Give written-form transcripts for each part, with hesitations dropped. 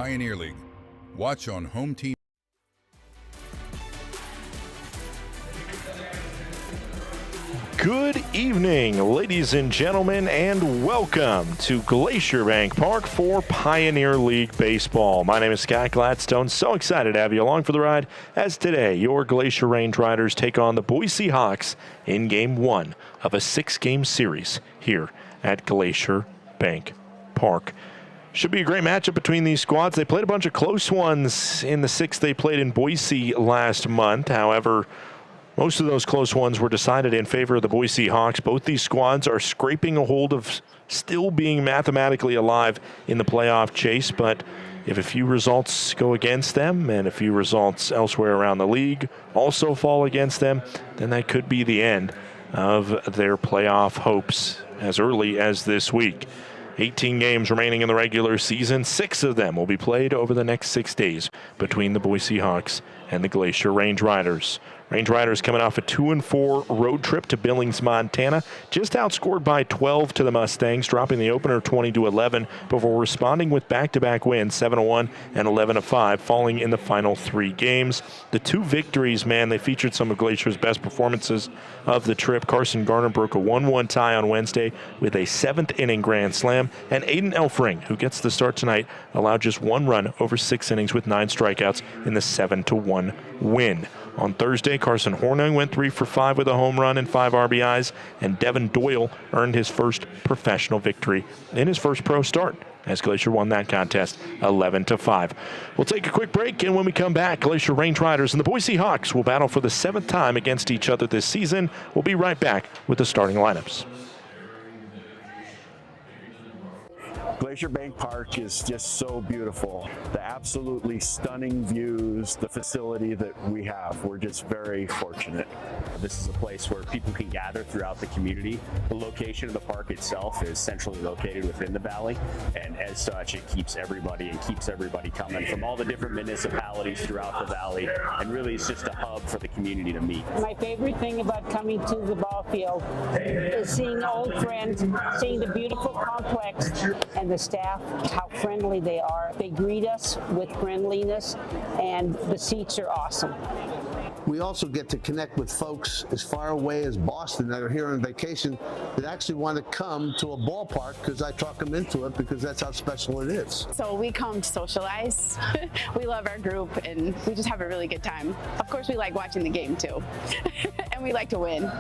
Pioneer League. Watch on home team. Good evening, ladies and gentlemen, and welcome to Glacier Bank Park for Pioneer League Baseball. My name is Scott Gladstone. So excited to have you along for the ride as today your Glacier Range Riders take on the Boise Hawks in Game 1 of a 6-game series here at Glacier Bank Park. Should be a great matchup between these squads. They played a bunch of close ones in the 6 they played in Boise last month. However, most of those close ones were decided in favor of the Boise Hawks. Both these squads are scraping a hold of still being mathematically alive in the playoff chase, but if a few results go against them and a few results elsewhere around the league also fall against them, then that could be the end of their playoff hopes as early as this week. 18 games remaining in the regular season. 6 of them will be played over the next 6 days between the Boise Hawks and the Glacier Range Riders. Range Riders coming off a 2-4 road trip to Billings, Montana. Just outscored by 12 to the Mustangs, dropping the opener 20-11 before responding with back-to-back wins, 7-1 and 11-5, falling in the final 3 games. The 2 victories, man, they featured some of Glacier's best performances of the trip. Carson Garner broke a 1-1 tie on Wednesday with a 7th-inning grand slam, and Aiden Elfring, who gets the start tonight, allowed just 1 run over 6 innings with 9 strikeouts in the 7-1 win. On Thursday, Carson Hornung went 3 for 5 with a home run and 5 RBIs, and Devin Doyle earned his first professional victory in his first pro start as Glacier won that contest 11-5. We'll take a quick break, and when we come back, Glacier Range Riders and the Boise Hawks will battle for the 7th time against each other this season. We'll be right back with the starting lineups. Glacier Bank Park is just so beautiful. The absolutely stunning views, the facility that we have, we're just very fortunate. This is a place where people can gather throughout the community. The location of the park itself is centrally located within the valley, and as such, it keeps everybody coming from all the different municipalities throughout the valley, and really it's just a hub for the community to meet. My favorite thing about coming to the ball field is seeing old friends, seeing the beautiful complex, and the staff, how friendly they are. They greet us with friendliness, and the seats are awesome. We also get to connect with folks as far away as Boston that are here on vacation that actually want to come to a ballpark because I talk them into it because that's how special it is. So we come to socialize. We love our group and we just have a really good time. Of course, we like watching the game too. And we like to win.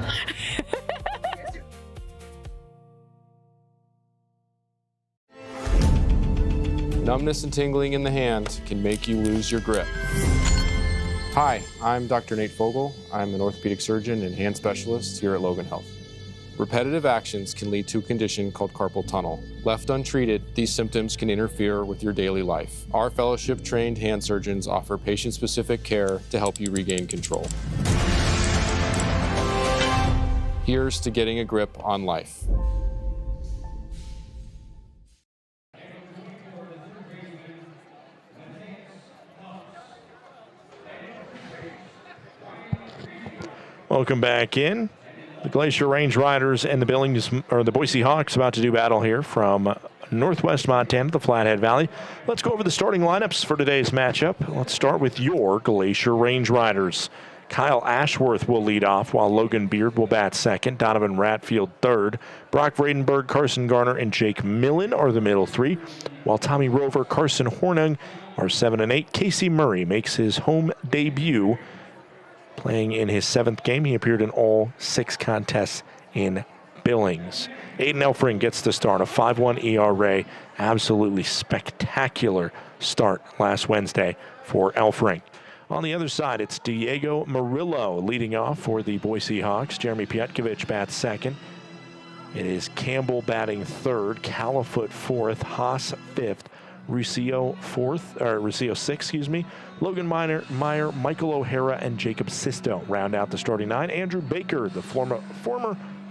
Numbness and tingling in the hand can make you lose your grip. Hi, I'm Dr. Nate Fogel. I'm an orthopedic surgeon and hand specialist here at Logan Health. Repetitive actions can lead to a condition called carpal tunnel. Left untreated, these symptoms can interfere with your daily life. Our fellowship-trained hand surgeons offer patient-specific care to help you regain control. Here's to getting a grip on life. Welcome back in. The Glacier Range Riders and the Boise Hawks about to do battle here from northwest Montana, the Flathead Valley. Let's go over the starting lineups for today's matchup. Let's start with your Glacier Range Riders. Kyle Ashworth will lead off, while Logan Beard will bat second. Donovan Ratfield third. Brock Vradenberg, Carson Garner, and Jake Millen are the middle 3, while Tommy Rover, Carson Hornung are 7 and 8. Casey Murray makes his home debut, playing in his 7th game. He appeared in all 6 contests in Billings. Aiden Elfring gets the start, a 5.1 ERA. Absolutely spectacular start last Wednesday for Elfring. On the other side, it's Diego Murillo leading off for the Boise Hawks. Jeremy Pietkovich bats second. It is Campbell batting third, Califoot fourth, Haas fifth, Ruscio sixth, Logan Meyer, Michael O'Hara, and Jacob Sisto round out the starting 9. Andrew Baker, the former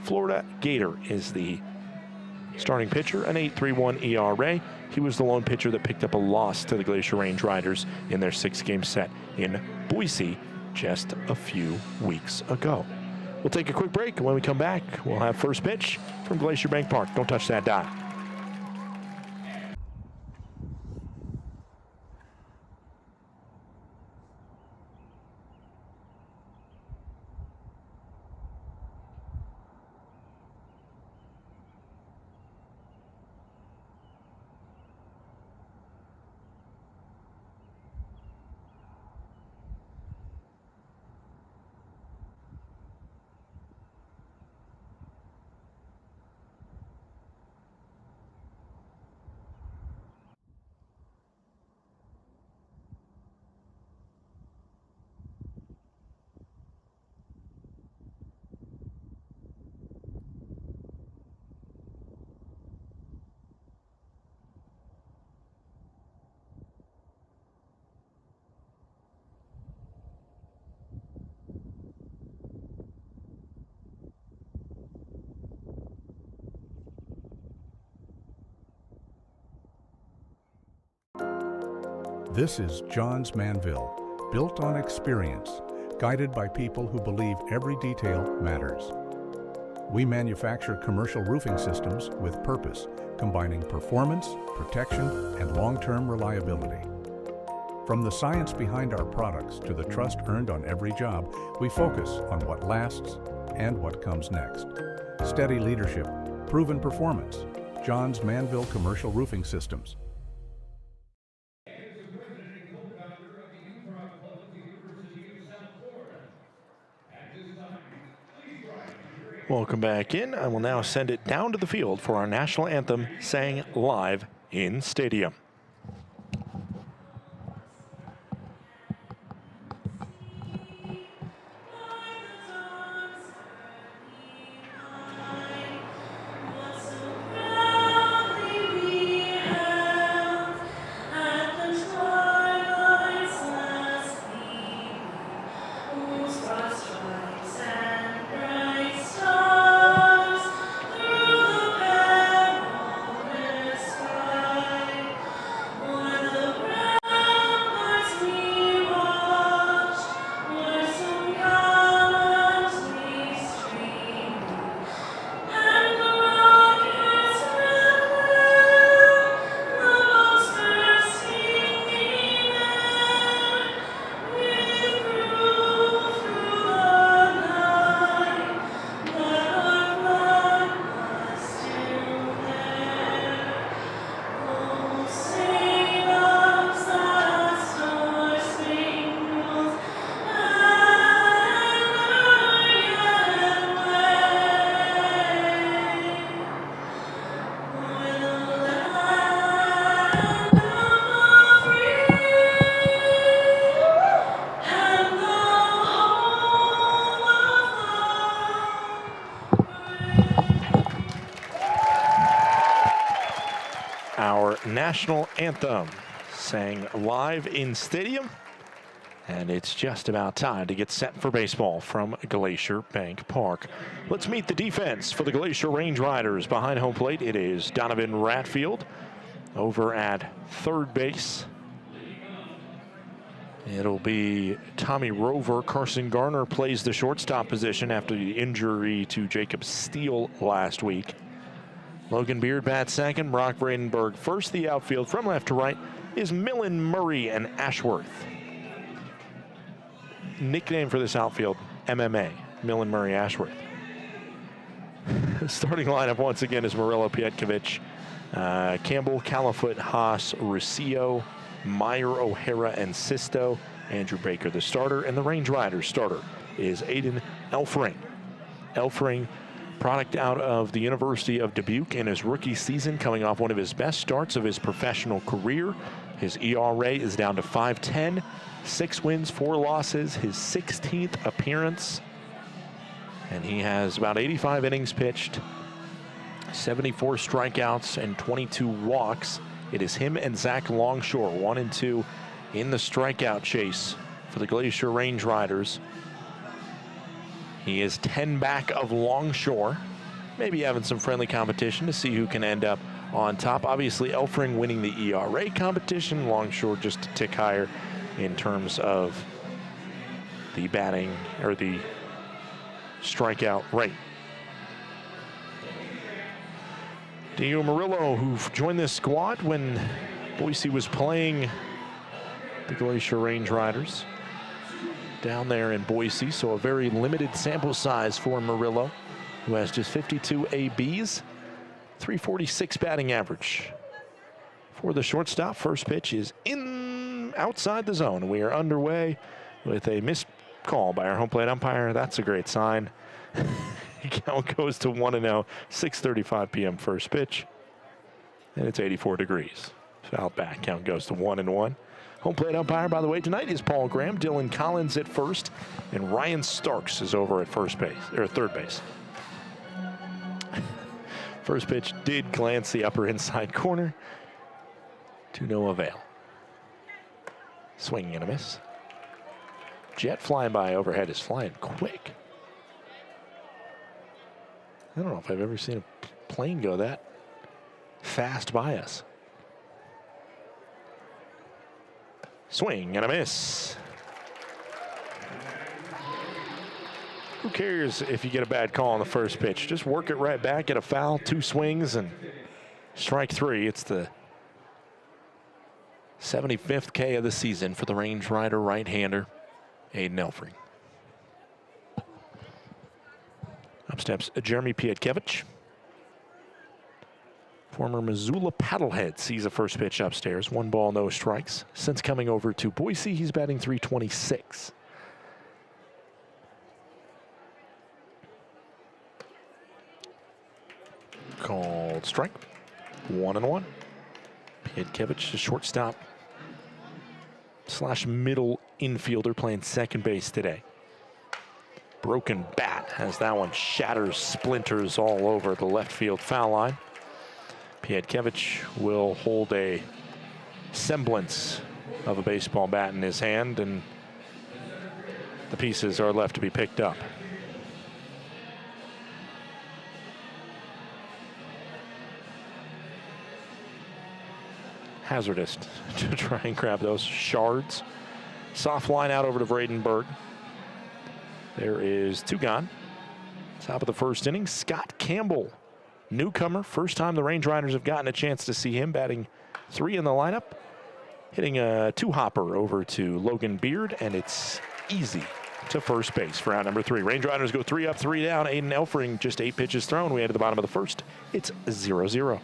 Florida Gator, is the starting pitcher, an 8.31 ERA. He was the lone pitcher that picked up a loss to the Glacier Range Riders in their 6-game set in Boise just a few weeks ago. We'll take a quick break, and when we come back, we'll have first pitch from Glacier Bank Park. Don't touch that dial. This is Johns Manville, built on experience, guided by people who believe every detail matters. We manufacture commercial roofing systems with purpose, combining performance, protection, and long-term reliability. From the science behind our products to the trust earned on every job, we focus on what lasts and what comes next. Steady leadership, proven performance. Johns Manville Commercial Roofing Systems. Welcome back in. I will now send it down to the field for our national anthem sang live in stadium. Our national anthem sang live in stadium, and it's just about time to get set for baseball from Glacier Bank Park. Let's meet the defense for the Glacier Range Riders. Behind home plate, it is Donovan Ratfield. Over at third base, it'll be Tommy Rover. Carson Garner plays the shortstop position after the injury to Jacob Steele last week. Logan Beard bats second, Brock Bradenberg first. The outfield from left to right is Millen, Murray, and Ashworth. Nickname for this outfield, MMA, Millen, Murray, Ashworth. Starting lineup once again is Murillo, Pietkovich, Campbell, Califoot, Haas, Russillo, Meyer, O'Hara, and Sisto. Andrew Baker the starter, and the Range Riders starter is Aiden Elfring. Elfring, product out of the University of Dubuque in his rookie season, coming off one of his best starts of his professional career. His ERA is down to 5.10, 6 wins, 4 losses, his 16th appearance. And he has about 85 innings pitched, 74 strikeouts, and 22 walks. It is him and Zach Longshore, 1 and 2 in the strikeout chase for the Glacier Range Riders. He is 10 back of Longshore, maybe having some friendly competition to see who can end up on top. Obviously, Elfring winning the ERA competition, Longshore just a tick higher in terms of the batting or the strikeout rate. Diego Murillo, who joined this squad when Boise was playing the Glacier Range Riders down there in Boise, so a very limited sample size for Murillo, who has just 52 ABs, 346 batting average. For the shortstop, first pitch is outside the zone. We are underway with a missed call by our home plate umpire. That's a great sign. Count goes to 1-0, 6:35 p.m. first pitch, and it's 84 degrees. Foul back, count goes to 1-1. Home plate umpire, by the way, tonight is Paul Graham. Dylan Collins at first, and Ryan Starks is over at first base, or third base. First pitch did glance the upper inside corner to no avail. Swinging and a miss. Jet flying by overhead is flying quick. I don't know if I've ever seen a plane go that fast by us. Swing and a miss. Who cares if you get a bad call on the first pitch? Just work it right back, get a foul, 2 swings, and strike 3. It's the 75th K of the season for the range rider right-hander, Aiden Elfring. Up steps Jeremy Pietkevich. Former Missoula Paddlehead sees a first pitch upstairs. 1 ball, no strikes. Since coming over to Boise, he's batting .326. Called strike. 1-1. Pietkevich, the shortstop / middle infielder, playing second base today. Broken bat as that one shatters splinters all over the left field foul line. Pietkevich will hold a semblance of a baseball bat in his hand, and the pieces are left to be picked up. Hazardous to try and grab those shards. Soft line out over to Vredenberg. There is 2 gone. Top of the first inning, Scott Campbell, newcomer. First time the Range Riders have gotten a chance to see him, batting 3 in the lineup. Hitting a 2-hopper over to Logan Beard, and it's easy to first base for out number 3. Range Riders go 3 up, 3 down. Aiden Elfring, just 8 pitches thrown. We head to the bottom of the first. It's 0-0.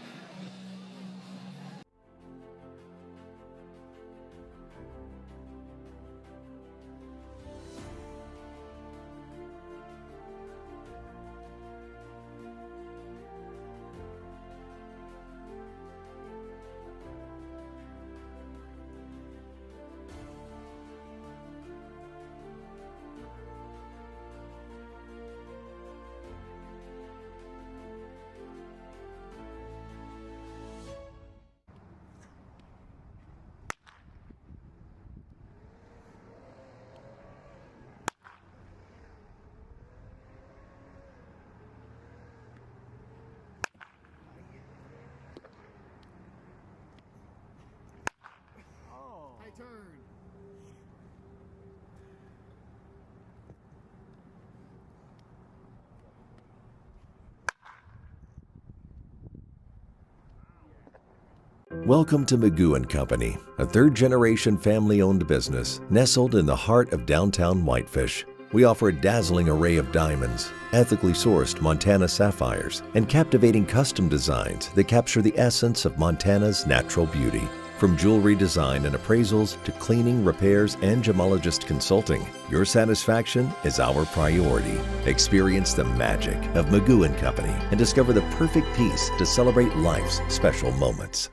Welcome to Magoo & Company, a third-generation family-owned business nestled in the heart of downtown Whitefish. We offer a dazzling array of diamonds, ethically sourced Montana sapphires, and captivating custom designs that capture the essence of Montana's natural beauty. From jewelry design and appraisals to cleaning, repairs, and gemologist consulting, your satisfaction is our priority. Experience the magic of Magoo & Company and discover the perfect piece to celebrate life's special moments.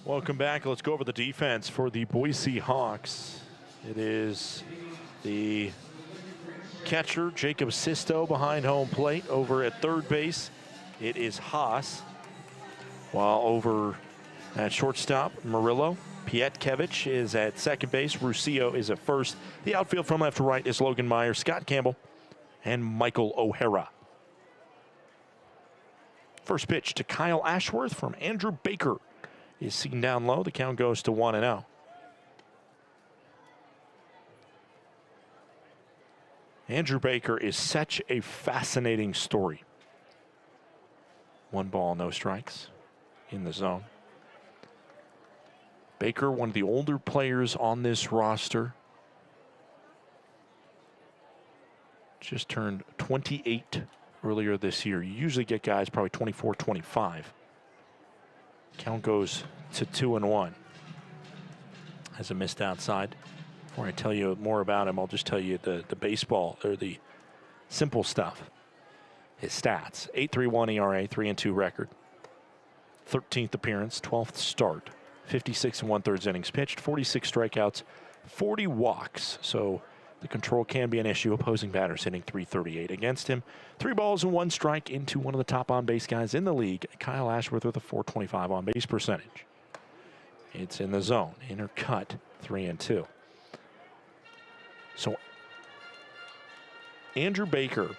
Welcome back. Let's go over the defense for the Boise Hawks. It is the catcher, Jacob Sisto, behind home plate. Over at third base, it is Haas. While over at shortstop, Murillo. Pietkevich is at second base. Ruscio is at first. The outfield from left to right is Logan Meyer, Scott Campbell, and Michael O'Hara. First pitch to Kyle Ashworth from Andrew Baker is seen down low. The count goes to 1-0. Andrew Baker is such a fascinating story. 1 ball, no strikes in the zone. Baker, one of the older players on this roster, just turned 28 earlier this year. You usually get guys probably 24, 25. Count goes to 2-1. Has a missed outside. Before I tell you more about him, I'll just tell you the baseball, or the simple stuff. His stats: 8.31 ERA, 3-2 record. 13th appearance, 12th start. 56 1/3 innings pitched, 46 strikeouts, 40 walks. So the control can be an issue. Opposing batters hitting .338 against him. 3 balls and 1 strike into one of the top on-base guys in the league, Kyle Ashworth, with a .425 on-base percentage. It's in the zone. Inner cut, 3-2. So Andrew Baker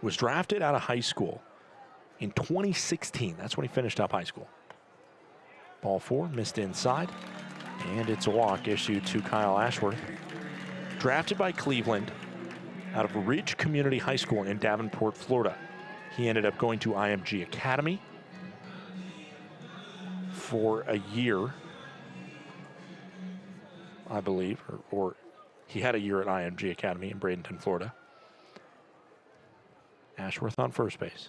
was drafted out of high school in 2016. That's when he finished up high school. Ball 4, missed inside, and it's a walk issued to Kyle Ashworth. Drafted by Cleveland out of Ridge Community High School in Davenport, Florida. He ended up going to IMG Academy for a year, I believe, or he had a year at IMG Academy in Bradenton, Florida. Ashworth on first base.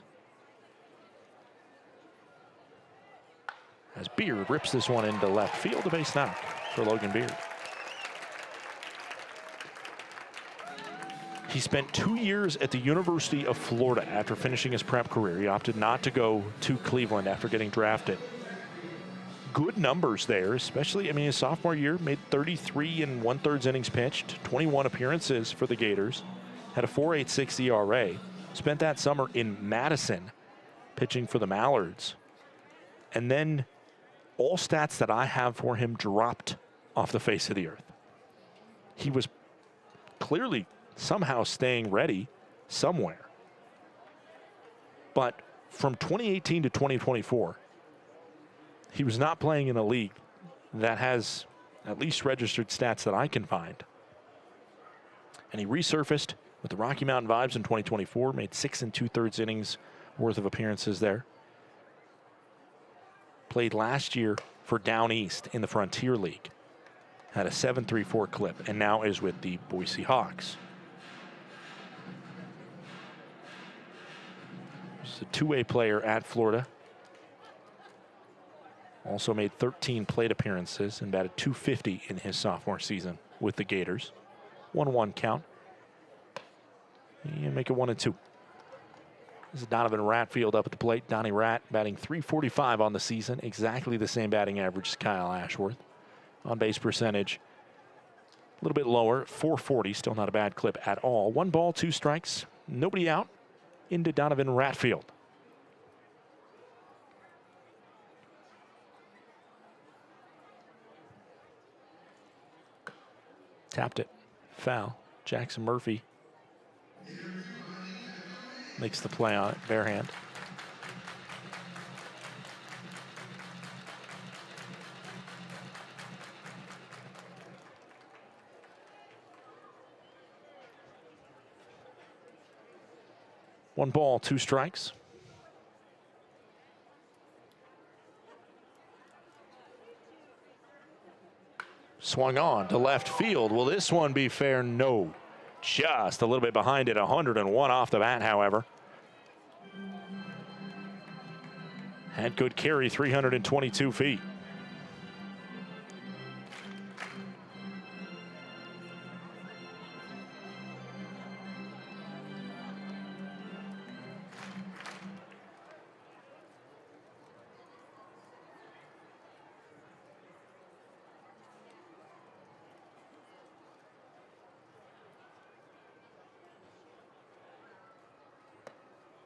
As Beard rips this one into left field, a base knock for Logan Beard. He spent 2 years at the University of Florida after finishing his prep career. He opted not to go to Cleveland after getting drafted. Good numbers there, especially, his sophomore year, made 33 and 1/3 innings pitched, 21 appearances for the Gators, had a 4.86 ERA, spent that summer in Madison pitching for the Mallards. And then all stats that I have for him dropped off the face of the earth. He was clearly somehow staying ready somewhere. But from 2018 to 2024, he was not playing in a league that has at least registered stats that I can find. And he resurfaced with the Rocky Mountain Vibes in 2024, made 6 2/3 innings worth of appearances there. Played last year for Down East in the Frontier League. Had a 7.34 clip and now is with the Boise Hawks. He's a two-way player at Florida. Also made 13 plate appearances and batted .250 in his sophomore season with the Gators. 1-1 count. And make it 1-2. This is Donovan Ratfield up at the plate. Donnie Rat batting .345 on the season. Exactly the same batting average as Kyle Ashworth. On base percentage, a little bit lower, .440. Still not a bad clip at all. 1 ball, 2 strikes. Nobody out. Into Donovan Ratfield. Tapped it. Foul. Jackson Murphy makes the play on it. Bare hand. One ball, 2 strikes. Swung on to left field. Will this one be fair? No. Just a little bit behind it. 101 off the bat, however. Had good carry, 322 feet.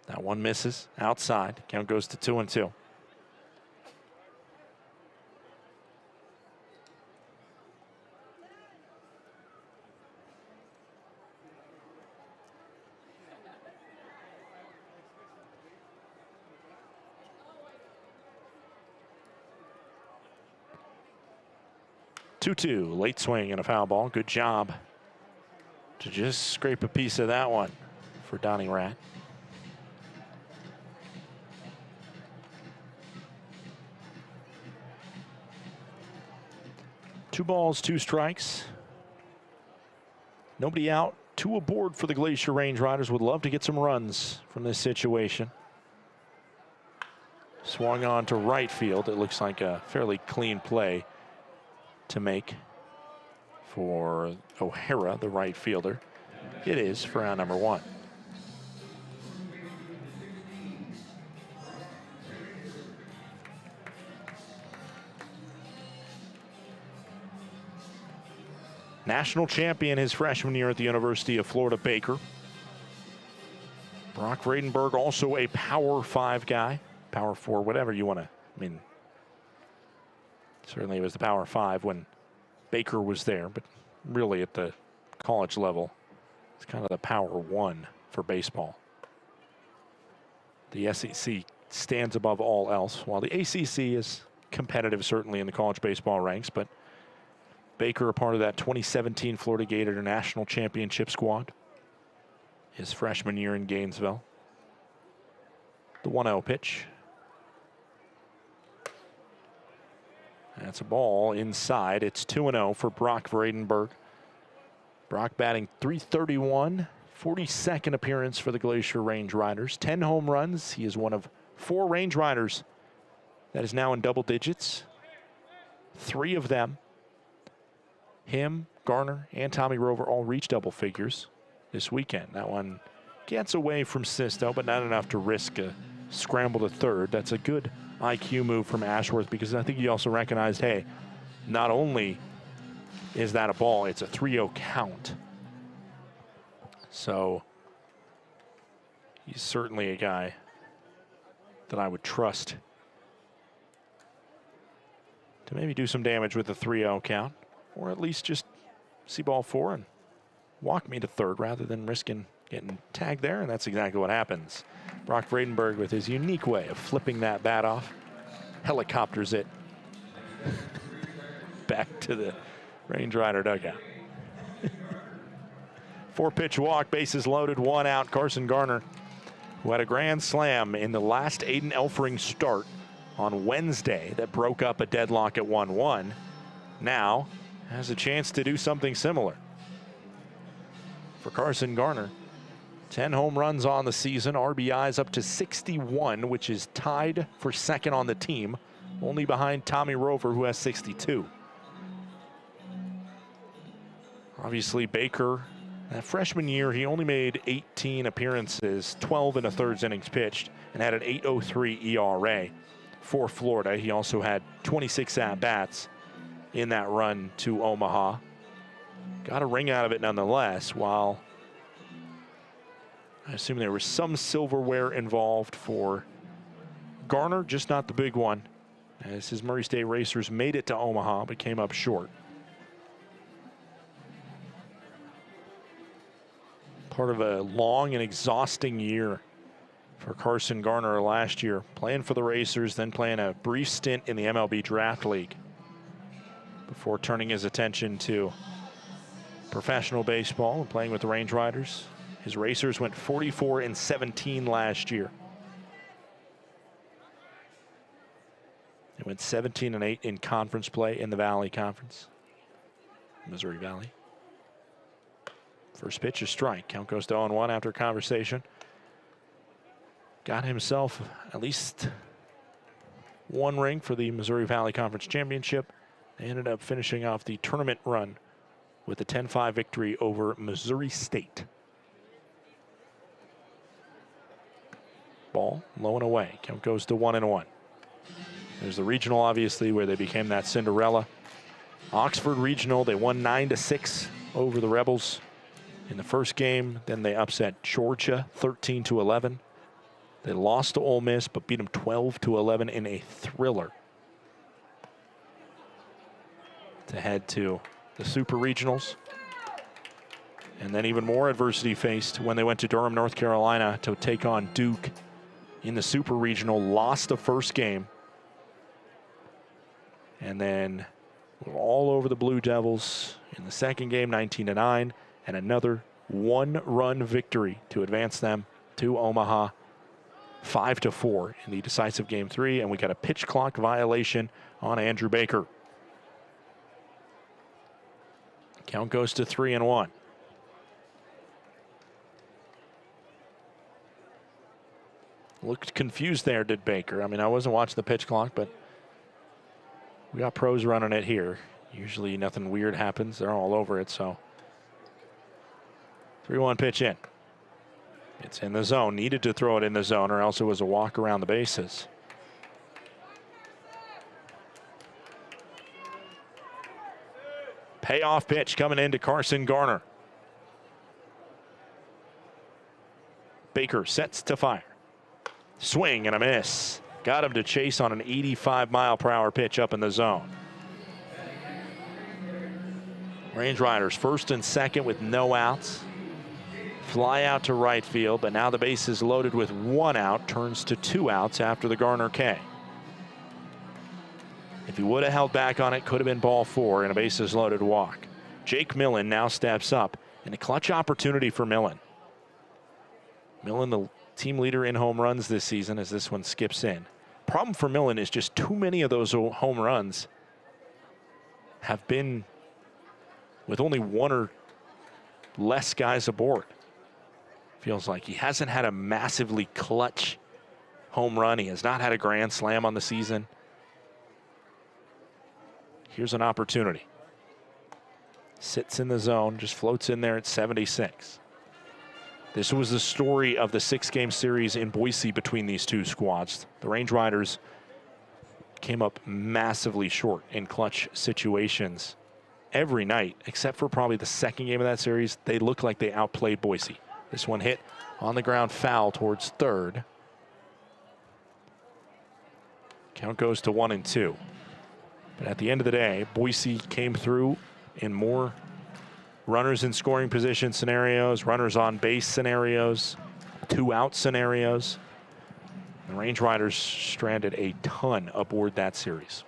That one misses outside. Count goes to 2-2. Two, late swing and a foul ball. Good job to just scrape a piece of that one for Donnie Rat. Two balls, 2 strikes. Nobody out. 2 aboard for the Glacier Range Riders. Would love to get some runs from this situation. Swung on to right field. It looks like a fairly clean play to make for O'Hara, the right fielder. It is for out number 1. National champion his freshman year at the University of Florida, Baker. Brock Vredenberg, also a Power 5 guy. Power 4, whatever you want to, certainly it was the Power 5 when Baker was there, but really at the college level, it's kind of the Power 1 for baseball. The SEC stands above all else, while the ACC is competitive, certainly in the college baseball ranks. But Baker, a part of that 2017 Florida Gator National Championship squad, his freshman year in Gainesville. The 1-0 pitch. That's a ball inside. It's 2-0 for Brock Vredenberg. Brock batting .331, 42nd appearance for the Glacier Range Riders. 10 home runs. He is one of 4 Range Riders that is now in double digits. 3 of them, him, Garner, and Tommy Rover, all reach double figures this weekend. That one gets away from Sisto, but not enough to risk a scramble to third. That's a good IQ move from Ashworth, because I think he also recognized, hey, not only is that a ball, it's a 3-0 count. So he's certainly a guy that I would trust to maybe do some damage with the 3-0 count, or at least just see ball 4 and walk me to third rather than risking getting tagged there, and that's exactly what happens. Brock Vredenberg, with his unique way of flipping that bat off, helicopters it back to the Range Rider dugout. 4-pitch walk, bases loaded, 1 out. Carson Garner, who had a grand slam in the last Aiden Elfring start on Wednesday that broke up a deadlock at 1-1, now has a chance to do something similar. For Carson Garner, 10 home runs on the season, RBIs up to 61, which is tied for second on the team, only behind Tommy Rover, who has 62. Obviously, Baker, that freshman year, he only made 18 appearances, 12 and a third innings pitched, and had an 8.03 ERA for Florida. He also had 26 at-bats in that run to Omaha. Got a ring out of it nonetheless, while I assume there was some silverware involved for Garner, just not the big one, as his Murray State Racers made it to Omaha but came up short. Part of a long and exhausting year for Carson Garner last year, playing for the Racers, then playing a brief stint in the MLB Draft League before turning his attention to professional baseball and playing with the Range Riders. His Racers went 44-17 last year. They went 17-8 in conference play in the Valley Conference, Missouri Valley. First pitch is strike. Count goes to 0-1 after conversation. Got himself at least 1 ring for the Missouri Valley Conference Championship. They ended up finishing off the tournament run with a 10-5 victory over Missouri State. Ball low and away. Count goes to 1-1. There's the regional, obviously, where they became that Cinderella. Oxford Regional, they won 9-6 over the Rebels in the first game. Then they upset Georgia 13-11. They lost to Ole Miss, but beat them 12-11 in a thriller to head to the Super Regionals. And then even more adversity faced when they went to Durham, North Carolina to take on Duke in the Super Regional. Lost the first game. And then we're all over the Blue Devils in the second game, 19-9, and another 1-run victory to advance them to Omaha, 5-4 in the decisive game 3. And we got a pitch clock violation on Andrew Baker. Count goes to 3-1. Looked confused there, did Baker. I mean, I wasn't watching the pitch clock, but we got pros running it here. Usually nothing weird happens. They're all over it, so. 3-1 pitch in. It's in the zone. Needed to throw it in the zone, or else it was a walk around the bases. Payoff pitch coming into Carson Garner. Baker sets to fire. Swing and a miss. Got him to chase on an 85-mile-per-hour pitch up in the zone. Range Riders first and second with no outs. fly out to right field, but now the base is loaded with 1 out, turns to 2 outs after the Garner K. If he would have held back on it, could have been ball 4 and a bases loaded walk. Jake Millen now steps up, and a clutch opportunity for Millen. Millen, the team leader in home runs this season, as this one skips in. Problem for Millen is just too many of those home runs have been with only 1 or less guys aboard. Feels like he hasn't had a massively clutch home run. He has not had a grand slam on the season. Here's an opportunity. Sits in the zone, just floats in there at 76. This was the story of the 6-game series in Boise between these two squads. The Range Riders came up massively short in clutch situations every night, except for probably the 2nd game of that series. They looked like they outplayed Boise. This one hit on the ground, foul towards 3rd. Count goes to 1-2. But at the end of the day, Boise came through in more runners in scoring position scenarios, runners on base scenarios, 2-out scenarios. The Range Riders stranded a ton aboard that series.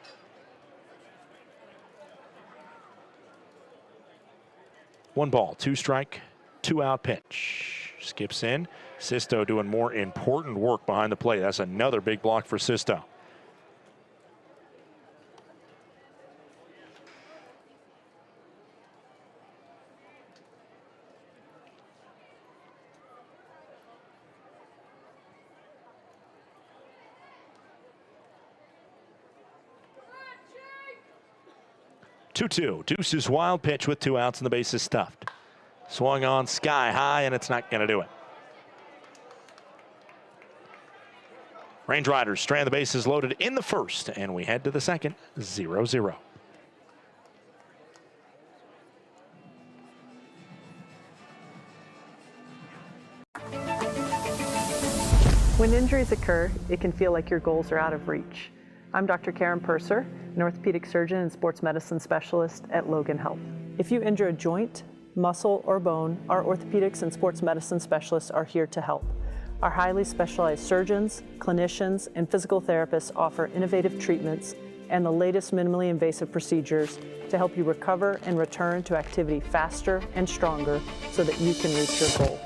One ball, 2 strike, 2-out pitch. Skips in. Sisto doing more important work behind the plate. That's another big block for Sisto. Deuce's wild pitch with 2 outs and the base is stuffed. Swung on sky high and it's not going to do it. Range Riders strand the bases loaded in the 1st, and we head to the 2nd, 0-0. When injuries occur, it can feel like your goals are out of reach. I'm Dr. Karen Purser, an orthopedic surgeon and sports medicine specialist at Logan Health. If you injure a joint, muscle, or bone, our orthopedics and sports medicine specialists are here to help. Our highly specialized surgeons, clinicians, and physical therapists offer innovative treatments and the latest minimally invasive procedures to help you recover and return to activity faster and stronger so that you can reach your goal.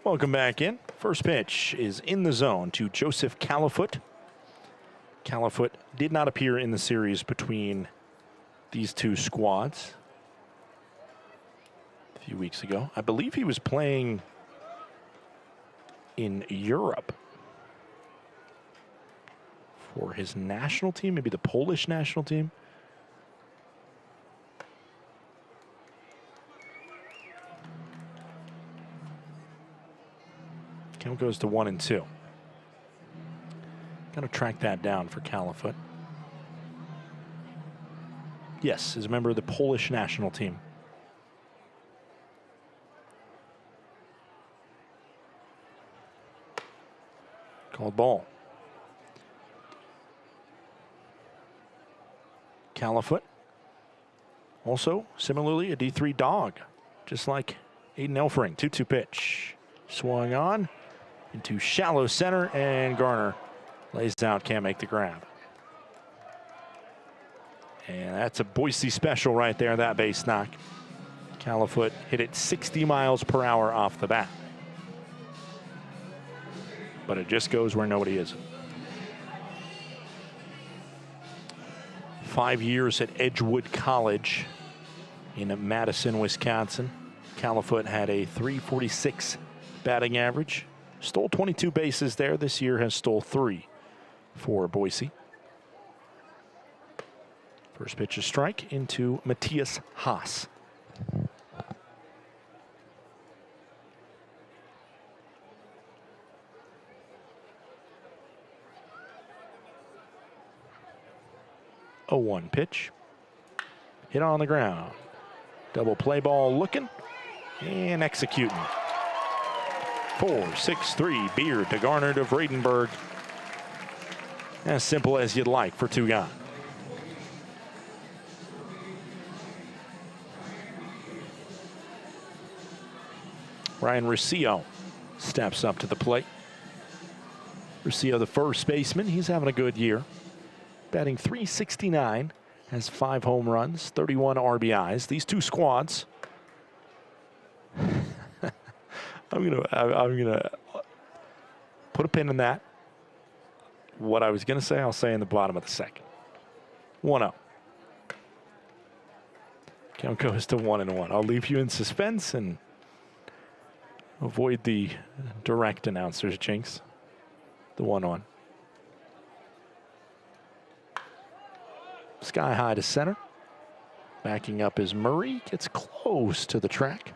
Welcome back in. First pitch is in the zone to Joseph Califoot. Califoot did not appear in the series between these two squads a few weeks ago. I believe he was playing in Europe for his national team, maybe the Polish national team. Count goes to 1-2. Got to track that down for Califoot. Yes, is a member of the Polish national team. Called ball. Califoot, also similarly a D3 dog, just like Aiden Elfring. 2-2 pitch. Swung on, into shallow center, and Garner lays out, can't make the grab. And that's a Boise special right there, that base knock. Califoot hit it 60 miles per hour off the bat. But it just goes where nobody is. 5 years at Edgewood College in Madison, Wisconsin. Califoot had a .346 batting average. Stole 22 bases there. This year has stole 3 for Boise. First pitch is strike into Matthias Haas. A 1 pitch. Hit on the ground. Double play ball looking and executing. 4-6-3 Beard to Garner to Vredenberg. As simple as you'd like for 2 gone. Ryan Ruscio steps up to the plate. Ruscio, the first baseman, he's having a good year. Batting .369, has 5 home runs, 31 RBIs. These 2 squads. I'm gonna put a pin in that. What I was gonna say, I'll say in the bottom of the second. 1-0. Count goes to 1-1. I'll leave you in suspense and avoid the direct announcer's jinx. The 1-1. Sky high to center. Backing up is Murray. Gets close to the track.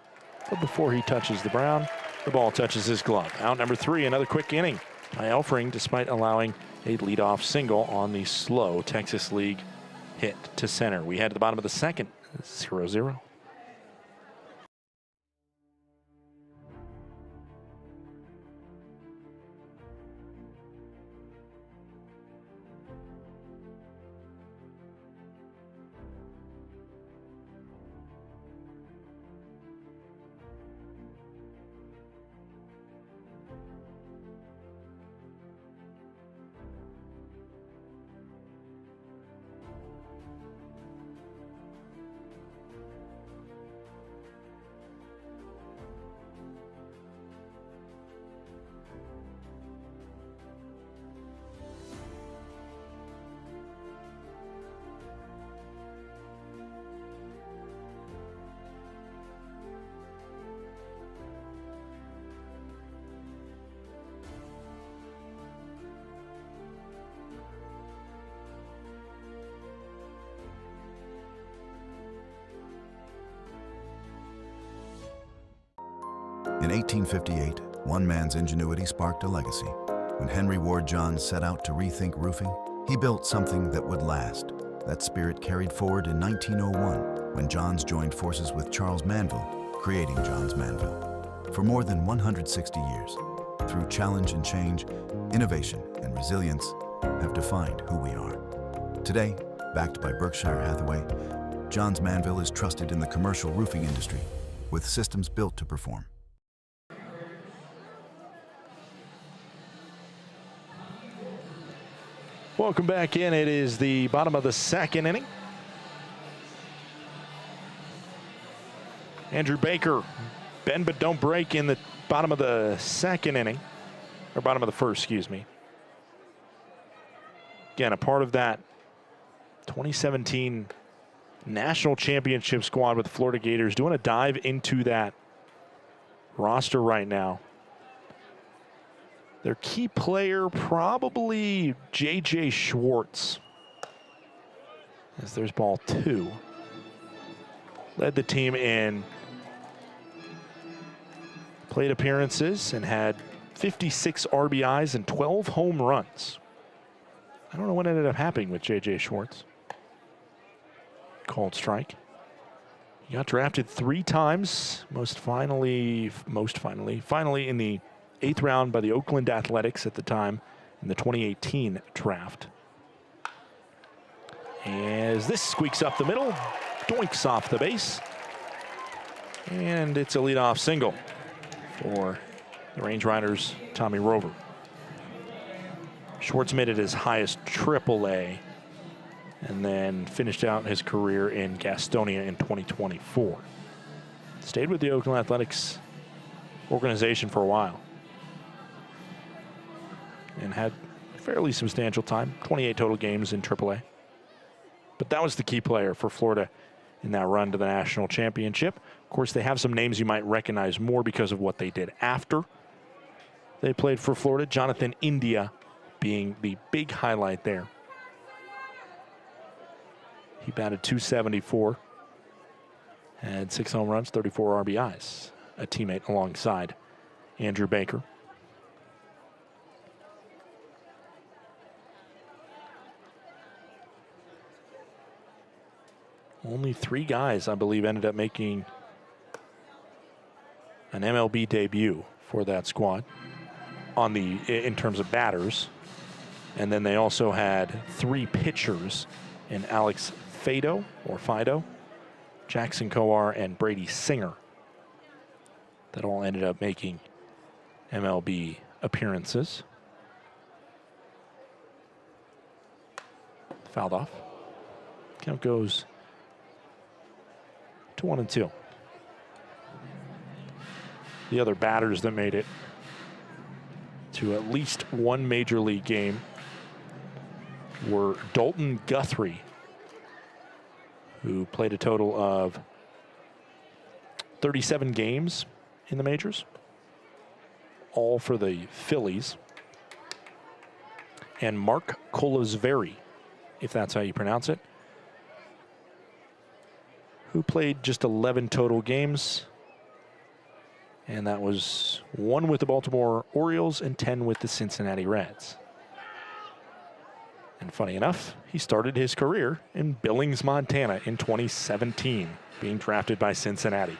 But before he touches the brown, the ball touches his glove. Out number 3, another quick inning by Elfring, despite allowing a leadoff single on the slow Texas League hit to center. We head to the bottom of the second, 0-0. In 1858, one man's ingenuity sparked a legacy. When Henry Ward Johns set out to rethink roofing, he built something that would last. That spirit carried forward in 1901, when Johns joined forces with Charles Manville, creating Johns Manville. For more than 160 years, through challenge and change, innovation and resilience have defined who we are. Today, backed by Berkshire Hathaway, Johns Manville is trusted in the commercial roofing industry, with systems built to perform. Welcome back in. It is the bottom of the second inning. Andrew Baker, bend but don't break in the bottom of the second inning, or bottom of the first, excuse me. Again, a part of that 2017 National Championship squad with the Florida Gators, doing a dive into that roster right now. Their key player, probably J.J. Schwartz. As there's ball 2. Led the team in plate appearances and had 56 RBIs and 12 home runs. I don't know what ended up happening with J.J. Schwartz. Called strike. He got drafted 3 times, finally in the 8th round by the Oakland Athletics at the time in the 2018 draft. As this squeaks up the middle, doinks off the base, and it's a leadoff single for the Range Riders' Tommy Rover. Schwartz made it as high as AAA and then finished out his career in Gastonia in 2024. Stayed with the Oakland Athletics organization for a while and had fairly substantial time, 28 total games in AAA. But that was the key player for Florida in that run to the national championship. Of course, they have some names you might recognize more because of what they did after they played for Florida. Jonathan India being the big highlight there. He batted .274, had 6 home runs, 34 RBIs, a teammate alongside Andrew Baker. Only 3 guys, I believe, ended up making an MLB debut for that squad in terms of batters. And then they also had 3 pitchers in Alex Fido, Jackson Coar, and Brady Singer that all ended up making MLB appearances. Fouled off. Count goes to 1-2. The other batters that made it to at least one major league game were Dalton Guthrie, who played a total of 37 games in the majors, all for the Phillies, and Mark Kolasveri, if that's how you pronounce it, who played just 11 total games, and that was 1 with the Baltimore Orioles and 10 with the Cincinnati Reds. And funny enough, he started his career in Billings, Montana in 2017, being drafted by Cincinnati.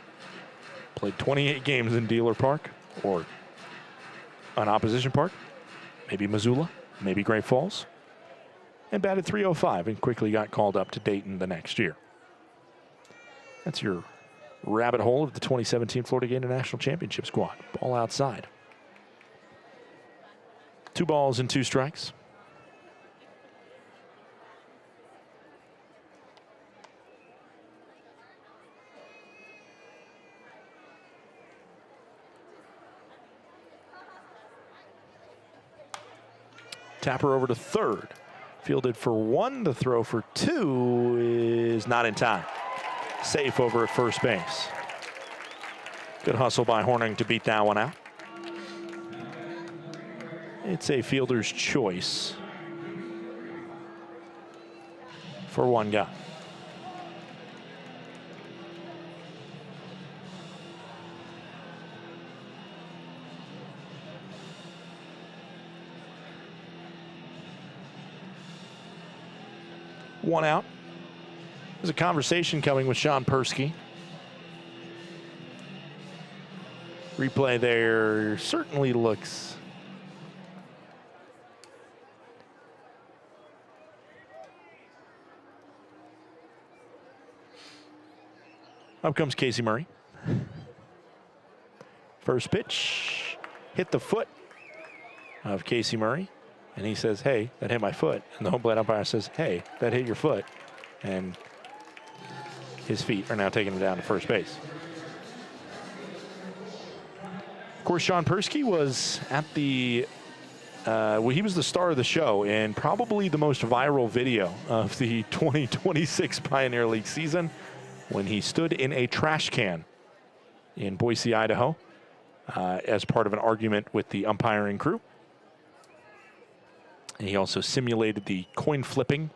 Played 28 games in Dealer Park, or an opposition park, maybe Missoula, maybe Great Falls, and batted .305 and quickly got called up to Dayton the next year. That's your rabbit hole of the 2017 Florida Gator National Championship squad. Ball outside. 2 balls and 2 strikes. Tapper over to third. Fielded for 1. The throw for 2 is not in time. Safe over at first base. Good hustle by Hornung to beat that one out. It's a fielder's choice for 1 guy. One out. There's a conversation coming with Sean Persky. Replay there certainly looks up comes Casey Murray. First pitch hit the foot of Casey Murray. And he says, hey, that hit my foot. And the home plate umpire says, hey, that hit your foot. And his feet are now taking him down to first base. Of course, Sean Persky was at the, he was the star of the show and probably the most viral video of the 2026 Pioneer League season when he stood in a trash can in Boise, Idaho, as part of an argument with the umpiring crew. And he also simulated the coin flipping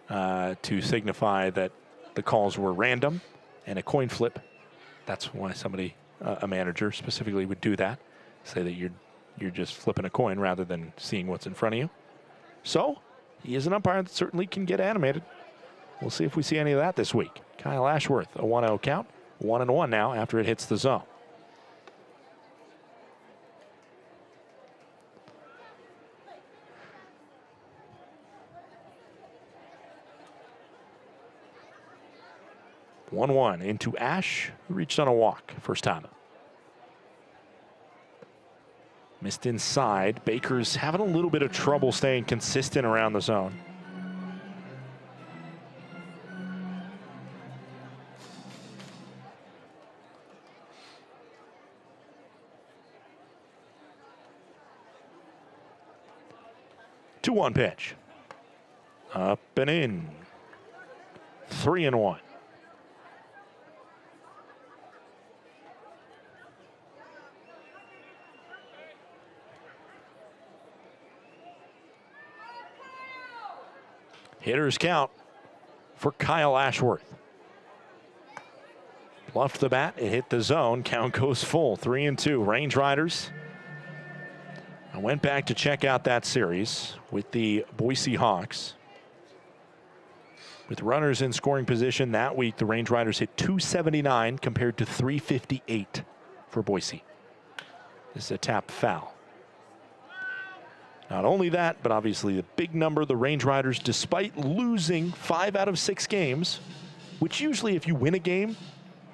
to signify that the calls were random. And a coin flip, that's why somebody, a manager specifically, would do that. Say that you're just flipping a coin rather than seeing what's in front of you. So he is an umpire that certainly can get animated. We'll see if we see any of that this week. Kyle Ashworth, a 1-0 count. 1-1 now after it hits the zone. One into Ash, who reached on a walk first time. Missed inside. Baker's having a little bit of trouble staying consistent around the zone. Two one pitch. Up and in. 3-1. Hitters count for Kyle Ashworth. Bluffed the bat, it hit the zone. Count goes full, 3-2. Range Riders. I went back to check out that series with the Boise Hawks. With runners in scoring position that week, the Range Riders hit 279 compared to 358 for Boise. This is a tap foul. Not only that, but obviously the big number, the Range Riders, despite losing 5 out of 6 games, which usually if you win a game,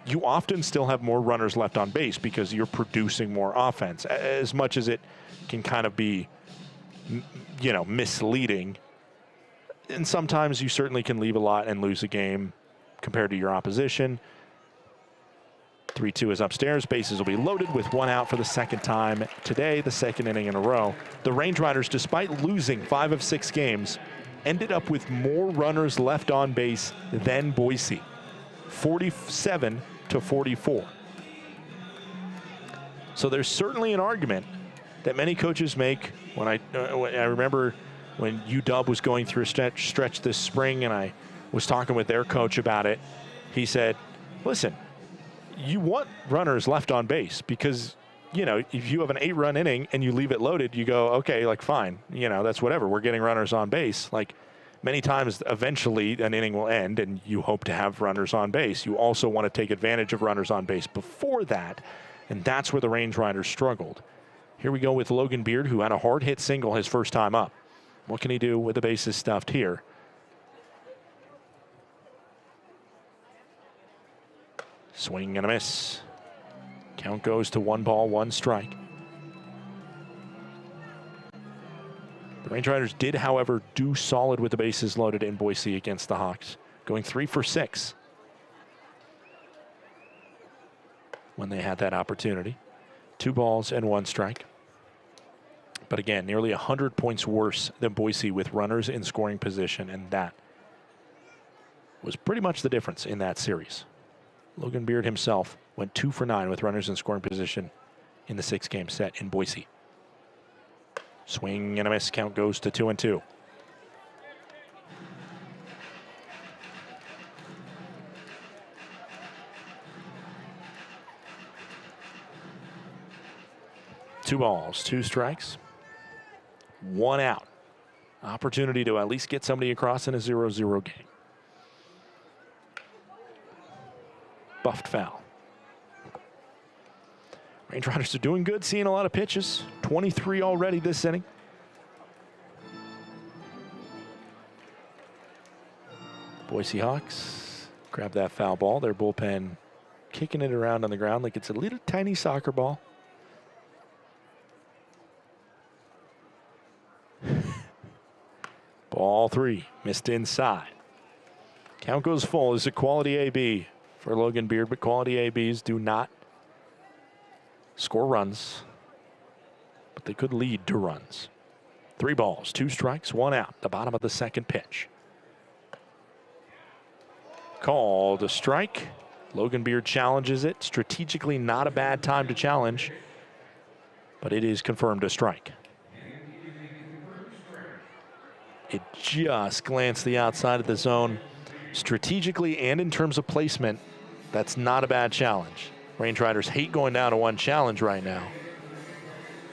you often still have more runners left on base because you're producing more offense. As much as it can kind of be, you know, misleading. And sometimes you certainly can leave a lot and lose a game compared to your opposition. 3-2 is upstairs. Bases will be loaded with 1 out for the second time today, the second inning in a row. The Range Riders, despite losing 5 of 6 games, ended up with more runners left on base than Boise, 47-44. So there's certainly an argument that many coaches make. When I remember when UW was going through a stretch this spring, and I was talking with their coach about it, he said, listen, you want runners left on base because, you know, if you have an 8-run inning and you leave it loaded, you go, okay, like fine, you know, that's whatever. We're getting runners on base. Like many times, eventually an inning will end and you hope to have runners on base. You also want to take advantage of runners on base before that, and that's where the Range Riders struggled. Here we go with Logan Beard, who had a hard hit single his first time up. What can he do with the bases stuffed here? Swing and a miss. Count goes to 1 ball, 1 strike. The Range Riders did, however, do solid with the bases loaded in Boise against the Hawks, going 3 for 6 when they had that opportunity. 2 balls and 1 strike. But again, nearly 100 points worse than Boise with runners in scoring position, and that was pretty much the difference in that series. Logan Beard himself went 2 for 9 with runners in scoring position in the 6-game set in Boise. Swing and a miss. Count goes to 2-2. Two balls, 2 strikes, 1 out. Opportunity to at least get somebody across in a 0-0 game. Buffed foul. Range Riders are doing good, seeing a lot of pitches. 23 already this inning. Boise Hawks grab that foul ball. Their bullpen kicking it around on the ground like it's a little tiny soccer ball. Ball 3, missed inside. Count goes full. This is a quality AB for Logan Beard, but quality ABs do not score runs, but they could lead to runs. 3 balls, 2 strikes, 1 out. The bottom of the second pitch. Called a strike. Logan Beard challenges it. Strategically not a bad time to challenge, but it is confirmed a strike. It just glanced the outside of the zone. Strategically and in terms of placement, that's not a bad challenge. Range Riders hate going down to 1 challenge right now,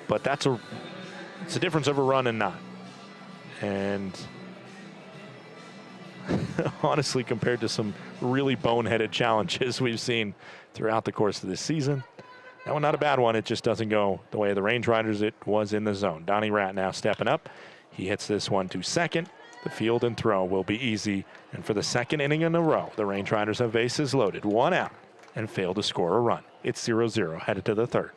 but it's a difference of a run and not. And honestly, compared to some really boneheaded challenges we've seen throughout the course of this season, that one not a bad one. It just doesn't go the way of the Range Riders. It was in the zone. Donnie Ratt now stepping up. He hits this one to second. The field and throw will be easy. And for the second inning in a row, the Range Riders have bases loaded, 1 out, and fail to score a run. It's 0-0 headed to the third.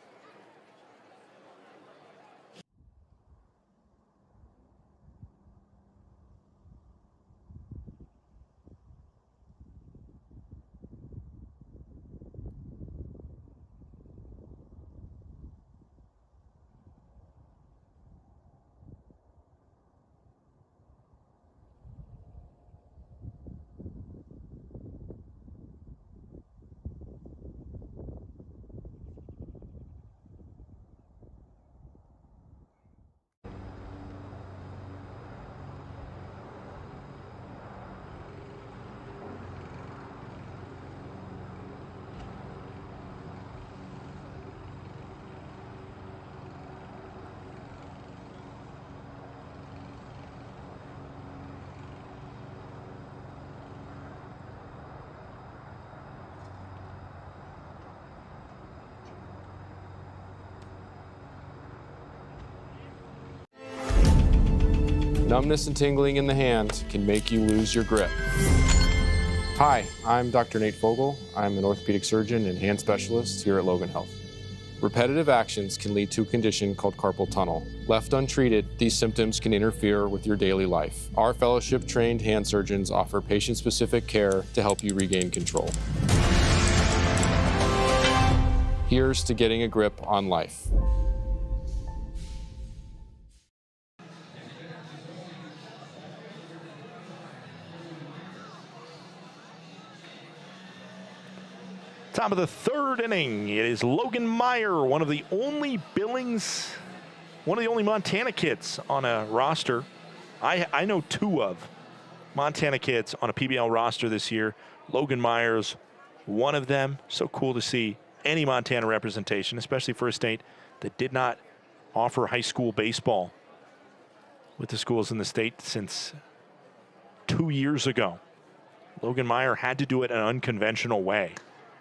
Numbness and tingling in the hand can make you lose your grip. Hi, I'm Dr. Nate Fogel. I'm an orthopedic surgeon and hand specialist here at Logan Health. Repetitive actions can lead to a condition called carpal tunnel. Left untreated, these symptoms can interfere with your daily life. Our fellowship-trained hand surgeons offer patient-specific care to help you regain control. Here's to getting a grip on life. Top of the third inning, it is Logan Meyer, one of the only Montana kids on a roster. I know two of Montana kids on a PBL roster this year. Logan Meyer's one of them. So cool to see any Montana representation, especially for a state that did not offer high school baseball with the schools in the state since 2 years ago. Logan Meyer had to do it an unconventional way.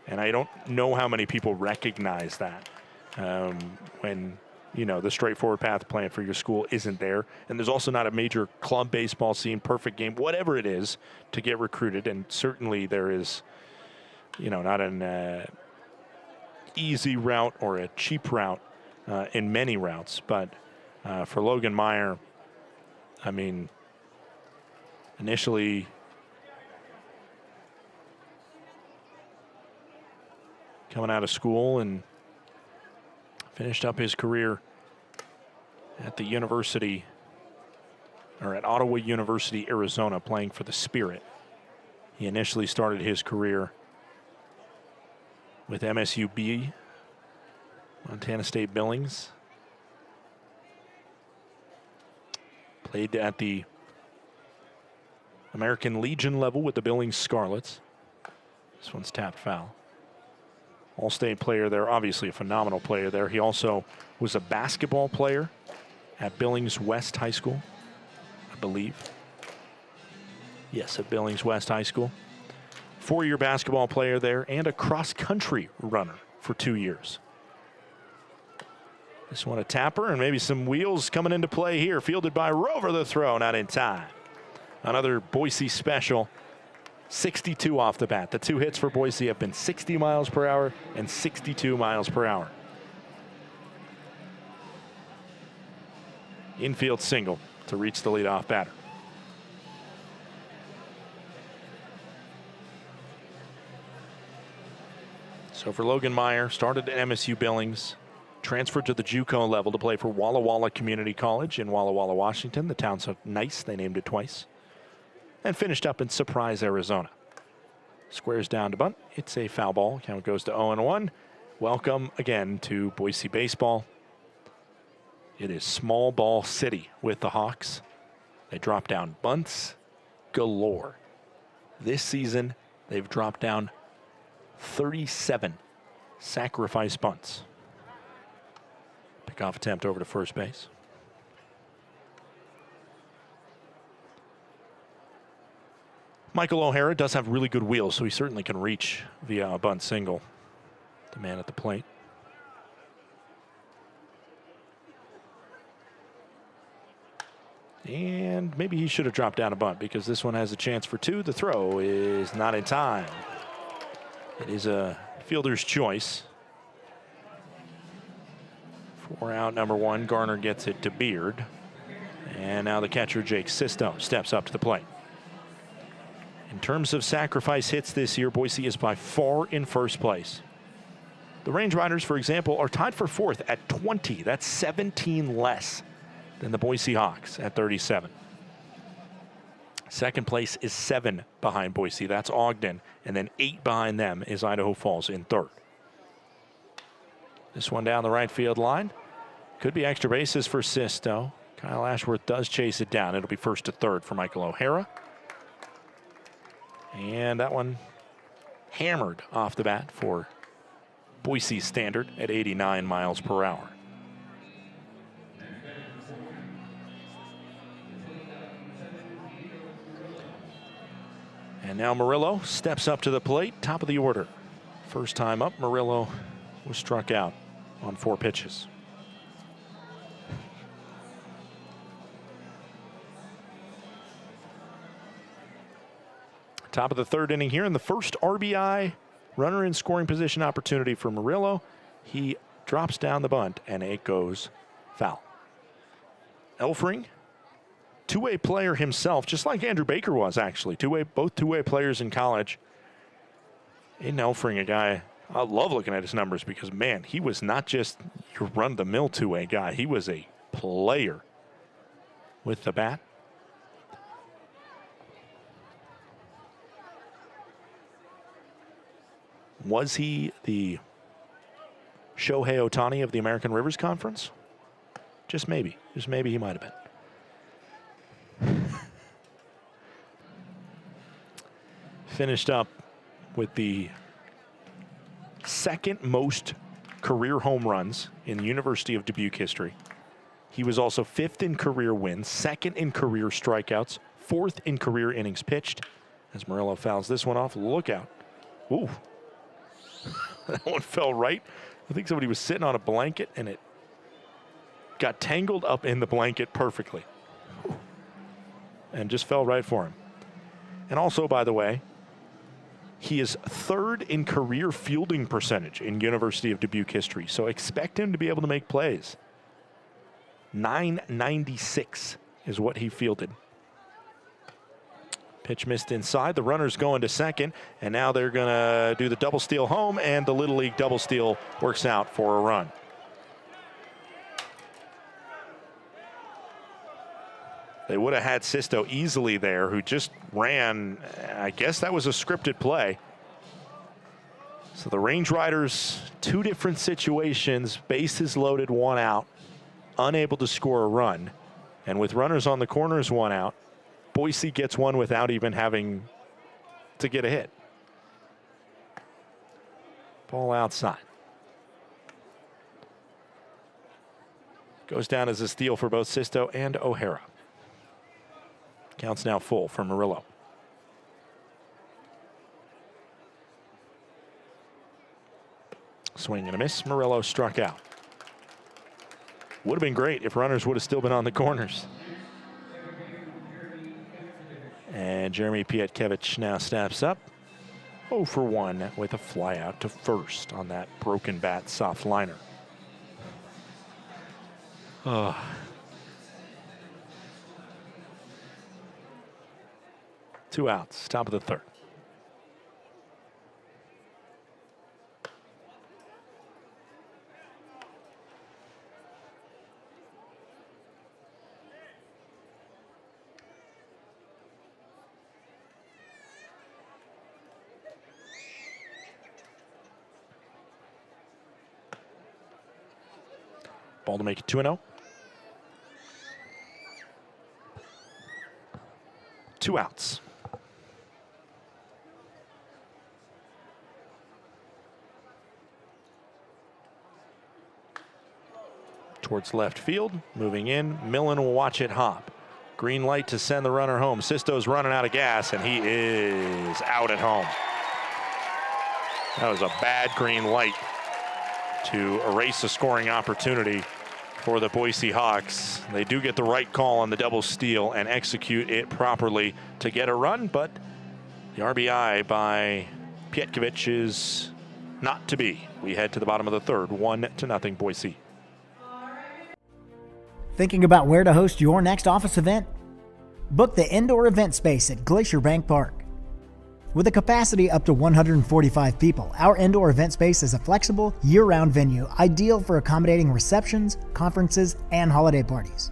And I don't know how many people recognize that when, you know, the straightforward path plan for your school isn't there. And there's also not a major club baseball scene, perfect game, whatever it is, to get recruited. And certainly there is, you know, not an easy route or a cheap route in many routes. But for Logan Meyer, I mean, initially coming out of school and finished up his career at the university, or at Ottawa University, Arizona, playing for the Spirit. He initially started his career with MSUB, Montana State Billings. Played at the American Legion level with the Billings Scarlets. This one's tapped foul. All-state player there, obviously a phenomenal player there. He also was a basketball player at Billings West High School, I believe. Yes, at Billings West High School. 4-year basketball player there and a cross-country runner for 2 years. This one a tapper and maybe some wheels coming into play here. Fielded by Rover, the throw, not in time. Another Boise special. 62 off the bat. The two hits for Boise have been 60 miles per hour and 62 miles per hour. Infield single to reach the leadoff batter. So for Logan Meyer, started at MSU Billings, transferred to the JUCO level to play for Walla Walla Community College in Walla Walla, Washington. The town's so nice, they named it twice. And finished up in Surprise, Arizona. Squares down to bunt. It's a foul ball. Count goes to 0-1. Welcome again to Boise baseball. It is small ball city with the Hawks. They drop down bunts galore. This season, they've dropped down 37 sacrifice bunts. Pickoff attempt over to first base. Michael O'Hara does have really good wheels, so he certainly can reach via a bunt single. The man at the plate. And maybe he should have dropped down a bunt because this one has a chance for two. The throw is not in time. It is a fielder's choice. 4 out, number one. Garner gets it to Beard. And now the catcher, Jake Sisto, steps up to the plate. In terms of sacrifice hits this year, Boise is by far in first place. The Range Riders, for example, are tied for fourth at 20. That's 17 less than the Boise Hawks at 37. Second place is 7 behind Boise. That's Ogden. And then 8 behind them is Idaho Falls in third. This one down the right field line. Could be extra bases for Sisto. Kyle Ashworth does chase it down. It'll be first to third for Michael O'Hara. And that one hammered off the bat for Boise standard at 89 miles per hour. And now Murillo steps up to the plate, top of the order. First time up, Murillo was struck out on 4 pitches. Top of the third inning here, and the first RBI runner in scoring position opportunity for Murillo. He drops down the bunt, and it goes foul. Elfring, two-way player himself, just like Andrew Baker was, actually. Both two-way players in college. Aiden Elfring, a guy, I love looking at his numbers because, man, he was not just your run-of-the-mill two-way guy. He was a player with the bat. Was he the Shohei Ohtani of the American Rivers Conference? Just maybe. Just maybe he might have been. Finished up with the second most career home runs in University of Dubuque history. He was also 5th in career wins, 2nd in career strikeouts, 4th in career innings pitched. As Murillo fouls this one off, look out. Ooh. That one fell right. I think somebody was sitting on a blanket and it got tangled up in the blanket perfectly. And just fell right for him. And also, by the way, he is 3rd in career fielding percentage in University of Dubuque history. So expect him to be able to make plays. 996 is what he fielded. Pitch missed inside. The runner's going to second, and now they're going to do the double steal home, and the Little League double steal works out for a run. They would have had Sisto easily there, who just ran. I guess that was a scripted play. So the Range Riders, 2 different situations, bases loaded, 1 out, unable to score a run. And with runners on the corners, 1 out, Boise gets one without even having to get a hit. Ball outside. Goes down as a steal for both Sisto and O'Hara. Counts now full for Murillo. Swing and a miss. Murillo struck out. Would have been great if runners would have still been on the corners. And Jeremy Pietkevich now snaps up. 0 for 1 with a fly out to first on that broken bat soft liner. Oh. Two outs, top of the third. Ball to make it 2-0. 2 outs. Towards left field, moving in. Millen will watch it hop. Green light to send the runner home. Sisto's running out of gas, and he is out at home. That was a bad green light to erase a scoring opportunity for the Boise Hawks. They do get the right call on the double steal and execute it properly to get a run, but the RBI by Pietkevich is not to be. We head to the bottom of the third, 1-0 Boise. Thinking about where to host your next office event? Book the indoor event space at Glacier Bank Park. With a capacity up to 145 people, our indoor event space is a flexible, year-round venue ideal for accommodating receptions, conferences, and holiday parties.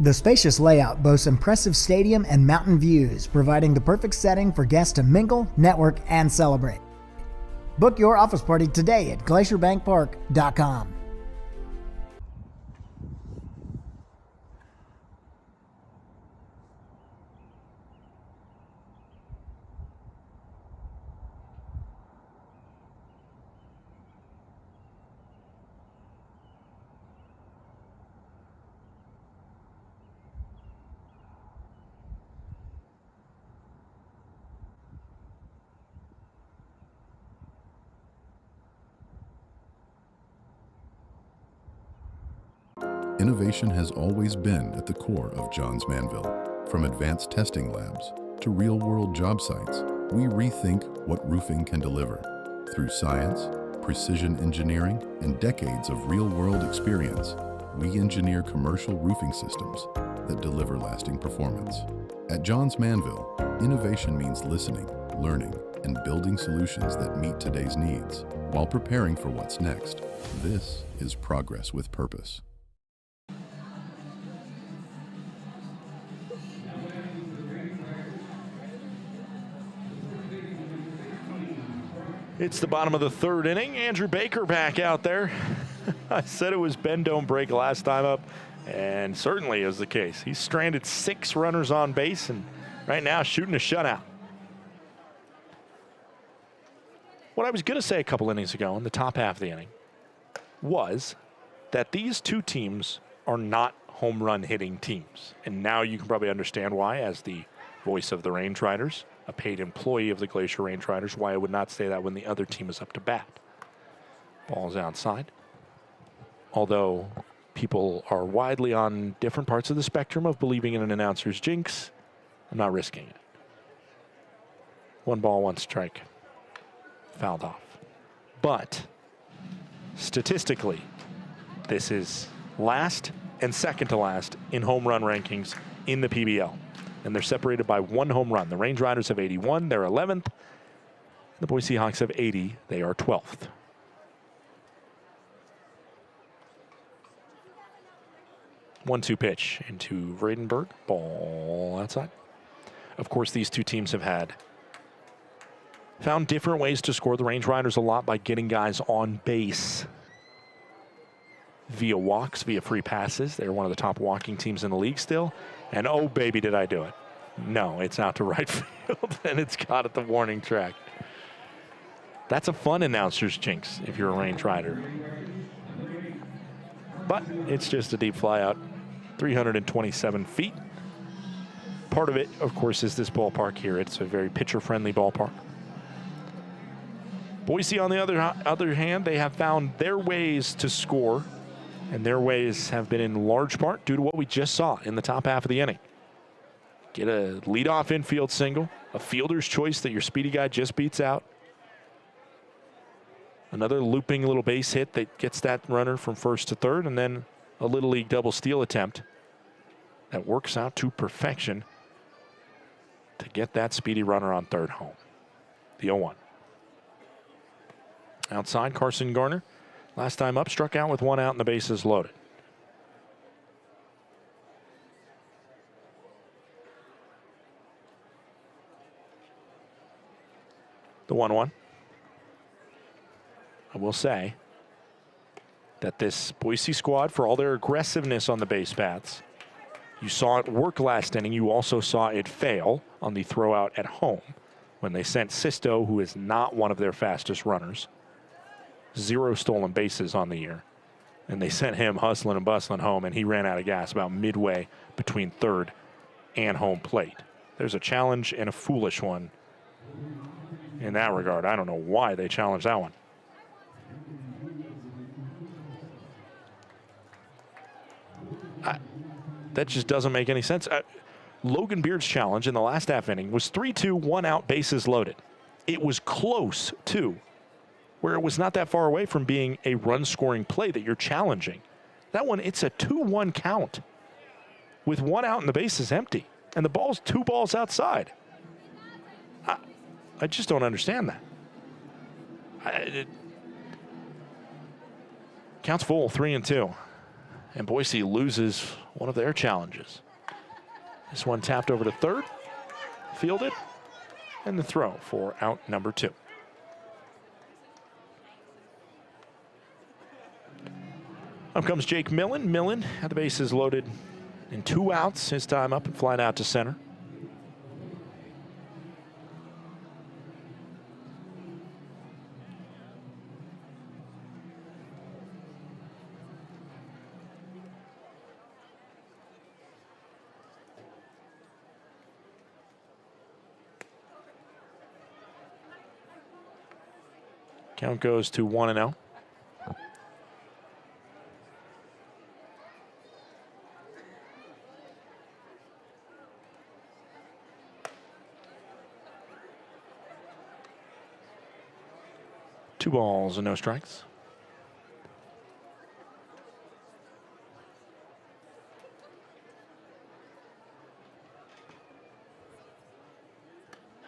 The spacious layout boasts impressive stadium and mountain views, providing the perfect setting for guests to mingle, network, and celebrate. Book your office party today at glacierbankpark.com. Innovation has always been at the core of Johns Manville, from advanced testing labs to to real-world job sites, we rethink what roofing can deliver. Through science, precision engineering, and decades of real-world experience, we engineer commercial roofing systems that deliver lasting performance. At Johns Manville, innovation means listening, learning, and building solutions that meet today's needs while preparing for what's next. This is progress with purpose. It's the bottom of the third inning. Andrew Baker back out there. I said it was bend don't break last time up, and certainly is the case. He's stranded 6 runners on base and right now shooting a shutout. What I was going to say a couple innings ago in the top half of the inning was that these two teams are not home run hitting teams. And now you can probably understand why, as the voice of the Range Riders, a paid employee of the Glacier Range Riders, why I would not say that when the other team is up to bat. Ball's outside. Although people are widely on different parts of the spectrum of believing in an announcer's jinx, I'm not risking it. 1 ball, 1 strike. Fouled off. But statistically, this is last and second to last in home run rankings in the PBL. And they're separated by 1 home run. The Range Riders have 81, they're 11th. The Boise Hawks have 80, they are 12th. One-two pitch into Vredenberg, ball outside. Of course, these two teams have found different ways to score. The Range Riders a lot by getting guys on base via walks, via free passes. They're one of the top walking teams in the league still. And oh, baby, did I do it. No, it's out to right field, and it's caught at the warning track. That's a fun announcer's jinx if you're a Range Rider. But it's just a deep fly out, 327 feet. Part of it, of course, is this ballpark here. It's a very pitcher-friendly ballpark. Boise, on the other hand, they have found their ways to score, and their ways have been in large part due to what we just saw in the top half of the inning. Get a leadoff infield single, a fielder's choice that your speedy guy just beats out. Another looping little base hit that gets that runner from first to third, and then a Little League double steal attempt that works out to perfection to get that speedy runner on third home. The 0-1. Outside, Carson Garner, last time up, struck out with 1 out and the bases loaded. The 1-1. I will say that this Boise squad, for all their aggressiveness on the base paths, you saw it work last inning. You also saw it fail on the throw out at home when they sent Sisto, who is not one of their fastest runners, 0 stolen bases on the year. And they sent him hustling and bustling home, and he ran out of gas about midway between third and home plate. There's a challenge and a foolish one in that regard. I don't know why they challenged that one. That just doesn't make any sense. Logan Beard's challenge in the last half inning was 3-2, 1 out, bases loaded. It was close, too, where it was not that far away from being a run-scoring play that you're challenging. That one, it's a 2-1 count with 1 out and the base is empty, and the ball's 2 balls outside. I just don't understand that. It counts full, 3-2. And Boise loses one of their challenges. This one tapped over to third, fielded, and the throw for out number 2. Up comes Jake Millen. Millen had the bases loaded and 2 outs. His time up and flying out to center. Count goes to 1-0. 2 balls and no strikes.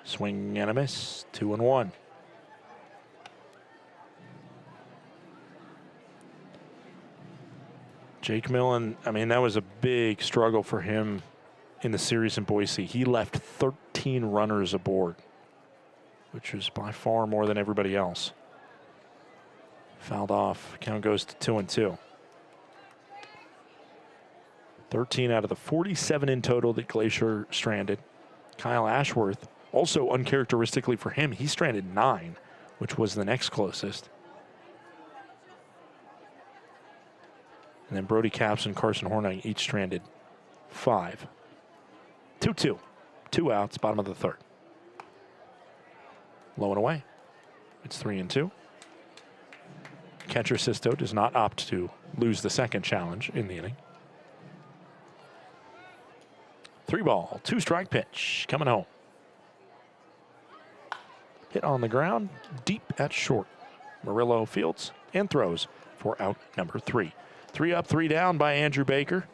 Swing and a miss, 2-1. Jake Millen, I mean, that was a big struggle for him in the series in Boise. He left 13 runners aboard, which was by far more than everybody else. Fouled off, count goes to 2-2. 13 out of the 47 in total that Glacier stranded. Kyle Ashworth, also uncharacteristically for him, he stranded 9, which was the next closest. And then Brody Capps and Carson Hornung each stranded 5. 2-2. 2 outs, bottom of the 3rd. Low and away. It's 3-2. Catcher Sisto does not opt to lose the second challenge in the inning. 3 ball, 2 strike pitch coming home. Hit on the ground, deep at short. Murillo fields and throws for out number 3. 3 up, 3 down by Andrew Baker.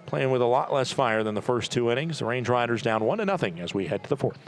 Playing with a lot less fire than the first 2 innings. The Range Riders down 1-0 as we head to the 4th.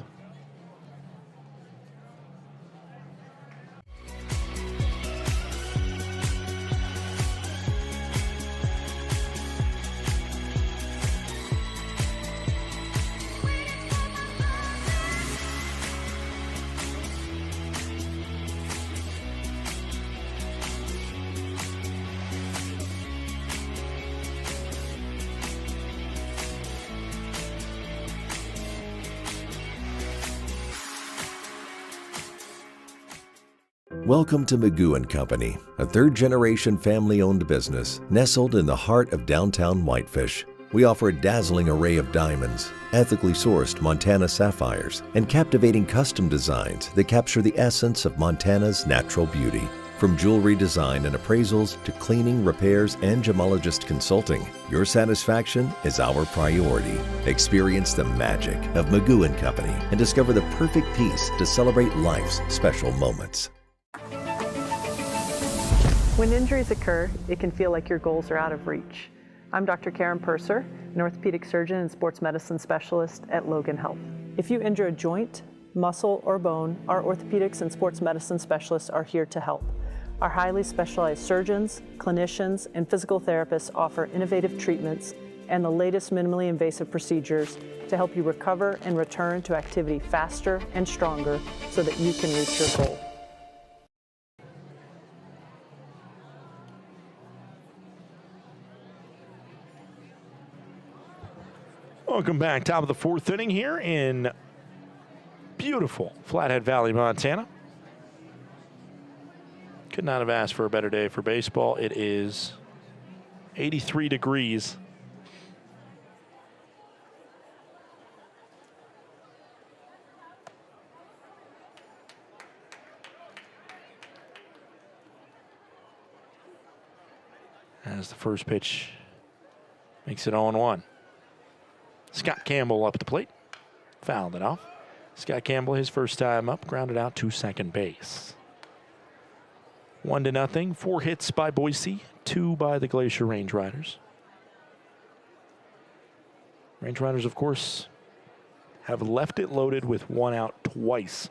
Welcome to Magoo & Company, a third-generation family-owned business nestled in the heart of downtown Whitefish. We offer a dazzling array of diamonds, ethically sourced Montana sapphires, and captivating custom designs that capture the essence of Montana's natural beauty. From jewelry design and appraisals to cleaning, repairs, and gemologist consulting, your satisfaction is our priority. Experience the magic of Magoo & Company and discover the perfect piece to celebrate life's special moments. When injuries occur, it can feel like your goals are out of reach. I'm Dr. Karen Purser, an orthopedic surgeon and sports medicine specialist at Logan Health. If you injure a joint, muscle, or bone, our orthopedics and sports medicine specialists are here to help. Our highly specialized surgeons, clinicians, and physical therapists offer innovative treatments and the latest minimally invasive procedures to help you recover and return to activity faster and stronger so that you can reach your goal. Welcome back. Top of the 4th inning here in beautiful Flathead Valley, Montana. Could not have asked for a better day for baseball. It is 83 degrees. As the first pitch makes it 0-1. Scott Campbell up at the plate. Fouled it off. Scott Campbell, his first time up, grounded out to second base. 1-0. 4 hits by Boise, 2 by the Glacier Range Riders. Range Riders, of course, have left it loaded with 1 out twice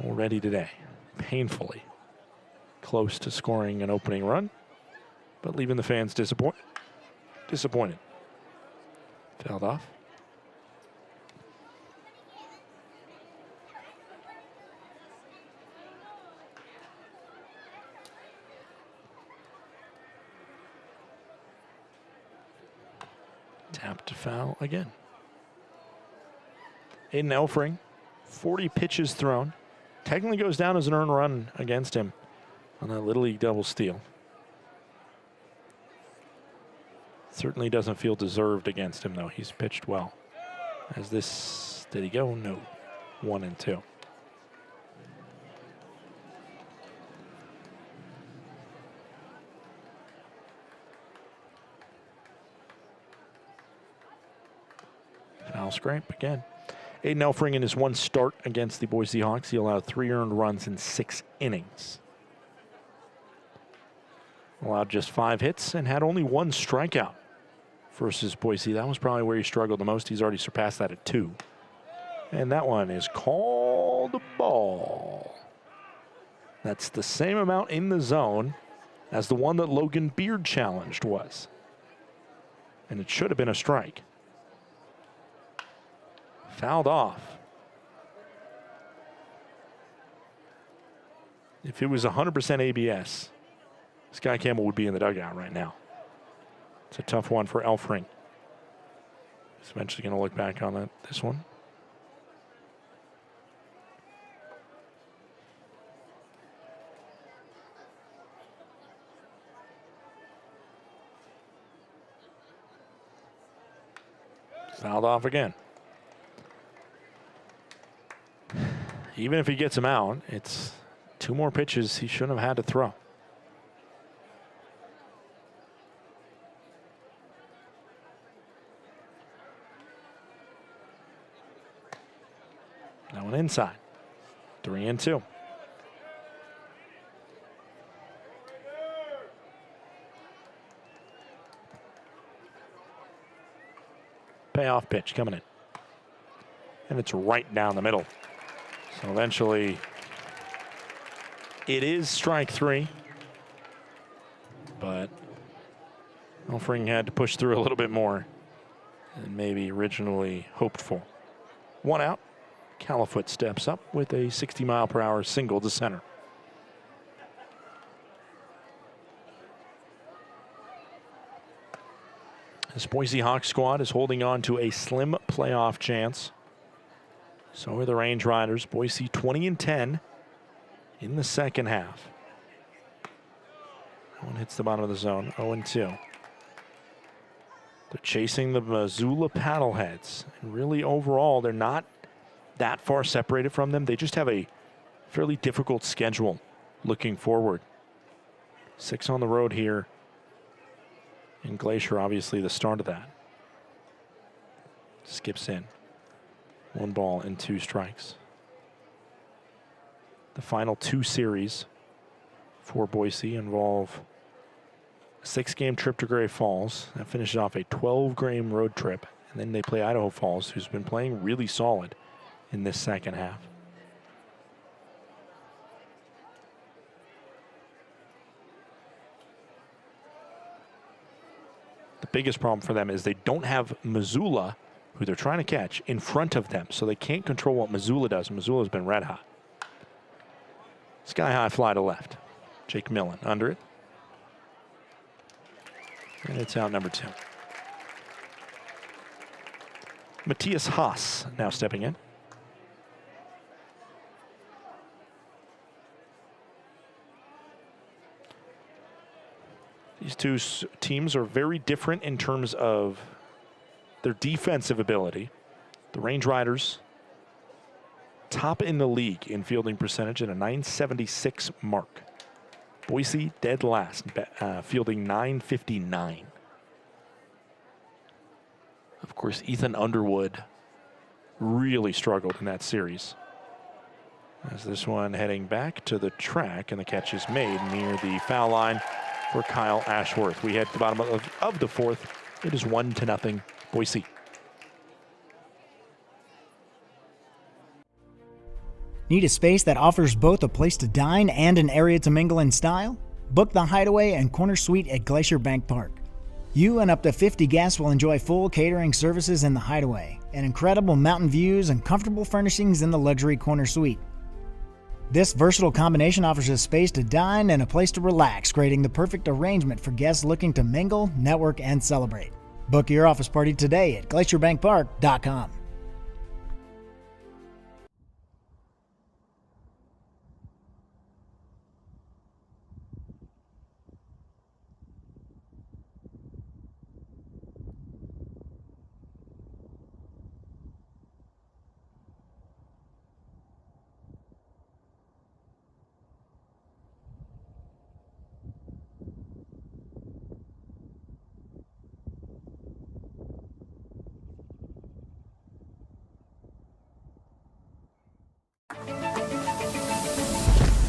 already today. Painfully close to scoring an opening run, but leaving the fans disappointed. Fouled off. Tapped to foul again. Aiden Elfring, 40 pitches thrown. Technically goes down as an earned run against him on that Little League double steal. Certainly doesn't feel deserved against him, though. He's pitched well. As this, did he go? No. 1-2. Foul scrape again. Aiden Elfring in his one start against the Boise Hawks, he allowed 3 earned runs in 6 innings. Allowed just 5 hits and had only 1 strikeout versus Boise. That was probably where he struggled the most. He's already surpassed that at 2. And that one is called a ball. That's the same amount in the zone as the one that Logan Beard challenged was. And it should have been a strike. Fouled off. If it was 100% ABS, Sky Campbell would be in the dugout right now. It's a tough one for Elfring. He's eventually going to look back on this one. Fouled off again. Even if he gets him out, it's 2 more pitches he shouldn't have had to throw. That one inside. 3-2. Payoff pitch coming in. And it's right down the middle. So eventually, it is strike 3. But Elfring had to push through a little bit more than maybe originally hoped for. 1 out. Califoot steps up with a 60-mile-per-hour single to center. This Boise Hawks squad is holding on to a slim playoff chance. So are the Range Riders. Boise 20-10 in the second half. That one hits the bottom of the zone, 0-2. They're chasing the Missoula Paddleheads. And really, overall, they're not that far separated from them. They just have a fairly difficult schedule looking forward. 6 on the road here in Glacier, obviously the start of that. Skips in. 1 ball and 2 strikes. The final 2 series for Boise involve a 6-game trip to Great Falls. That finishes off a 12-game road trip. And then they play Idaho Falls, who's been playing really solid in this second half. The biggest problem for them is they don't have Missoula, who they're trying to catch, in front of them. So they can't control what Missoula does. Missoula's been red hot. Sky high fly to left. Jake Millen under it. And it's out number 2. Matthias Haas now stepping in. These 2 teams are very different in terms of their defensive ability. The Range Riders top in the league in fielding percentage at a .976 mark. Boise dead last, fielding .959. Of course, Ethan Underwood really struggled in that series. As this one heading back to the track, and the catch is made near the foul line for Kyle Ashworth. We head to the bottom of the 4th. It is 1-0 Boise. Need a space that offers both a place to dine and an area to mingle in style? Book the Hideaway and Corner Suite at Glacier Bank Park. You and up to 50 guests will enjoy full catering services in the Hideaway, and incredible mountain views and comfortable furnishings in the luxury Corner Suite. This versatile combination offers a space to dine and a place to relax, creating the perfect arrangement for guests looking to mingle, network, and celebrate. Book your office party today at glacierbankpark.com.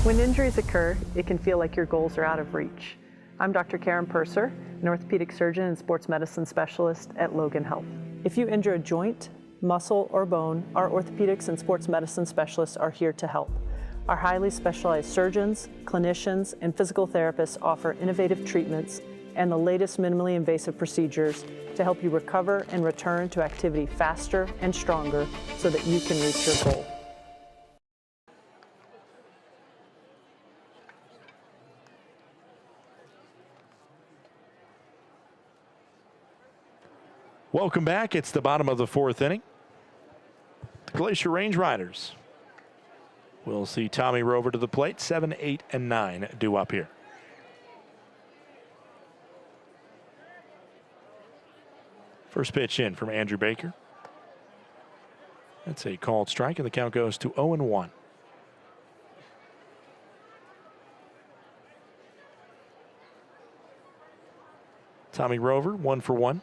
When injuries occur, it can feel like your goals are out of reach. I'm Dr. Karen Purser, an orthopedic surgeon and sports medicine specialist at Logan Health. If you injure a joint, muscle, or bone, our orthopedics and sports medicine specialists are here to help. Our highly specialized surgeons, clinicians, and physical therapists offer innovative treatments and the latest minimally invasive procedures to help you recover and return to activity faster and stronger so that you can reach your goal. Welcome back. It's the bottom of the fourth inning. The Glacier Range Riders will see Tommy Rover to the plate. 7, 8, and 9 due up here. First pitch in from Andrew Baker. That's a called strike, and the count goes to 0-1. Tommy Rover, 1 for 1.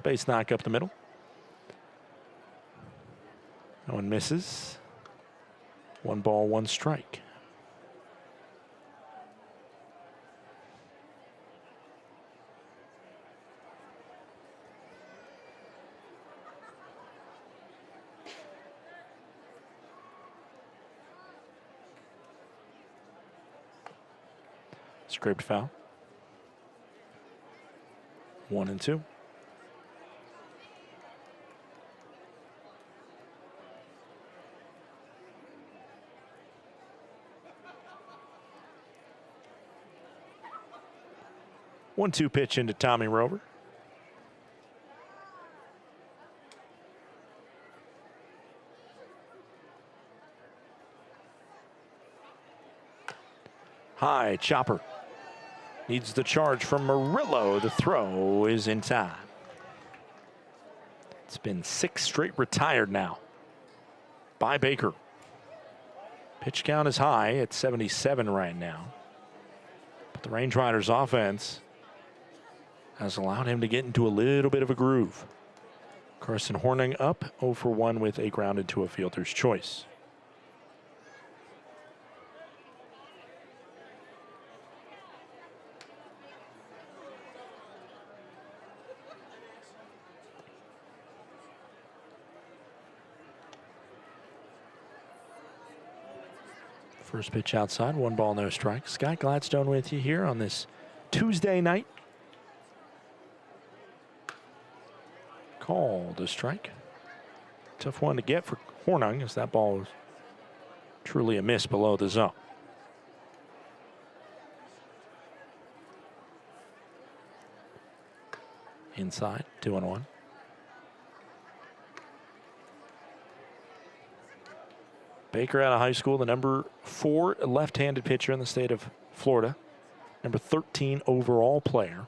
Base knock up the middle. No one misses. 1 ball, 1 strike. Scraped foul. 1-2. One-two pitch into Tommy Rover. High chopper. Needs the charge from Murillo. The throw is in time. It's been 6 straight retired now by Baker. Pitch count is high at 77 right now. But the Range Riders offense has allowed him to get into a little bit of a groove. Carson Hornung up 0 for 1 with a grounded to a fielder's choice. First pitch outside, 1 ball, no strike. Scott Gladstone with you here on this Tuesday night. Called a strike. Tough one to get for Hornung, as that ball was truly a miss below the zone. Inside, 2-1. Baker out of high school, the number 4 left-handed pitcher in the state of Florida, number 13 overall player.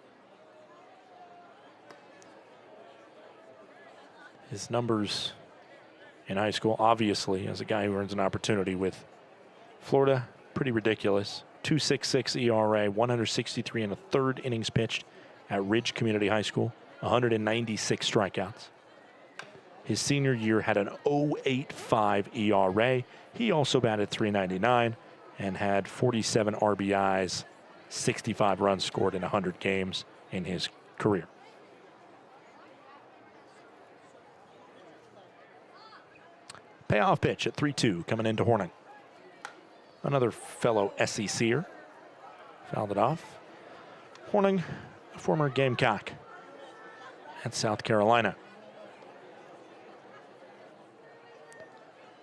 His numbers in high school, obviously, as a guy who earns an opportunity with Florida, pretty ridiculous. 2.66 ERA, 163 and a third innings pitched at Ridge Community High School, 196 strikeouts. His senior year had an 0.85 ERA. He also batted .399 and had 47 RBIs, 65 runs scored in 100 games in his career. Payoff pitch at 3-2 coming into Hornung. Another fellow SECer. Fouled it off. Hornung, a former Gamecock at South Carolina.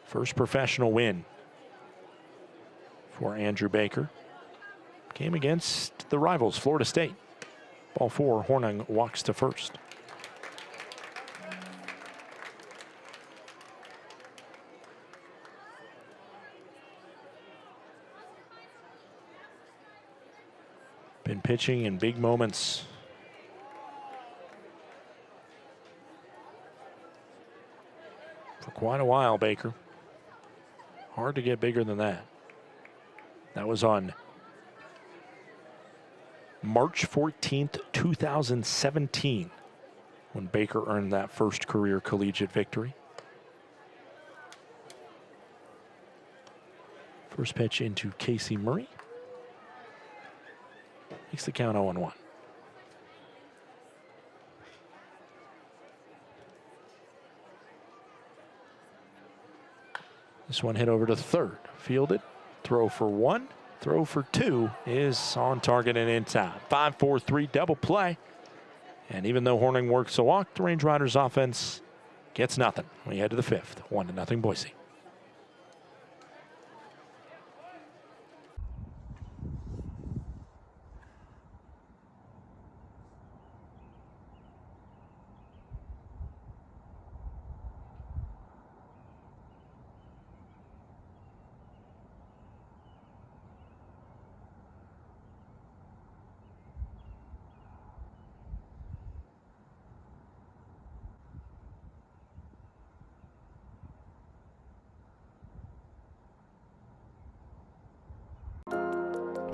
First professional win for Andrew Baker. Came against the rivals, Florida State. Ball 4, Hornung walks to first. Been pitching in big moments for quite a while, Baker. Hard to get bigger than that. That was on March 14th, 2017, when Baker earned that first career collegiate victory. First pitch into Casey Murray. Makes the count 0-1. This one hit over to third. Fielded. Throw for 1. Throw for 2 is on target and in time. 5-4-3 double play. And even though Horning works a walk, the Range Riders offense gets nothing. We head to the 5th. 1-0 Boise.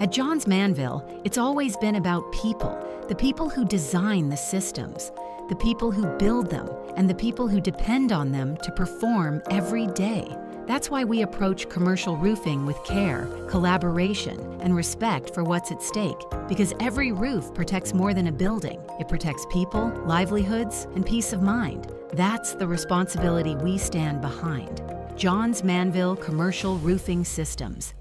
At Johns Manville, it's always been about people, the people who design the systems, the people who build them, and the people who depend on them to perform every day. That's why we approach commercial roofing with care, collaboration, and respect for what's at stake. Because every roof protects more than a building. It protects people, livelihoods, and peace of mind. That's the responsibility we stand behind. Johns Manville Commercial Roofing Systems.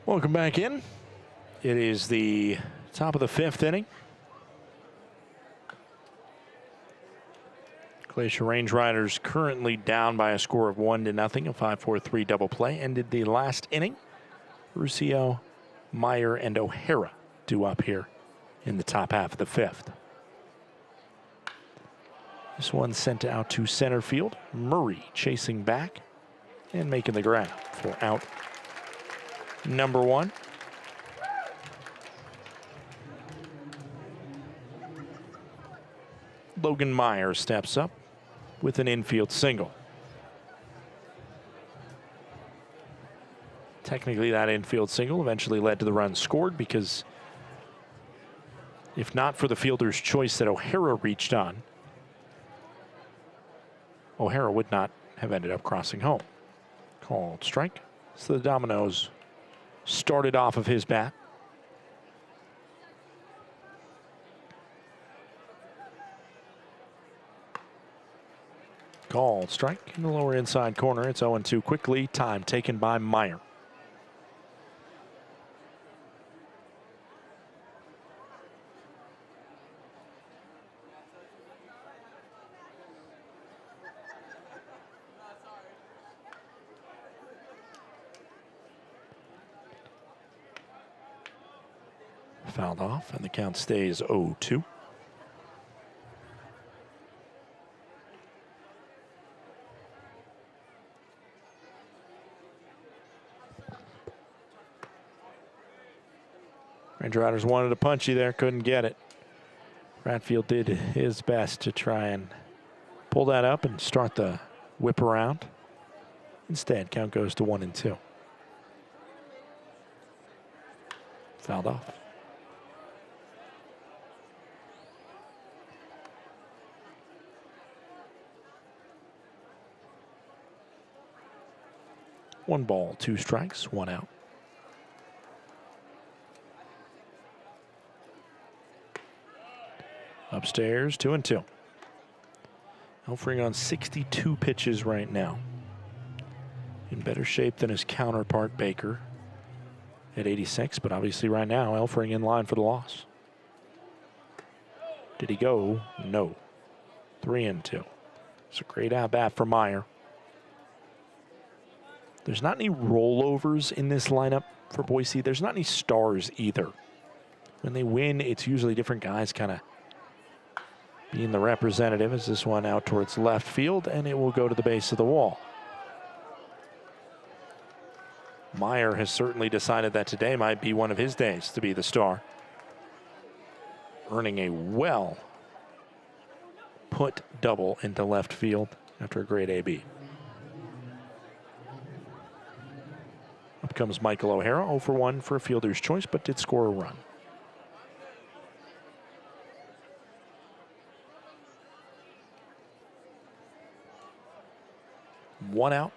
Welcome back in. It is the top of the 5th inning. Glacier Range Riders currently down by a score of 1-0. A 5-4-3 double play ended the last inning. Ruscio, Meyer, and O'Hara due up here in the top half of the 5th. This one sent out to center field. Murray chasing back and making the grab for out number 1. Logan Meyer steps up with an infield single. Technically, that infield single eventually led to the run scored, because if not for the fielder's choice that O'Hara reached on, O'Hara would not have ended up crossing home. Called strike. So the dominoes started off of his bat. Called strike in the lower inside corner. It's 0-2 quickly. Time taken by Meyer. Fouled off, and the count stays 0-2. Range Riders wanted a punchy there, couldn't get it. Bradfield did his best to try and pull that up and start the whip around. Instead, count goes to 1-2. Fouled off. One ball, 2 strikes, 1 out. Upstairs, 2-2. Elfring on 62 pitches right now. In better shape than his counterpart Baker at 86, but obviously right now Elfring in line for the loss. Did he go? No. 3-2. It's a great at bat for Meyer. There's not any rollovers in this lineup for Boise. There's not any stars either. When they win, it's usually different guys kind of being the representative. As this one out towards left field, and it will go to the base of the wall. Meyer has certainly decided that today might be one of his days to be the star, earning a well put double into left field after a great AB. Up comes Michael O'Hara, 0 for 1 for a fielder's choice, but did score a run. One out.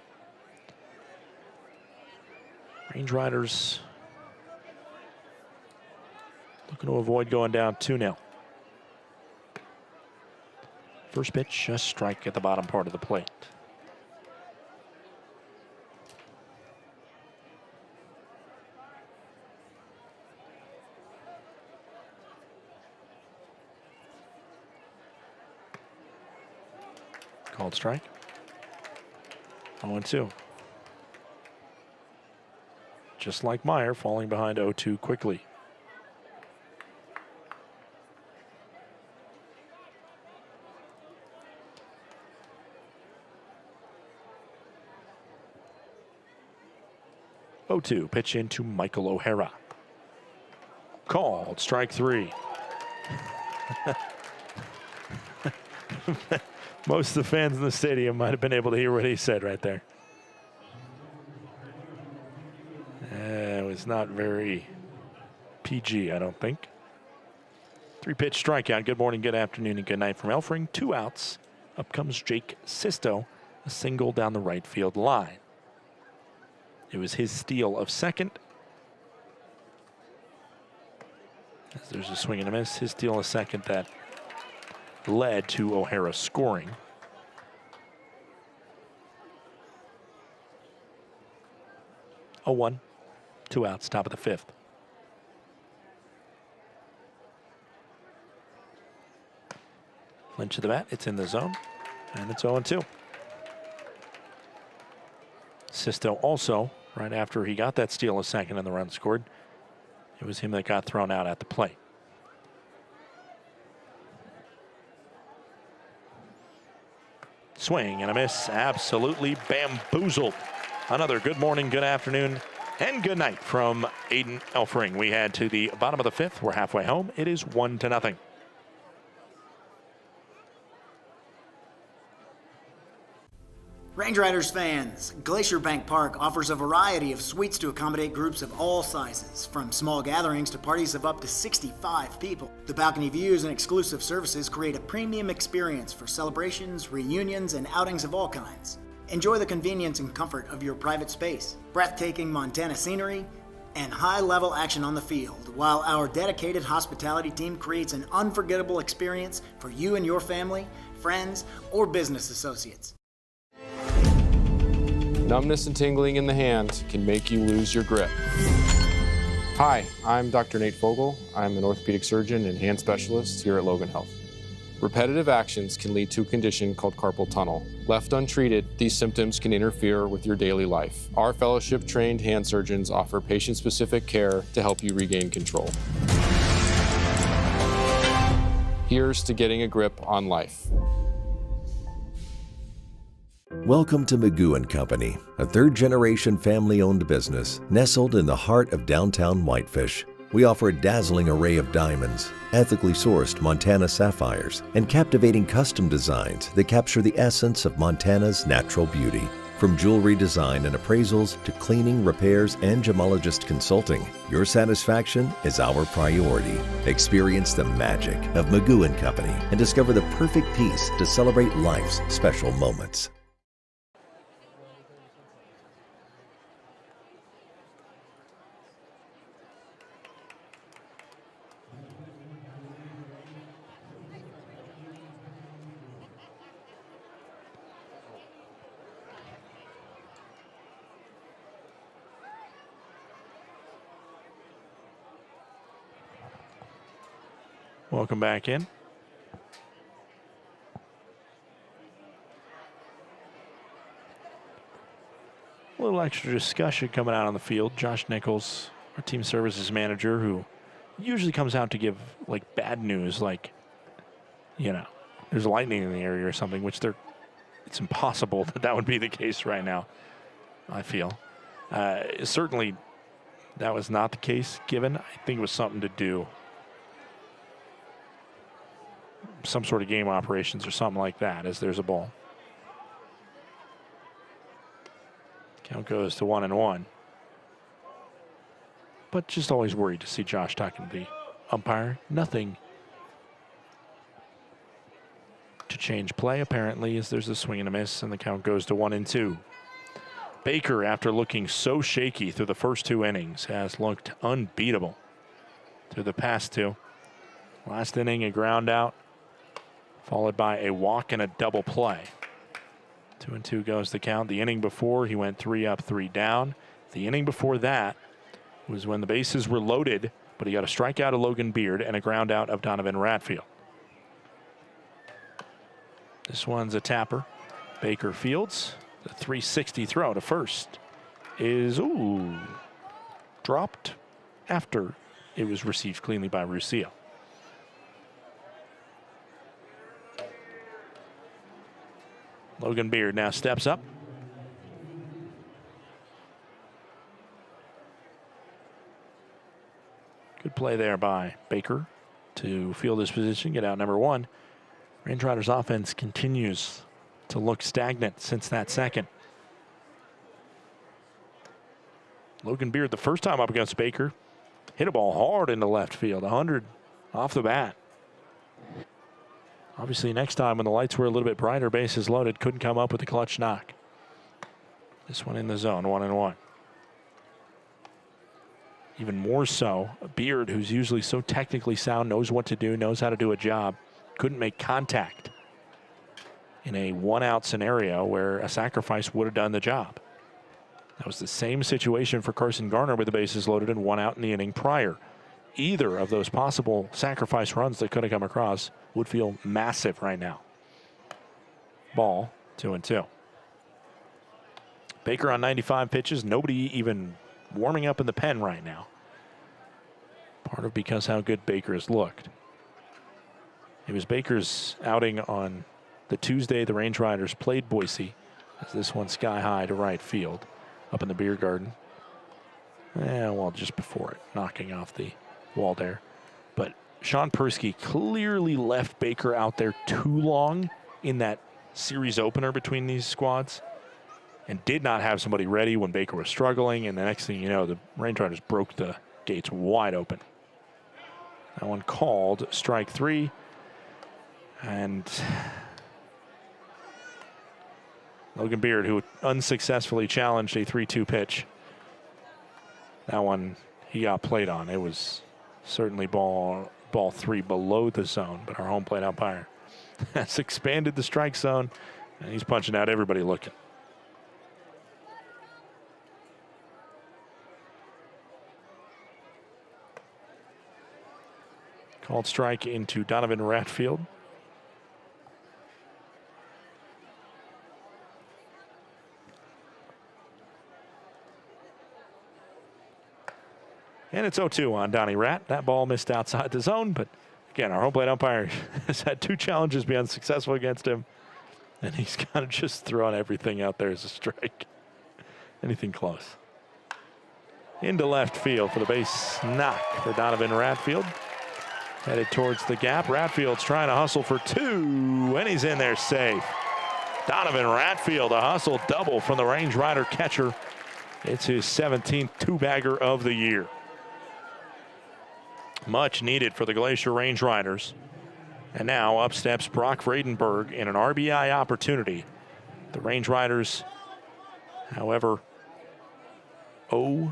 Range Riders looking to avoid going down 2-0. First pitch, a strike at the bottom part of the plate. Called strike. 0-2. Just like Meyer, falling behind 0-2 quickly. Pitch into Michael O'Hara. Called strike 3. Most of the fans in the stadium might have been able to hear what he said right there. It was not very PG, I don't think. 3-pitch strikeout. Good morning, good afternoon, and good night from Elfring. 2 outs. Up comes Jake Sisto, a single down the right field line. It was his steal of second. As there's a swing and a miss, his steal of second that led to O'Hara scoring. A 1, 2 outs, top of the 5th. Lynch to the bat, it's in the zone, and it's 0-2. Sisto also, right after he got that steal of second and the run scored, it was him that got thrown out at the plate. Swing and a miss, absolutely bamboozled. Another good morning, good afternoon, and good night from Aiden Elfring. We head to the bottom of the 5th. We're halfway home. It is 1-0. Range Riders fans, Glacier Bank Park offers a variety of suites to accommodate groups of all sizes, from small gatherings to parties of up to 65 people. The balcony views and exclusive services create a premium experience for celebrations, reunions, and outings of all kinds. Enjoy the convenience and comfort of your private space, breathtaking Montana scenery, and high-level action on the field, while our dedicated hospitality team creates an unforgettable experience for you and your family, friends, or business associates. Numbness and tingling in the hand can make you lose your grip. Hi, I'm Dr. Nate Fogel. I'm an orthopedic surgeon and hand specialist here at Logan Health. Repetitive actions can lead to a condition called carpal tunnel. Left untreated, these symptoms can interfere with your daily life. Our fellowship-trained hand surgeons offer patient-specific care to help you regain control. Here's to getting a grip on life. Welcome to Magoo & Company, a third-generation family-owned business nestled in the heart of downtown Whitefish. We offer a dazzling array of diamonds, ethically sourced Montana sapphires, and captivating custom designs that capture the essence of Montana's natural beauty. From jewelry design and appraisals to cleaning, repairs, and gemologist consulting, your satisfaction is our priority. Experience the magic of Magoo & Company and discover the perfect piece to celebrate life's special moments. Welcome back in. A little extra discussion coming out on the field. Josh Nichols, our team services manager, who usually comes out to give like bad news, like, you know, there's lightning in the area or something, which it's impossible that would be the case right now, I feel. Certainly that was not the case given. I think it was something to do, some sort of game operations or something like that, as there's a ball. Count goes to 1-1. But just always worried to see Josh talking to the umpire. Nothing to change play, apparently, as there's a swing and a miss, and the count goes to 1-2. Baker, after looking so shaky through the first 2 innings, has looked unbeatable through the past 2. Last inning, a ground out, followed by a walk and a double play. 2-2 goes the count. The inning before, he went 3 up, 3 down. The inning before that was when the bases were loaded, but he got a strikeout of Logan Beard and a ground out of Donovan Ratfield. This one's a tapper. Baker fields. The 360 throw to first is, dropped after it was received cleanly by Russillo. Logan Beard now steps up. Good play there by Baker to field his position, get out number 1. Range Riders offense continues to look stagnant since that second. Logan Beard, the first time up against Baker, hit a ball hard into left field, 100 off the bat. Obviously, next time when the lights were a little bit brighter, bases loaded, couldn't come up with a clutch knock. This one in the zone, 1-1. Even more so, Beard, who's usually so technically sound, knows what to do, knows how to do a job, couldn't make contact in a 1-out scenario where a sacrifice would have done the job. That was the same situation for Carson Garner with the bases loaded and 1 out in the inning prior. Either of those possible sacrifice runs that could have come across would feel massive right now. Ball, 2-2. Baker on 95 pitches. Nobody even warming up in the pen right now. Part of because how good Baker has looked. It was Baker's outing on the Tuesday the Range Riders played Boise, as this one sky high to right field up in the beer garden. Well, just before it, knocking off the wall there. But Sean Persky clearly left Baker out there too long in that series opener between these squads and did not have somebody ready when Baker was struggling. And the next thing you know, the Range Riders broke the gates wide open. That one called strike 3. And Logan Beard, who unsuccessfully challenged a 3-2 pitch. That one he got played on. It was certainly ball 3 below the zone, but our home plate umpire has expanded the strike zone, and he's punching out everybody looking. Called strike into Donovan Ratfield. And it's 0-2 on Donnie Rat. That ball missed outside the zone, but again, our home plate umpire has had 2 challenges be unsuccessful against him, and he's kind of just throwing everything out there as a strike. Anything close. Into left field for the base knock for Donovan Ratfield. Headed towards the gap. Ratfield's trying to hustle for 2, and he's in there safe. Donovan Ratfield, a hustle double from the Range Rider catcher. It's his 17th 2-bagger of the year. Much needed for the Glacier Range Riders. And now up steps Brock Vredenberg in an RBI opportunity. The Range Riders, however, they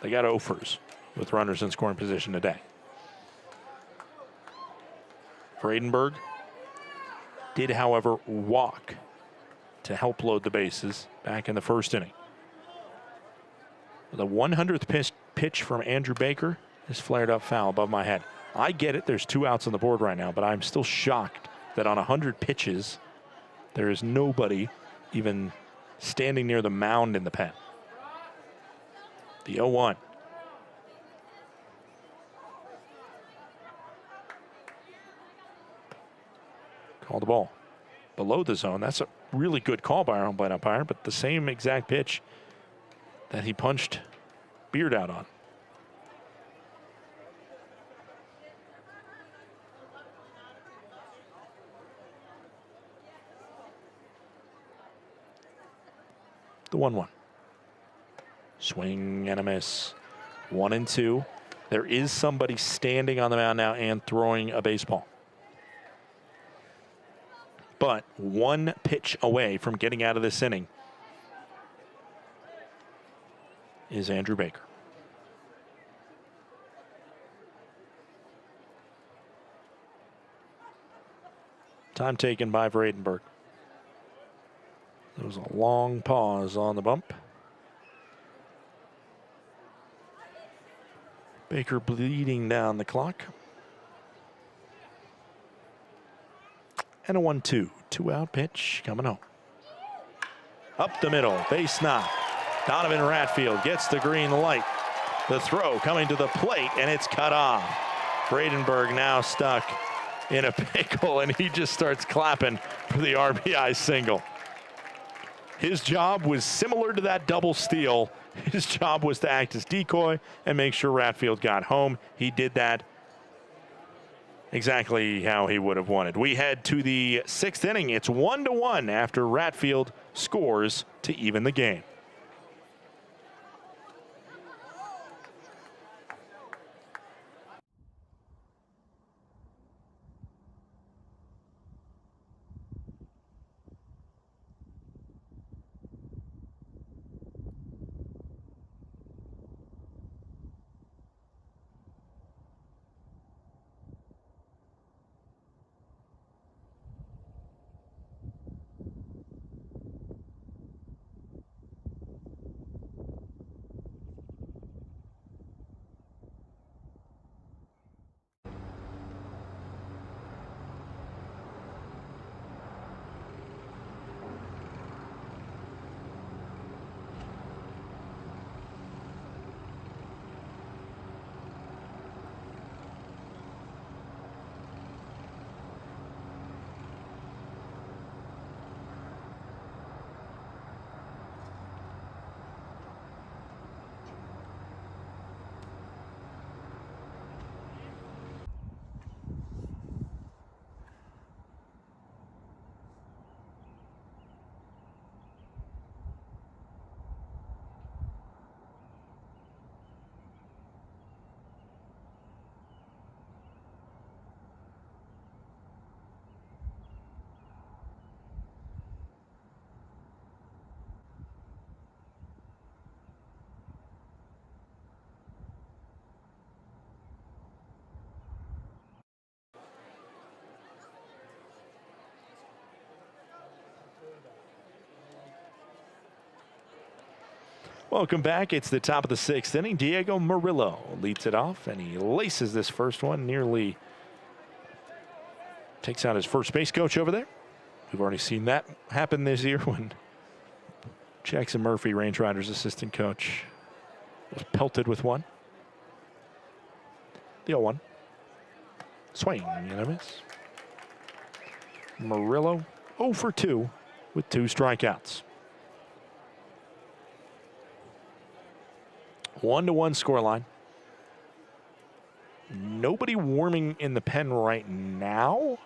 got offers with runners in scoring position today. Vredenberg did, however, walk to help load the bases back in the first inning. The 100th pitch from Andrew Baker is flared up foul above my head. I get it, there's 2 outs on the board right now, but I'm still shocked that on 100 pitches, there is nobody even standing near the mound in the pen. The 0-1. Call the ball below the zone. That's a really good call by our home plate umpire, but the same exact pitch that he punched Beard out on. The 1-1. Swing and a miss. 1-2. There is somebody standing on the mound now and throwing a baseball. But one pitch away from getting out of this inning is Andrew Baker. Time taken by Vredenberg. There was a long pause on the bump. Baker bleeding down the clock. And a 1-2. 2-out pitch coming home. Up the middle, base knock. Donovan Ratfield gets the green light. The throw coming to the plate, and it's cut off. Vredenberg now stuck in a pickle, and he just starts clapping for the RBI single. His job was similar to that double steal. His job was to act as decoy and make sure Ratfield got home. He did that exactly how he would have wanted. We head to the 6th inning. It's 1-1 after Ratfield scores to even the game. Welcome back. It's the top of the 6th inning. Diego Murillo leads it off, and he laces this first one, nearly takes out his first base coach over there. We've already seen that happen this year when Jackson Murphy, Range Riders assistant coach, was pelted with one. The 0-1. Swing and a miss. Murillo 0 for 2 with 2 strikeouts. 1-1 scoreline. Nobody warming in the pen right now.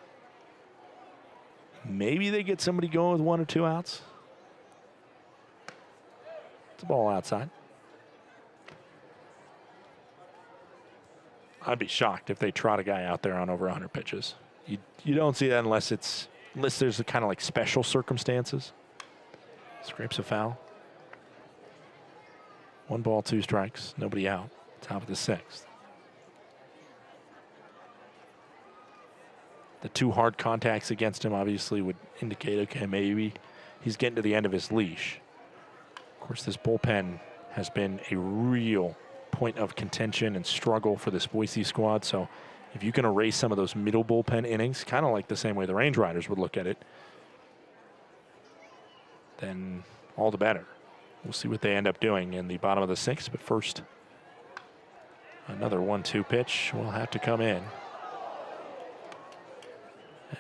Maybe they get somebody going with 1 or 2 outs. It's a ball outside. I'd be shocked if they trot a guy out there on over 100 pitches. You don't see that unless there's a kind of like special circumstances. Scrapes a foul. 1 ball, 2 strikes, nobody out. Top of the 6th. The 2 hard contacts against him obviously would indicate, okay, maybe he's getting to the end of his leash. Of course, this bullpen has been a real point of contention and struggle for this Boise squad. So if you can erase some of those middle bullpen innings, kind of like the same way the Range Riders would look at it, then all the better. We'll see what they end up doing in the bottom of the sixth. But first, another 1-2 pitch will have to come in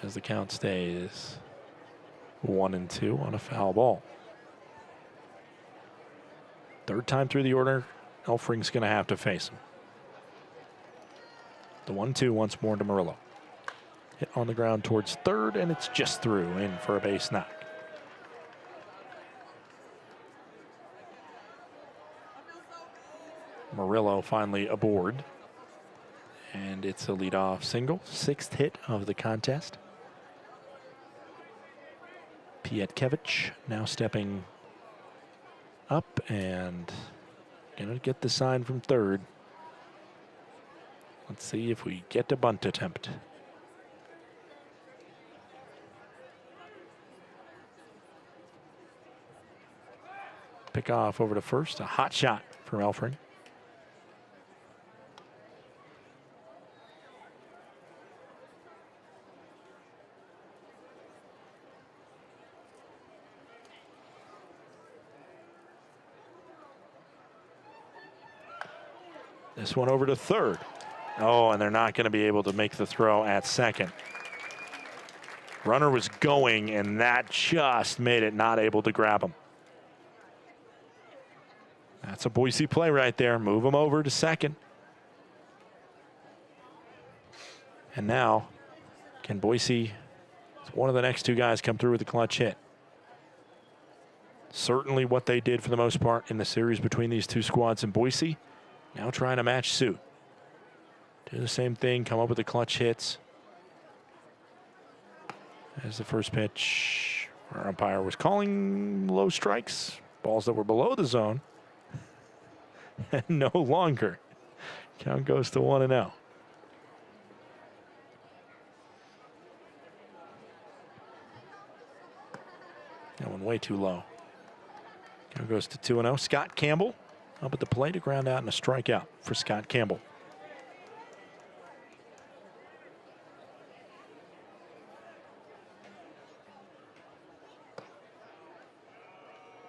as the count stays 1-2 on a foul ball. Third time through the order, Elfring's going to have to face him. The 1-2 once more to Murillo. Hit on the ground towards third, and it's just through, in for a base knock. Murillo finally aboard, and it's a leadoff single, sixth hit of the contest. Pietkevich now stepping up and gonna get the sign from third. Let's see if we get a bunt attempt. Pick off over to first, a hot shot from Elfring. This one over to third. Oh, and they're not going to be able to make the throw at second. Runner was going, and that just made it not able to grab him. That's a Boise play right there. Move him over to second. And now, can Boise, one of the next two guys, come through with a clutch hit? Certainly what they did for the most part in the series between these two squads in Boise. Now trying to match suit. Do the same thing, come up with the clutch hits. As the first pitch, our umpire was calling low strikes, balls that were below the zone. And no longer. Count goes to 1-0. That one way too low. Count goes to 2-0. Scott Campbell up at the plate, a ground out and a strikeout for Scott Campbell.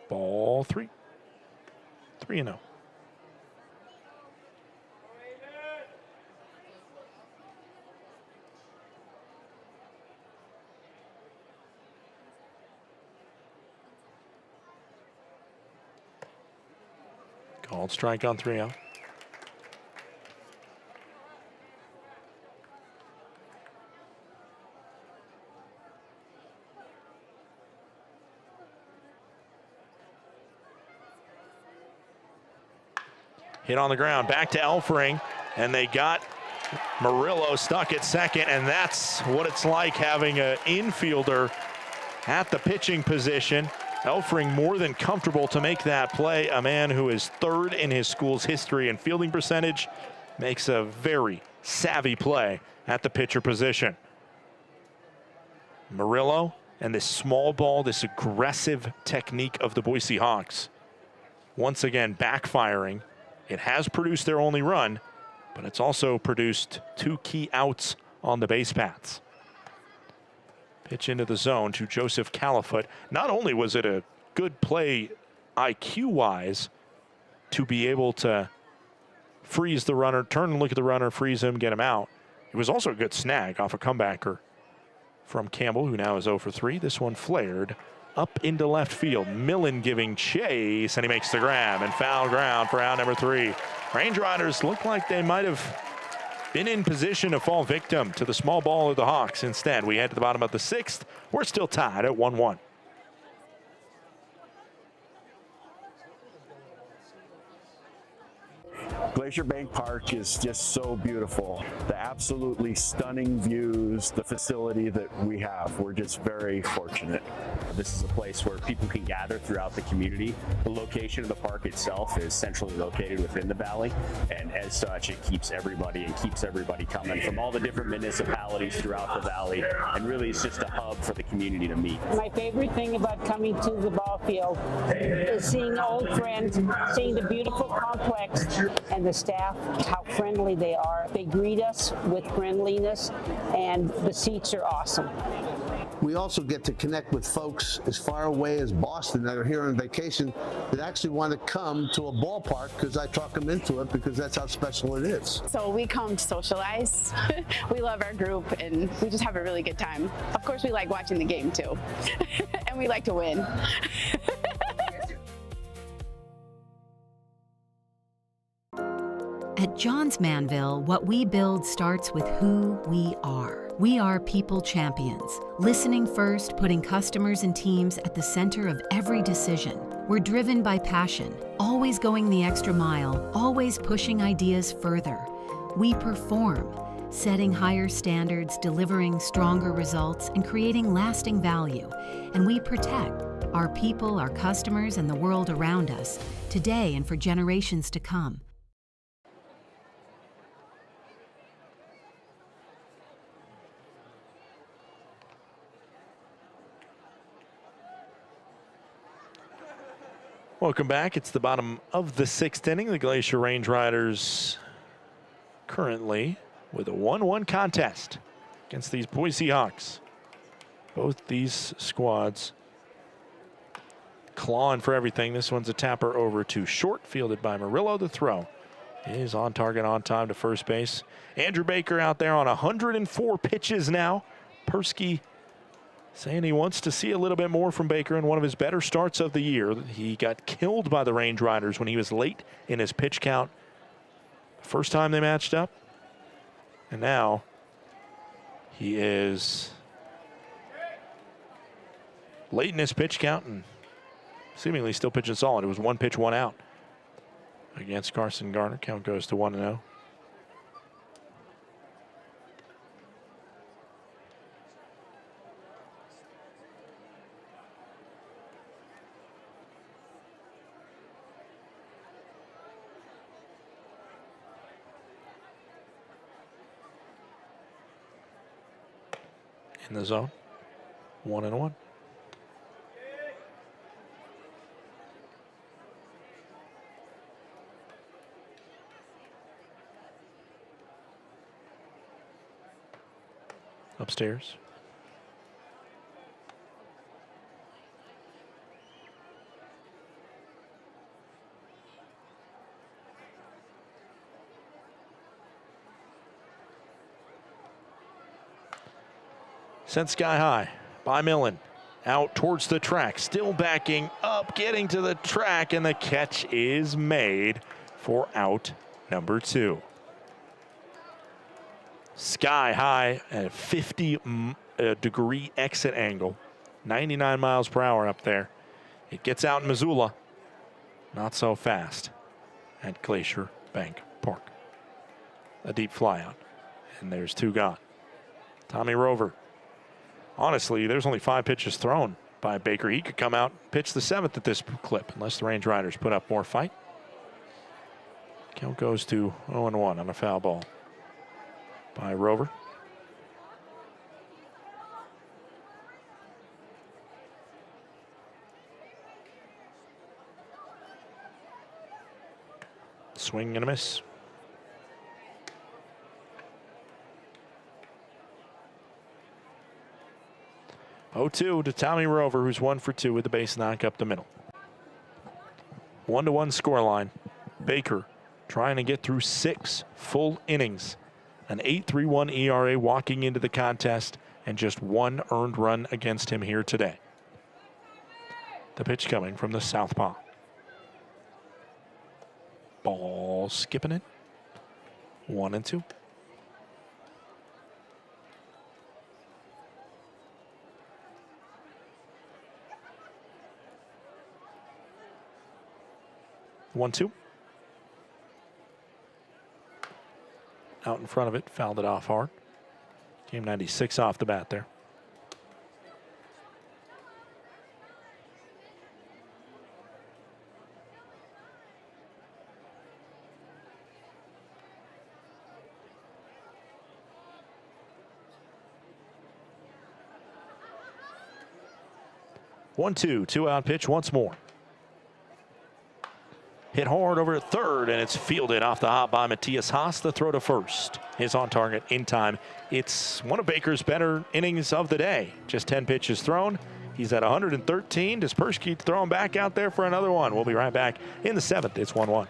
Ball 3. 3-0. Called strike on 3-0. Hit on the ground, back to Elfring, and they got Murillo stuck at second, and that's what it's like having an infielder at the pitching position. Elfring more than comfortable to make that play. A man who is third in his school's history in fielding percentage makes a very savvy play at the pitcher position. Murillo and this small ball, this aggressive technique of the Boise Hawks, once again backfiring. It has produced their only run, but it's also produced 2 key outs on the base paths. Pitch into the zone to Joseph Califoot. Not only was it a good play IQ-wise to be able to freeze the runner, turn and look at the runner, freeze him, get him out, it was also a good snag off a comebacker from Campbell, who now is 0 for 3. This one flared up into left field. Millen giving chase, and he makes the grab, and foul ground for out number 3. Range Riders look like they might have been in position to fall victim to the small ball of the Hawks. Instead, we head to the bottom of the 6th. We're still tied at 1-1. Glacier Bank Park is just so beautiful. The absolutely stunning views, the facility that we have, we're just very fortunate. This is a place where people can gather throughout the community. The location of the park itself is centrally located within the valley, and as such, it keeps everybody coming from all the different municipalities throughout the valley, and really it's just a hub for the community to meet. My favorite thing about coming to the ball field is seeing old friends, seeing the beautiful complex, and the staff, how friendly they are. They greet us with friendliness, and the seats are awesome. we also get to connect with folks as far away as Boston that are here on vacation that actually want to come to a ballpark because I talk them into it because that's how special it is. So we come to socialize. We love our group and we just have a really good time. Of course, we like watching the game too. And we like to win. At Johns Manville, what we build starts with who we are. We are people champions, listening first, putting customers and teams at the center of every decision. We're driven by passion, always going the extra mile, always pushing ideas further. We perform, setting higher standards, delivering stronger results, and creating lasting value. And we protect our people, our customers, and the world around us, today and for generations to come. Welcome back. It's the bottom of the 6th inning. The Glacier Range Riders currently with a 1-1 contest against these Boise Hawks. Both these squads clawing for everything. This one's a tapper over to short, fielded by Murillo. The throw is on target, on time to first base. Andrew Baker out there on 104 pitches now. Persky saying he wants to see a little bit more from Baker in one of his better starts of the year. He got killed by the Range Riders when he was late in his pitch count. First time they matched up. And now he is late in his pitch count and seemingly still pitching solid. It was 1 pitch, 1 out against Carson Garner. Count goes to 1-0. In the zone, 1-1. Upstairs. Sent sky high by Millen. Out towards the track, still backing up, getting to the track, and the catch is made for out number 2. Sky high at a 50-degree exit angle. 99 miles per hour up there. It gets out in Missoula. Not so fast at Glacier Bank Park. A deep fly out. And there's 2 gone. Tommy Rover. Honestly, there's only 5 pitches thrown by Baker. He could come out and pitch the 7th at this clip unless the Range Riders put up more fight. Count goes to 0-1 on a foul ball by Rover. Swing and a miss. 0-2 to Tommy Rover, who's 1 for 2 with the base knock up the middle. 1-1 scoreline. Baker trying to get through 6 full innings. An 8.31 ERA walking into the contest, and just 1 earned run against him here today. The pitch coming from the southpaw. Ball skipping it. 1-2. One, 2. Out in front of it, fouled it off hard. Game 96 off the bat there. One, 2, 2 out pitch once more. Hit hard over at third, and it's fielded off the hop by Matthias Haas. The throw to first is on target in time. It's one of Baker's better innings of the day. Just 10 pitches thrown. He's at 113. Dispersky throwing back out there for another one. We'll be right back in the 7th. It's 1-1.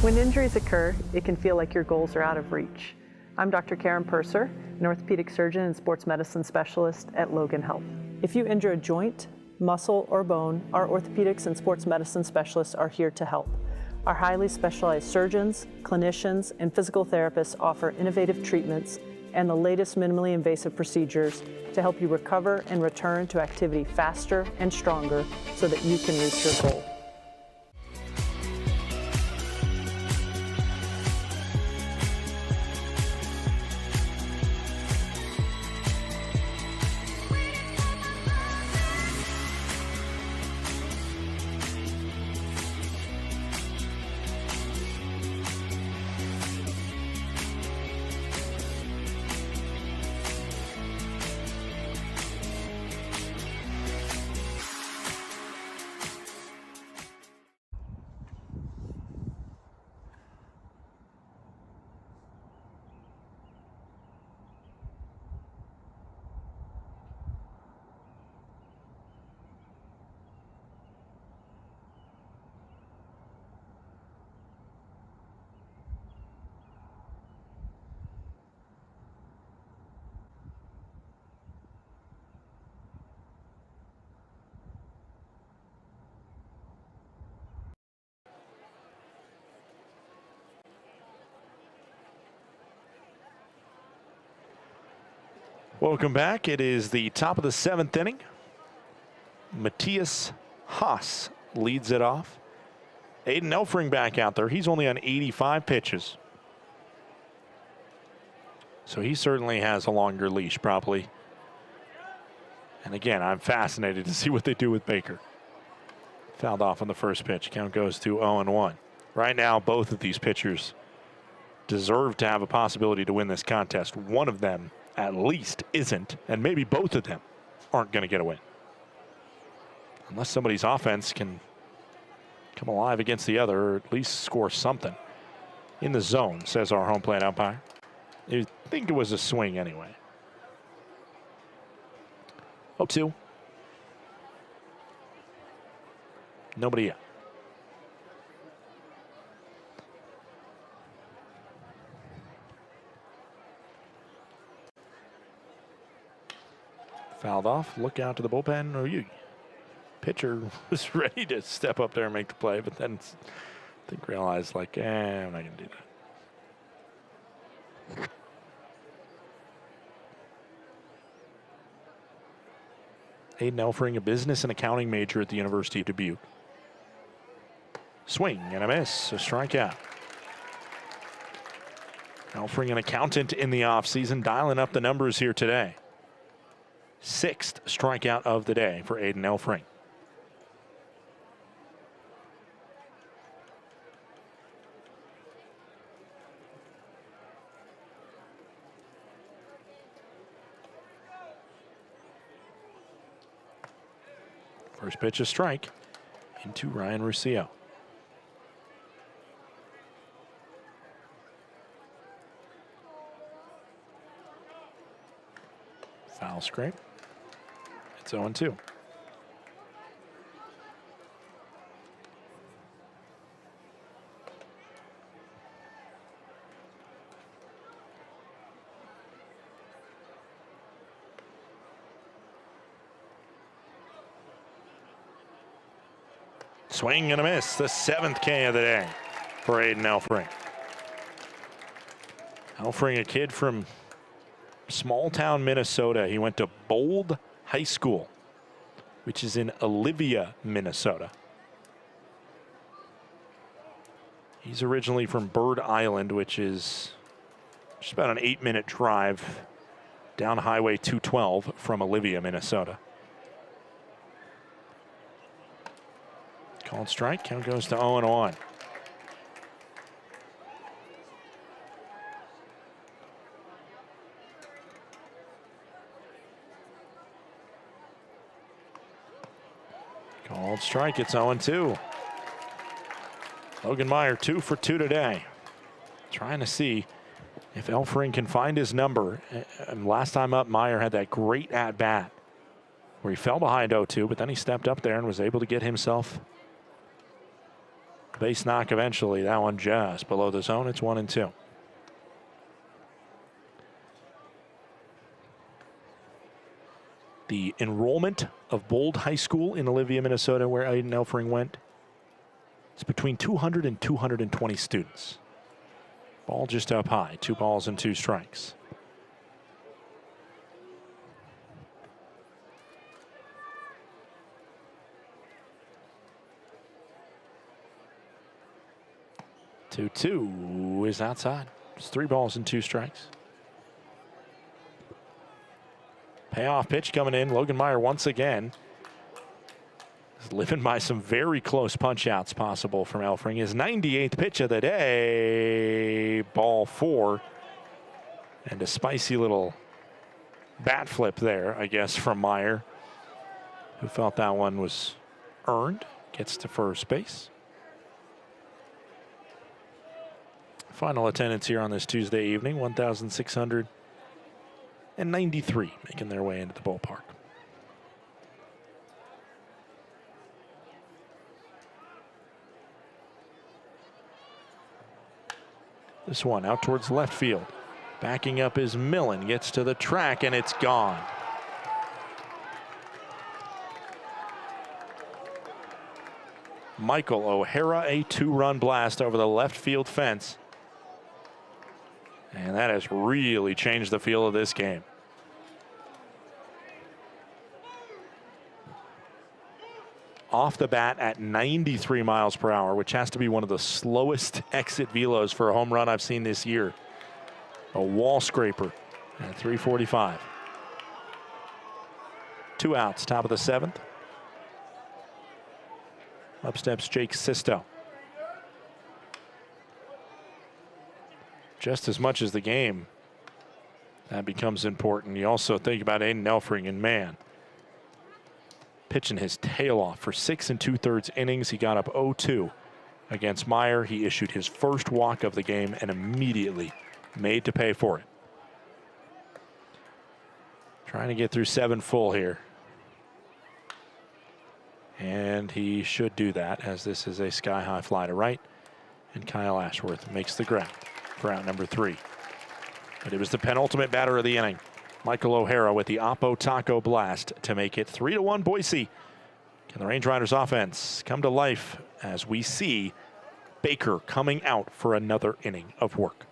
When injuries occur, it can feel like your goals are out of reach. I'm Dr. Karen Purser, an orthopedic surgeon and sports medicine specialist at Logan Health. If you injure a joint, muscle, or bone, our orthopedics and sports medicine specialists are here to help. Our highly specialized surgeons, clinicians, and physical therapists offer innovative treatments and the latest minimally invasive procedures to help you recover and return to activity faster and stronger so that you can reach your goal. Welcome back. It is the top of the 7th inning. Matthias Haas leads it off. Aiden Elfring back out there. He's only on 85 pitches. So he certainly has a longer leash, probably. And again, I'm fascinated to see what they do with Baker. Fouled off on the first pitch. Count goes to 0-1. Right now, both of these pitchers deserve to have a possibility to win this contest. One of them at least isn't, and maybe both of them aren't going to get a win. Unless somebody's offense can come alive against the other, or at least score something. In the zone, says our home plate umpire. You think it was a swing anyway. 0-2. Nobody yet. Fouled off. Look out to the bullpen. Or you. Pitcher was ready to step up there and make the play, but then I think realized, like, I'm not going to do that. Aiden Elfring, a business and accounting major at the University of Dubuque. Swing and a miss. A strikeout. Elfring, an accountant in the offseason, dialing up the numbers here today. 6th strikeout of the day for Aiden Elfring. First pitch, a strike into Ryan Russillo. Foul scrape. It's 0-2. Swing and a miss. The 7th K of the day for Aiden Elfring. Elfring, a kid from small town Minnesota. He went to Bold High School, which is in Olivia, Minnesota. He's originally from Bird Island, which is just about an 8-minute drive down Highway 212 from Olivia, Minnesota. Called strike. Count goes to 0-1. Called strike, it's 0-2. Logan Meyer 2 for 2 today. Trying to see if Elfring can find his number. Last time up, Meyer had that great at-bat where he fell behind 0-2, but then he stepped up there and was able to get himself a base knock eventually. That one just below the zone. It's 1-2. The enrollment of Bold High School in Olivia, Minnesota, where Aiden Elfring went, it's between 200 and 220 students. Ball just up high, 2 balls and 2 strikes. Two is outside. It's 3 balls and 2 strikes. Payoff pitch coming in. Logan Meyer once again is living by some very close punch outs possible from Elfring. His 98th pitch of the day, ball 4. And a spicy little bat flip there, I guess, from Meyer, who felt that one was earned. Gets to first base. Final attendance here on this Tuesday evening, 1,693 making their way into the ballpark. This one out towards left field. Backing up is Millen, gets to the track, and it's gone. Michael O'Hara, a 2-run blast over the left field fence. And that has really changed the feel of this game. Off the bat at 93 miles per hour, which has to be one of the slowest exit velos for a home run I've seen this year. A wall scraper at 345. 2 outs, top of the 7th. Up steps Jake Sisto. Just as much as the game, that becomes important. You also think about Aiden Elfring, and man, pitching his tail off for 6 2/3 innings. He got up 0-2 against Meyer. He issued his first walk of the game and immediately made to pay for it. Trying to get through 7 full here. And he should do that, as this is a sky-high fly to right. And Kyle Ashworth makes the grab for out number 3. But it was the penultimate batter of the inning. Michael O'Hara with the Oppo Taco blast to make it 3-1 Boise. Can the Range Riders offense come to life as we see Baker coming out for another inning of work?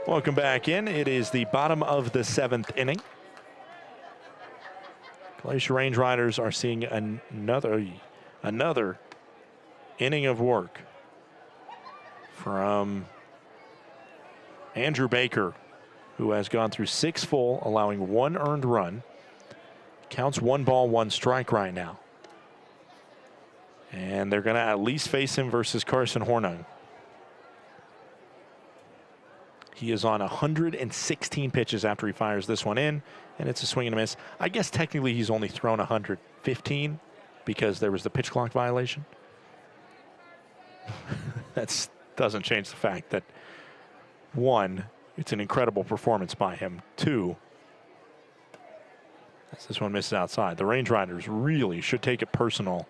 Welcome back in. It is the bottom of the 7th inning. Glacier Range Riders are seeing another inning of work from Andrew Baker, who has gone through 6 full, allowing 1 earned run. Counts 1 ball, 1 strike right now. And they're going to at least face him versus Carson Hornung. He is on 116 pitches after he fires this one in, and it's a swing and a miss. I guess technically he's only thrown 115 because there was the pitch clock violation. That doesn't change the fact that, 1, it's an incredible performance by him. 2, as this one misses outside. The Range Riders really should take it personal.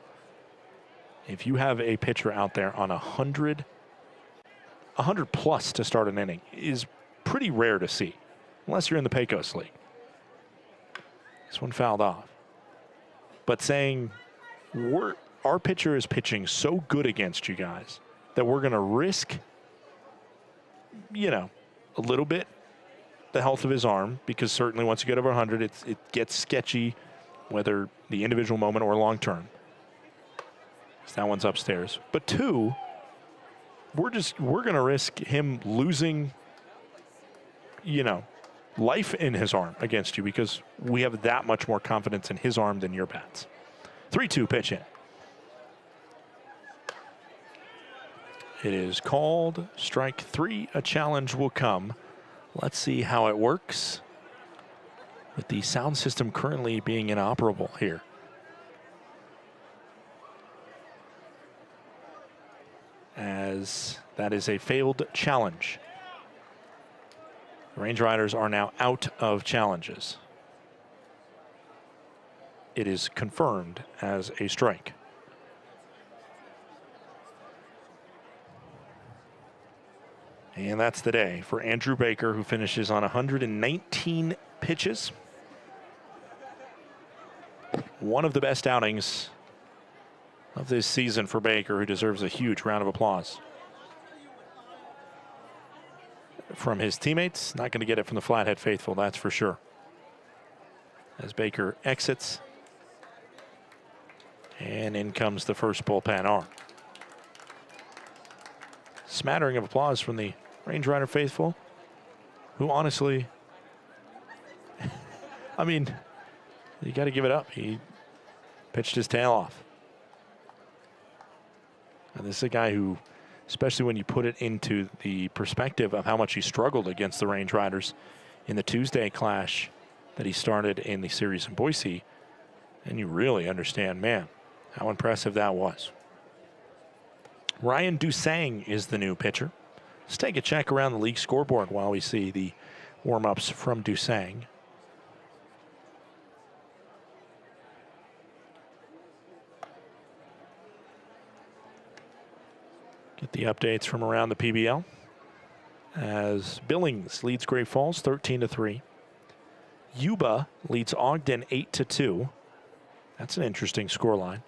If you have a pitcher out there on 100 plus to start an inning is pretty rare to see, unless you're in the Pecos League. This one fouled off. But saying our pitcher is pitching so good against you guys that we're going to risk, a little bit the health of his arm, because certainly once you get over 100, it gets sketchy, whether the individual moment or long term. So that one's upstairs. But 2, we're going to risk him losing, life in his arm against you, because we have that much more confidence in his arm than your bats. 3-2 pitch in. It is called strike 3. A challenge will come. Let's see how it works with the sound system currently being inoperable here. As that is a failed challenge. The Range Riders are now out of challenges. It is confirmed as a strike. And that's the day for Andrew Baker, who finishes on 119 pitches. One of the best outings of this season for Baker, who deserves a huge round of applause from his teammates. Not going to get it from the Flathead faithful, that's for sure. As Baker exits, and in comes the first bullpen arm. Smattering of applause from the Range Rider faithful, who honestly, I mean, you got to give it up. He pitched his tail off. And this is a guy who, especially when you put it into the perspective of how much he struggled against the Range Riders in the Tuesday clash that he started in the series in Boise, and you really understand, man, how impressive that was. Ryan Dusang is the new pitcher. Let's take a check around the league scoreboard while we see the warm-ups from Dusang. Get the updates from around the PBL. As Billings leads Great Falls 13-3. Yuba leads Ogden 8-2. That's an interesting scoreline.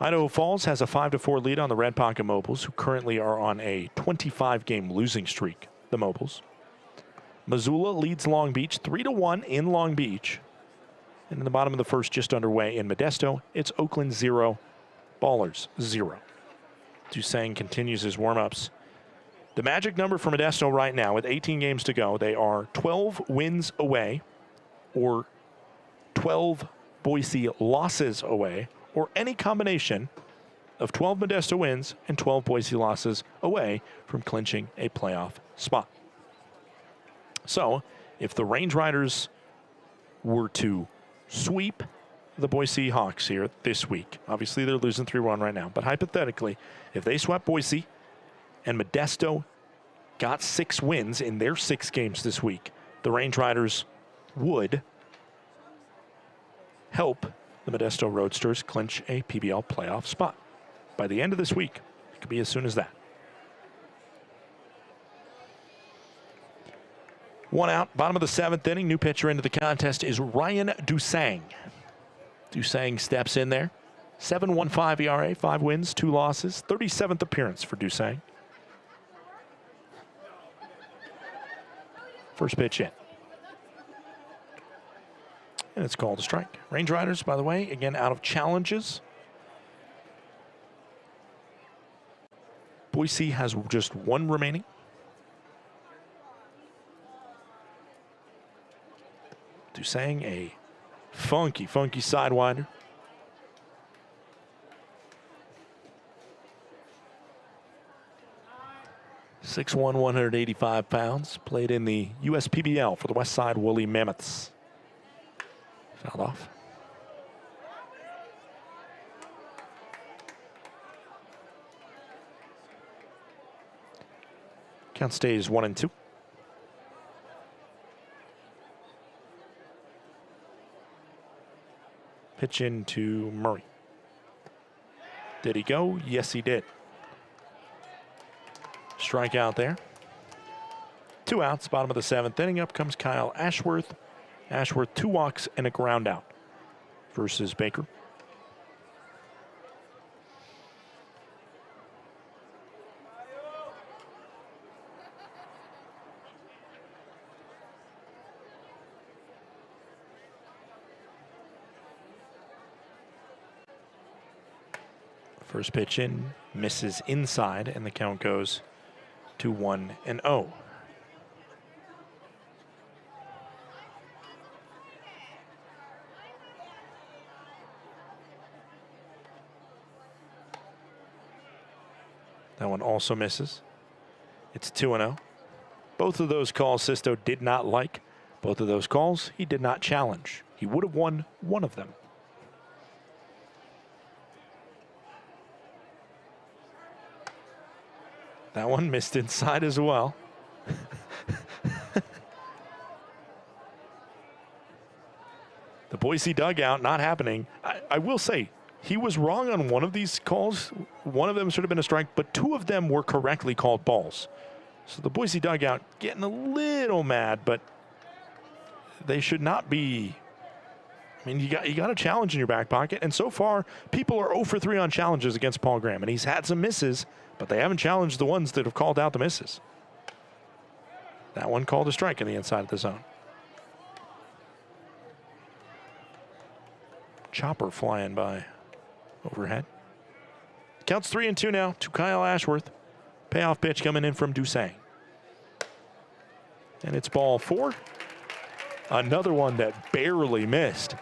Idaho Falls has a 5-4 lead on the Red Pocket Mobiles, who currently are on a 25-game losing streak, the Mobiles. Missoula leads Long Beach 3-1 in Long Beach. And in the bottom of the first, just underway in Modesto, it's Oakland 0, Ballers 0. Dusang continues his warm-ups. The magic number for Modesto right now, with 18 games to go, they are 12 wins away, or 12 Boise losses away, or any combination of 12 Modesto wins and 12 Boise losses away from clinching a playoff spot. So, if the Range Riders were to sweep the Boise Hawks here this week, obviously they're losing 3-1 right now, but hypothetically, if they swept Boise and Modesto got 6 wins in their 6 games this week, the Range Riders would help the Modesto Roadsters clinch a PBL playoff spot. By the end of this week, it could be as soon as that. 1 out, bottom of the 7th inning. New pitcher into the contest is Ryan Dusang. Dusang steps in there. 7.15 ERA, 5 wins, 2 losses. 37th appearance for Dusang. First pitch in. And it's called a strike. Range Riders, by the way, again, out of challenges. Boise has just one remaining. Dusang, a funky sidewinder. .6'1", 185 pounds. Played in the USPBL for the Westside Woolly Mammoths. Fouled off. Count stays 1-2. Pitch into Murray. Did he go? Yes, he did. Strikeout there. 2 outs, bottom of the 7th inning. Up comes Kyle Ashworth. Ashworth, 2 walks and a ground out versus Baker. First pitch in, misses inside, and the count goes to 1-0. That one also misses. It's 2-0. Both of those calls Sisto did not like. Both of those calls he did not challenge. He would have won one of them. That one missed inside as well. The Boise dugout not happening. I will say, he was wrong on one of these calls. One of them should have been a strike, but 2 of them were correctly called balls. So the Boise dugout getting a little mad, but they should not be. I mean, you got a challenge in your back pocket, and so far, people are 0 for 3 on challenges against Paul Graham, and he's had some misses, but they haven't challenged the ones that have called out the misses. That one called a strike in the inside of the zone. Chopper flying by overhead. Counts 3-2 now to Kyle Ashworth. Payoff pitch coming in from Dusang. And it's ball 4. Another one that barely missed.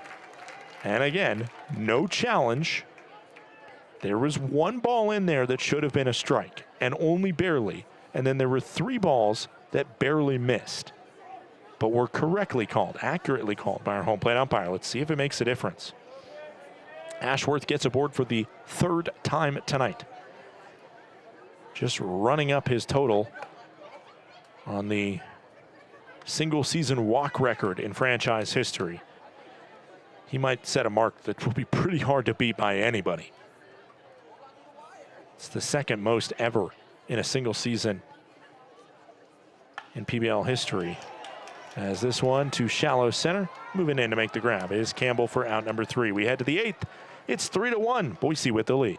And again, no challenge. There was 1 ball in there that should have been a strike, and only barely. And then there were 3 balls that barely missed, but were correctly called, accurately called by our home plate umpire. Let's see if it makes a difference. Ashworth gets aboard for the 3rd time tonight. Just running up his total on the single season walk record in franchise history. He might set a mark that will be pretty hard to beat by anybody. It's the 2nd most ever in a single season in PBL history. As this one to shallow center, moving in to make the grab is Campbell for out number 3. We head to the 8th. It's 3-1, Boise with the lead.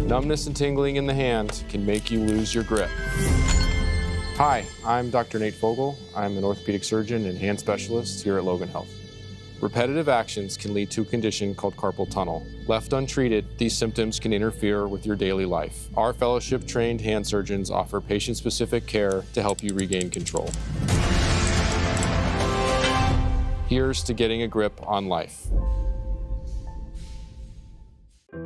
Numbness and tingling in the hand can make you lose your grip. Hi, I'm Dr. Nate Fogel. I'm an orthopedic surgeon and hand specialist here at Logan Health. Repetitive actions can lead to a condition called carpal tunnel. Left untreated, these symptoms can interfere with your daily life. Our fellowship-trained hand surgeons offer patient-specific care to help you regain control. Here's to getting a grip on life.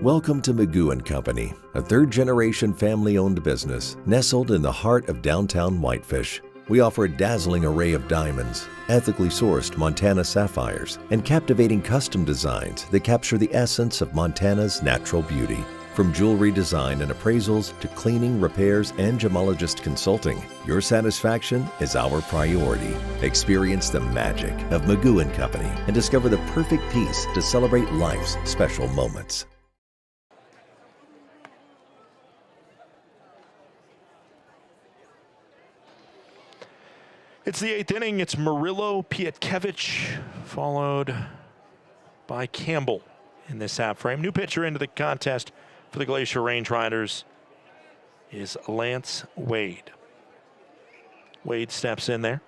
Welcome to Magoo & Company, a 3rd-generation family-owned business nestled in the heart of downtown Whitefish. We offer a dazzling array of diamonds, ethically sourced Montana sapphires, and captivating custom designs that capture the essence of Montana's natural beauty. From jewelry design and appraisals to cleaning, repairs, and gemologist consulting, your satisfaction is our priority. Experience the magic of Magoo & Company and discover the perfect piece to celebrate life's special moments. It's the 8th inning. It's Murillo, Pietkevich, followed by Campbell in this half frame. New pitcher into the contest for the Glacier Range Riders is Lance Wade. Wade steps in there.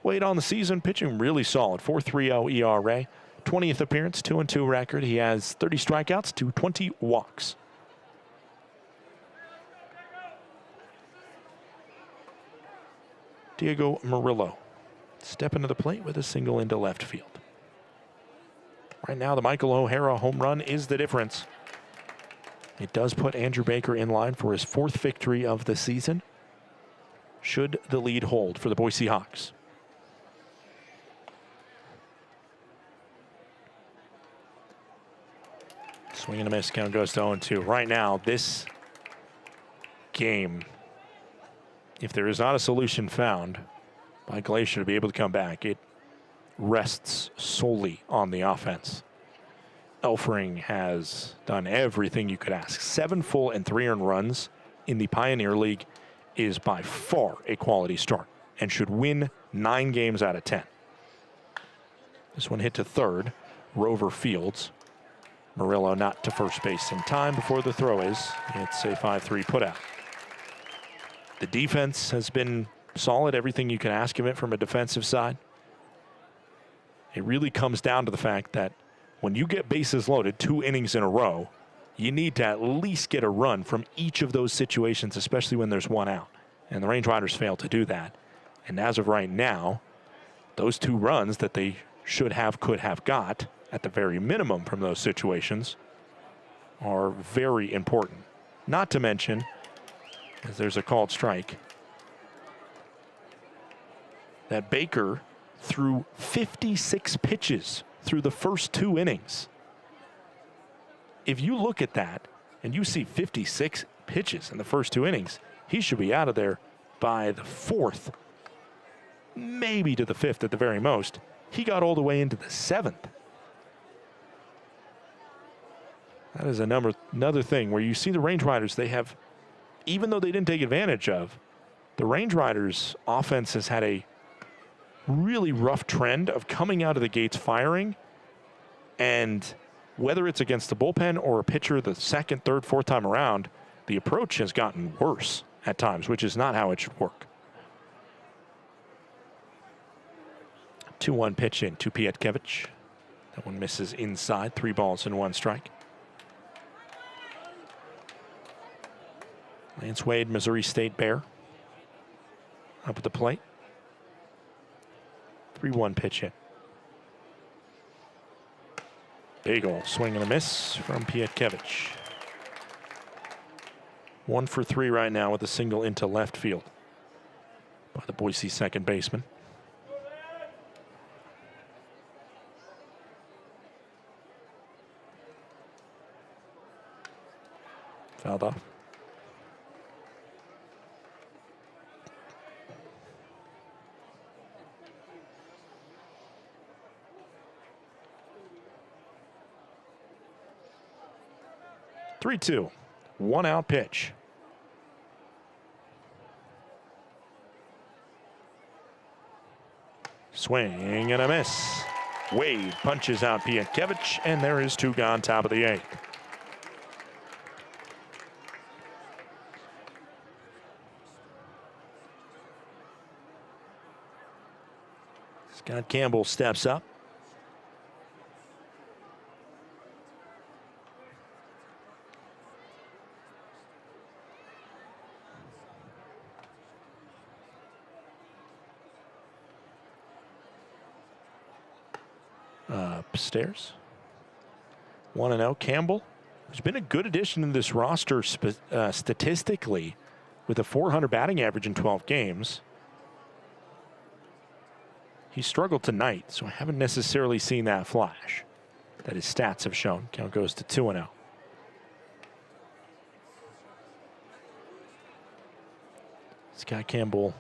Wade on the season, pitching really solid. 4.30 ERA, 20th appearance, 2-2 record. He has 30 strikeouts to 20 walks. Diego Murillo stepping to the plate with a single into left field. Right now, the Michael O'Hara home run is the difference. It does put Andrew Baker in line for his 4th victory of the season, should the lead hold for the Boise Hawks. Swing and a miss, count goes to 0-2. Right now, this game, if there is not a solution found by Glacier to be able to come back, it rests solely on the offense. Elfring has done everything you could ask. 7 full and 3 earned runs in the Pioneer League is by far a quality start and should win 9 games out of 10. This one hit to third. Rover Fields. Murillo not to first base in time before the throw is. It's a 5-3 putout. The defense has been solid, everything you can ask of it from a defensive side. It really comes down to the fact that when you get bases loaded 2 innings in a row, you need to at least get a run from each of those situations, especially when there's 1 out. And the Range Riders failed to do that. And as of right now, those 2 runs that they should have, could have got, at the very minimum from those situations, are very important. Not to mention, as there's a called strike, that Baker threw 56 pitches through the first 2 innings. If you look at that and you see 56 pitches in the first 2 innings, he should be out of there by the 4th, maybe to the 5th at the very most. He got all the way into the 7th. That is another thing where you see the Range Riders, they have, even though they didn't take advantage of, the Range Riders offense has had a really rough trend of coming out of the gates firing, and whether it's against the bullpen or a pitcher the 2nd, 3rd, 4th time around, the approach has gotten worse at times, which is not how it should work. 2-1 pitch in to Pietkevich. That one misses inside, 3 balls and 1 strike. Lance Wade, Missouri State Bear, up at the plate. 3-1 pitch hit. Big ol' swing and a miss from Pietkevich. 1 for 3 right now with a single into left field by the Boise second baseman. Fouled off. Three-two, 1 out pitch. Swing and a miss. Wade punches out Pietkevich, and there is 2 gone, top of the 8th. Scott Campbell steps up. Upstairs. 1-0. Campbell, who's been a good addition to this roster statistically, with a .400 batting average in 12 games. He struggled tonight, so I haven't necessarily seen that flash that his stats have shown. Count goes to 2-0. Scott Campbell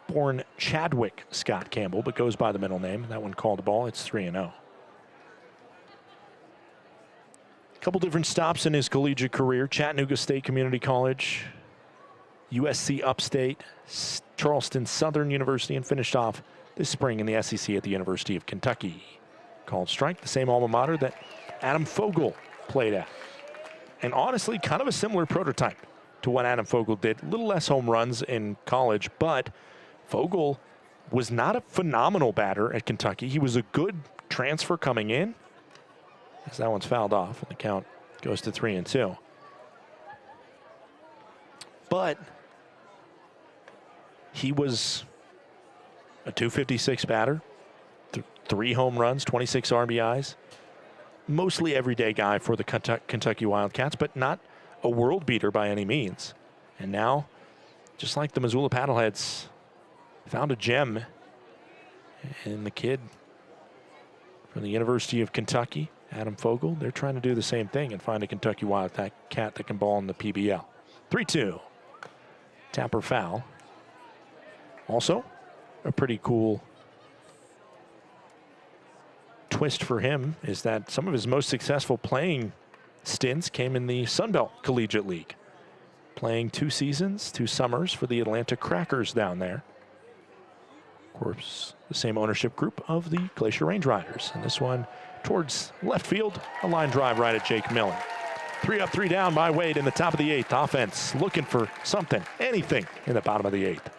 born Chadwick Scott Campbell, but goes by the middle name. That one called the ball. It's 3-0. A couple different stops in his collegiate career. Chattanooga State Community College, USC Upstate, Charleston Southern University, and finished off this spring in the SEC at the University of Kentucky. Called strike, the same alma mater that Adam Fogel played at. And honestly, kind of a similar prototype to what Adam Fogel did. A little less home runs in college, but Fogel was not a phenomenal batter at Kentucky. He was a good transfer coming in. As that one's fouled off, and the count goes to 3-2. But he was a .256 batter, 3 home runs, 26 RBIs. Mostly everyday guy for the Kentucky Wildcats, but not a world beater by any means. And now, just like the Missoula Paddleheads, found a gem in the kid from the University of Kentucky, Adam Fogel. They're trying to do the same thing and find a Kentucky Wildcat that can ball in the PBL. 3-2. Tapper foul. Also, a pretty cool twist for him is that some of his most successful playing stints came in the Sun Belt Collegiate League. Playing 2 seasons, 2 summers for the Atlanta Crackers down there. Of course, the same ownership group of the Glacier Range Riders. And this one towards left field, a line drive right at Jake Miller. 3 up, 3 down by Wade in the top of the 8th. Offense looking for something, anything in the bottom of the 8th.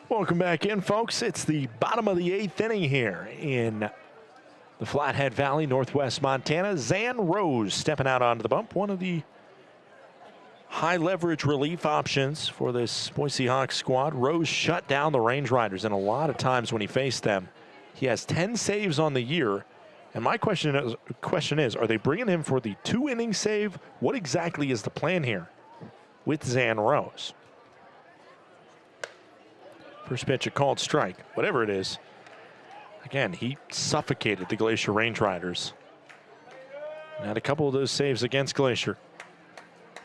Welcome back in, folks. It's the bottom of the 8th inning here in the Flathead Valley, Northwest Montana. Zan Rose stepping out onto the bump, one of the high leverage relief options for this Boise Hawks squad. Rose shut down the Range Riders, and a lot of times when he faced them, he has 10 saves on the year. And my question is, are they bringing him for the 2-inning save? What exactly is the plan here with Zan Rose? First pitch, a called strike. Whatever it is, again, he suffocated the Glacier Range Riders. And had a couple of those saves against Glacier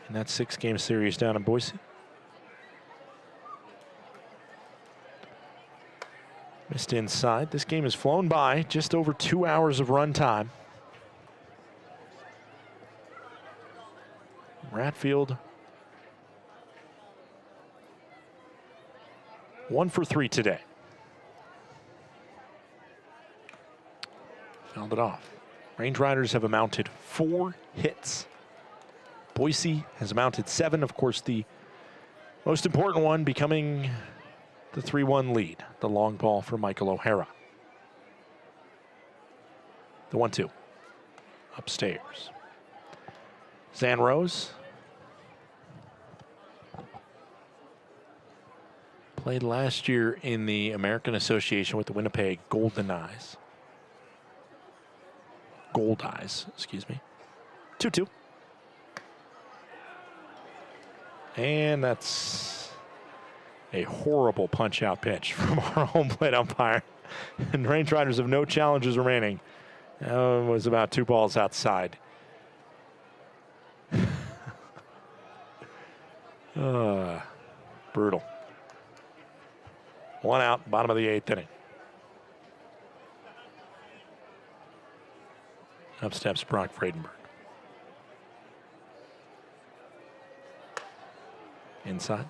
in that 6-game series down in Boise. Missed inside. This game has flown by, just over 2 hours of run time. Ratfield 1 for 3 today. Fouled it off. Range Riders have amounted 4 hits. Boise has amounted 7. Of course, the most important one becoming the 3-1 lead. The long ball for Michael O'Hara. The 1-2. upstairs. Zan Rose played last year in the American Association with the Winnipeg Goldeyes, excuse me. 2-2. And that's a horrible punch-out pitch from our home plate umpire. And Range Riders have no challenges remaining. It was about 2 balls outside. Brutal. 1 out, bottom of the 8th inning. Up steps Brock Vredenberg. Inside.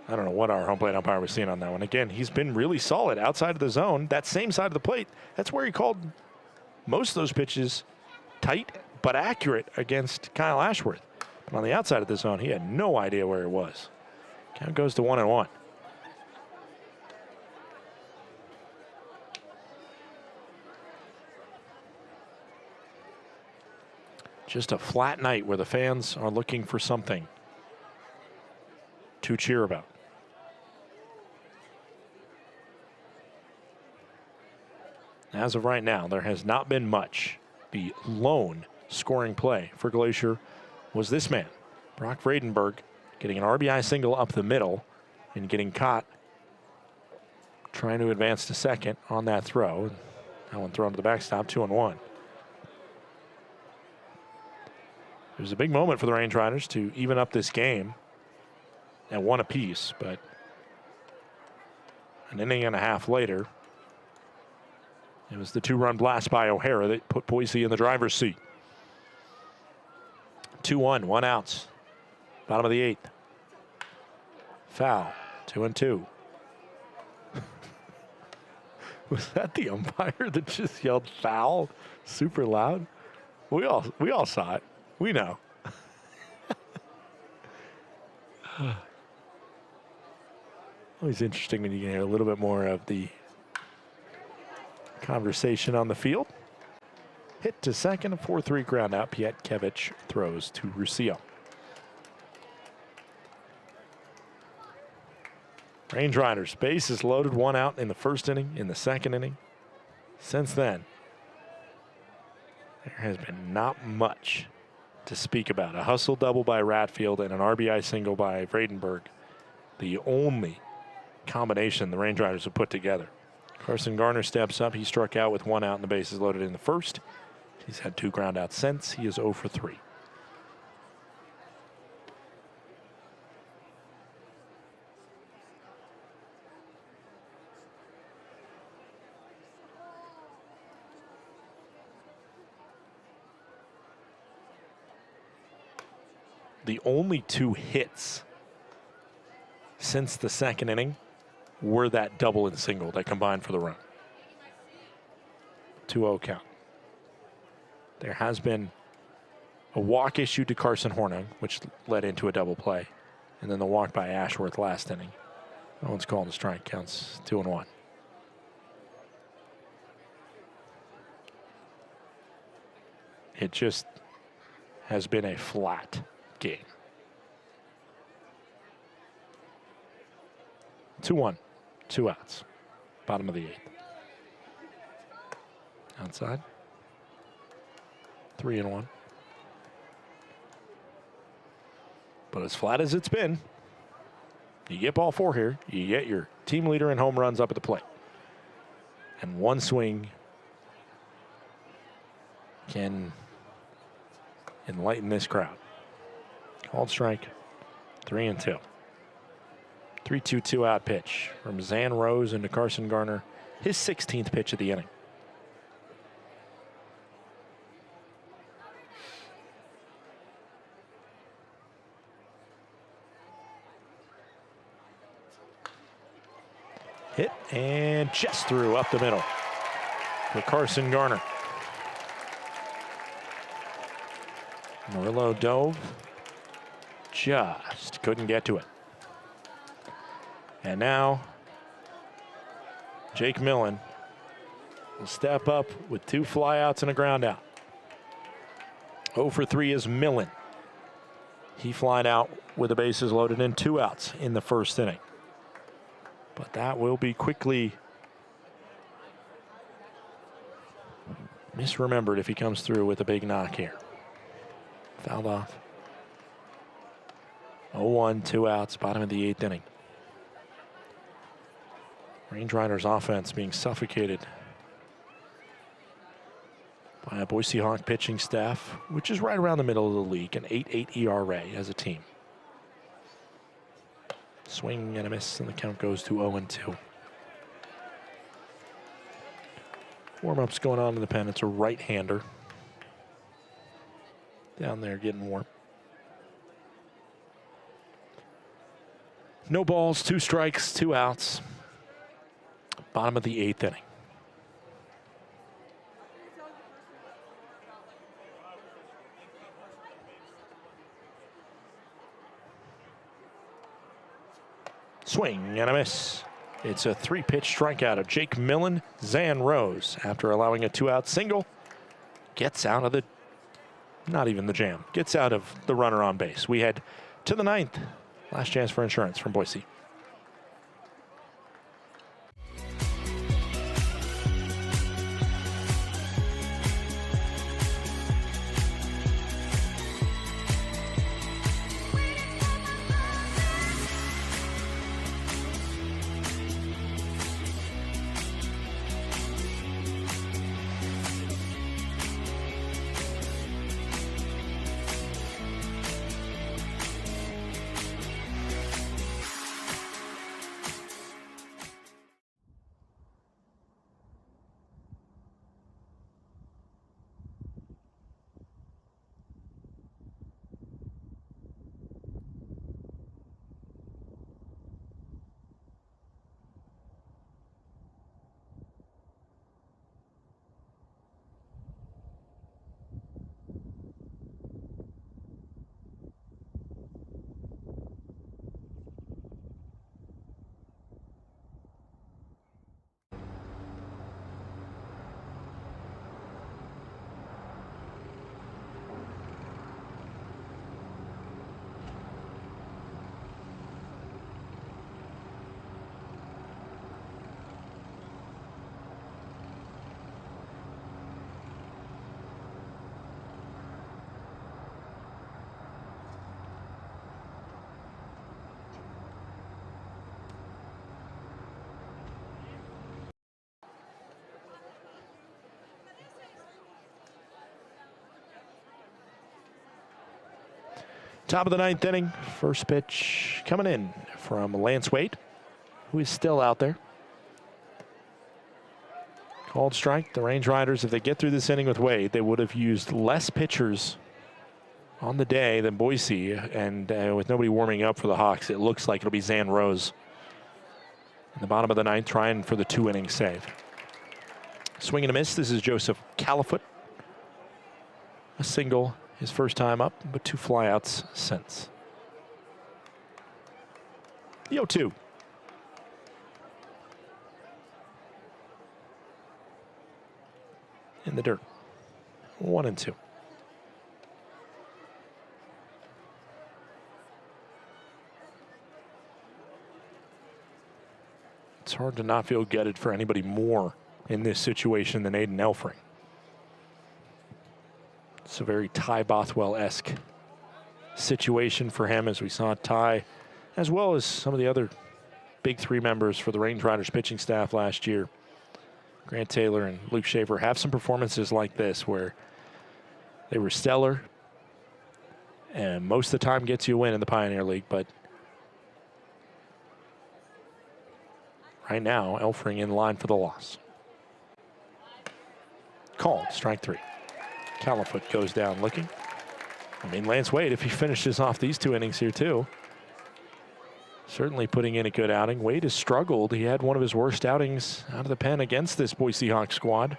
I don't know what our home plate umpire was seeing on that one. Again, he's been really solid outside of the zone. That same side of the plate, that's where he called most of those pitches tight but accurate against Kyle Ashworth. But on the outside of the zone, he had no idea where it was. Count goes to 1-1. Just a flat night where the fans are looking for something to cheer about. As of right now, there has not been much. The lone scoring play for Glacier was this man, Brock Vredenberg, getting an RBI single up the middle and getting caught trying to advance to second on that throw. That one thrown to the backstop, 2-1. It was a big moment for the Range Riders to even up this game at 1 apiece, but an inning and a half later, it was the 2-run blast by O'Hara that put Boise in the driver's seat. 2-1, 1 out. Bottom of the 8th. Foul, 2-2. Was that the umpire that just yelled foul super loud? We all saw it. We know. Always interesting when you can hear a little bit more of the conversation on the field. Hit to second, a 4-3 ground out. Pietkevich throws to Russillo. Range Riders, bases loaded, 1 out in the first inning, in the second inning. Since then, there has been not much to speak about. A hustle double by Ratfield and an RBI single by Vredenberg. The only combination the Range Riders have put together. Carson Garner steps up. He struck out with 1 out and the bases loaded in the first. He's had 2 ground outs since. He is 0 for 3. The only 2 hits since the second inning were that double and single that combined for the run. 2-0 count. There has been a walk issued to Carson Hornung, which led into a double play. And then the walk by Ashworth last inning. No one's called a strike, counts 2-1. It just has been a flat game. 2-1, 2 outs. Bottom of the 8th. Outside. 3-1. But as flat as it's been, you get ball 4 here, you get your team leader in home runs up at the plate. And 1 swing can enlighten this crowd. Called strike, 3-2. 3-2, 2 out pitch from Zan Rose into Carson Garner, his 16th pitch of the inning. Hit and just through up the middle for Carson Garner. Murillo dove, just couldn't get to it. And now Jake Millen will step up with 2 flyouts and a ground out. 0 for 3 is Millen. He flied out with the bases loaded and 2 outs in the first inning. But that will be quickly misremembered if he comes through with a big knock here. Fouled off. 0-1, 2 outs, bottom of the 8th inning. Range Riders offense being suffocated by a Boise Hawk pitching staff, which is right around the middle of the league, an 8.8 ERA as a team. Swing and a miss, and the count goes to 0-2. Warm-ups going on in the pen. It's a right-hander down there getting warm. No balls, 2 strikes, 2 outs. Bottom of the 8th inning. Swing and a miss. It's a 3-pitch strikeout of Jake Millen. Zan Rose, after allowing a 2-out single, gets out of the, not even the jam, gets out of the runner on base. We head to the 9th. Last chance for insurance from Boise. Top of the 9th inning. First pitch coming in from Lance Wade, who is still out there. Called strike. The Range Riders, if they get through this inning with Wade, they would have used less pitchers on the day than Boise. And with nobody warming up for the Hawks, it looks like it'll be Zan Rose in the bottom of the 9th, trying for the 2-inning save. Swing and a miss. This is Joseph Califoot. A single his first time up, but 2 flyouts since. The 0-2. In the dirt. 1-2. It's hard to not feel gutted for anybody more in this situation than Aiden Elfring. It's a very Ty Bothwell-esque situation for him, as we saw Ty, as well as some of the other big 3 members for the Range Riders pitching staff last year, Grant Taylor and Luke Schaefer, have some performances like this where they were stellar and most of the time gets you a win in the Pioneer League. But right now, Elfring in line for the loss. Called, strike 3. Califoot goes down looking. I mean, Lance Wade, if he finishes off these 2 innings here too, certainly putting in a good outing. Wade has struggled. He had one of his worst outings out of the pen against this Boise Hawk squad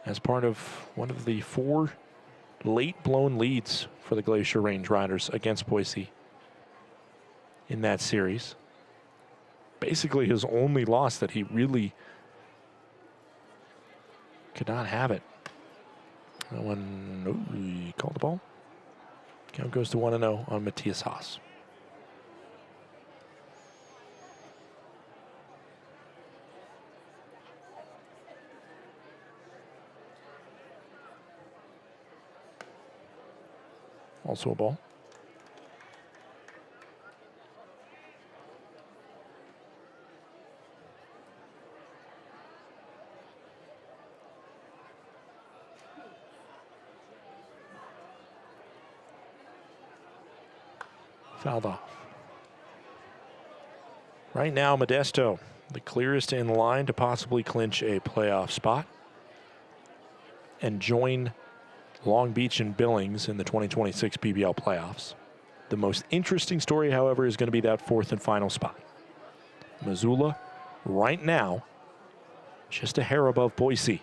as part of one of the 4 late blown leads for the Glacier Range Riders against Boise in that series. Basically his only loss that he really Could not have it. That one, he called the ball. Count goes to 1-0 on Matthias Haas. Also a ball. Fouled off. Right now, Modesto, the clearest in line to possibly clinch a playoff spot and join Long Beach and Billings in the 2026 PBL playoffs. The most interesting story, however, is going to be that fourth and final spot. Missoula, right now, just a hair above Boise.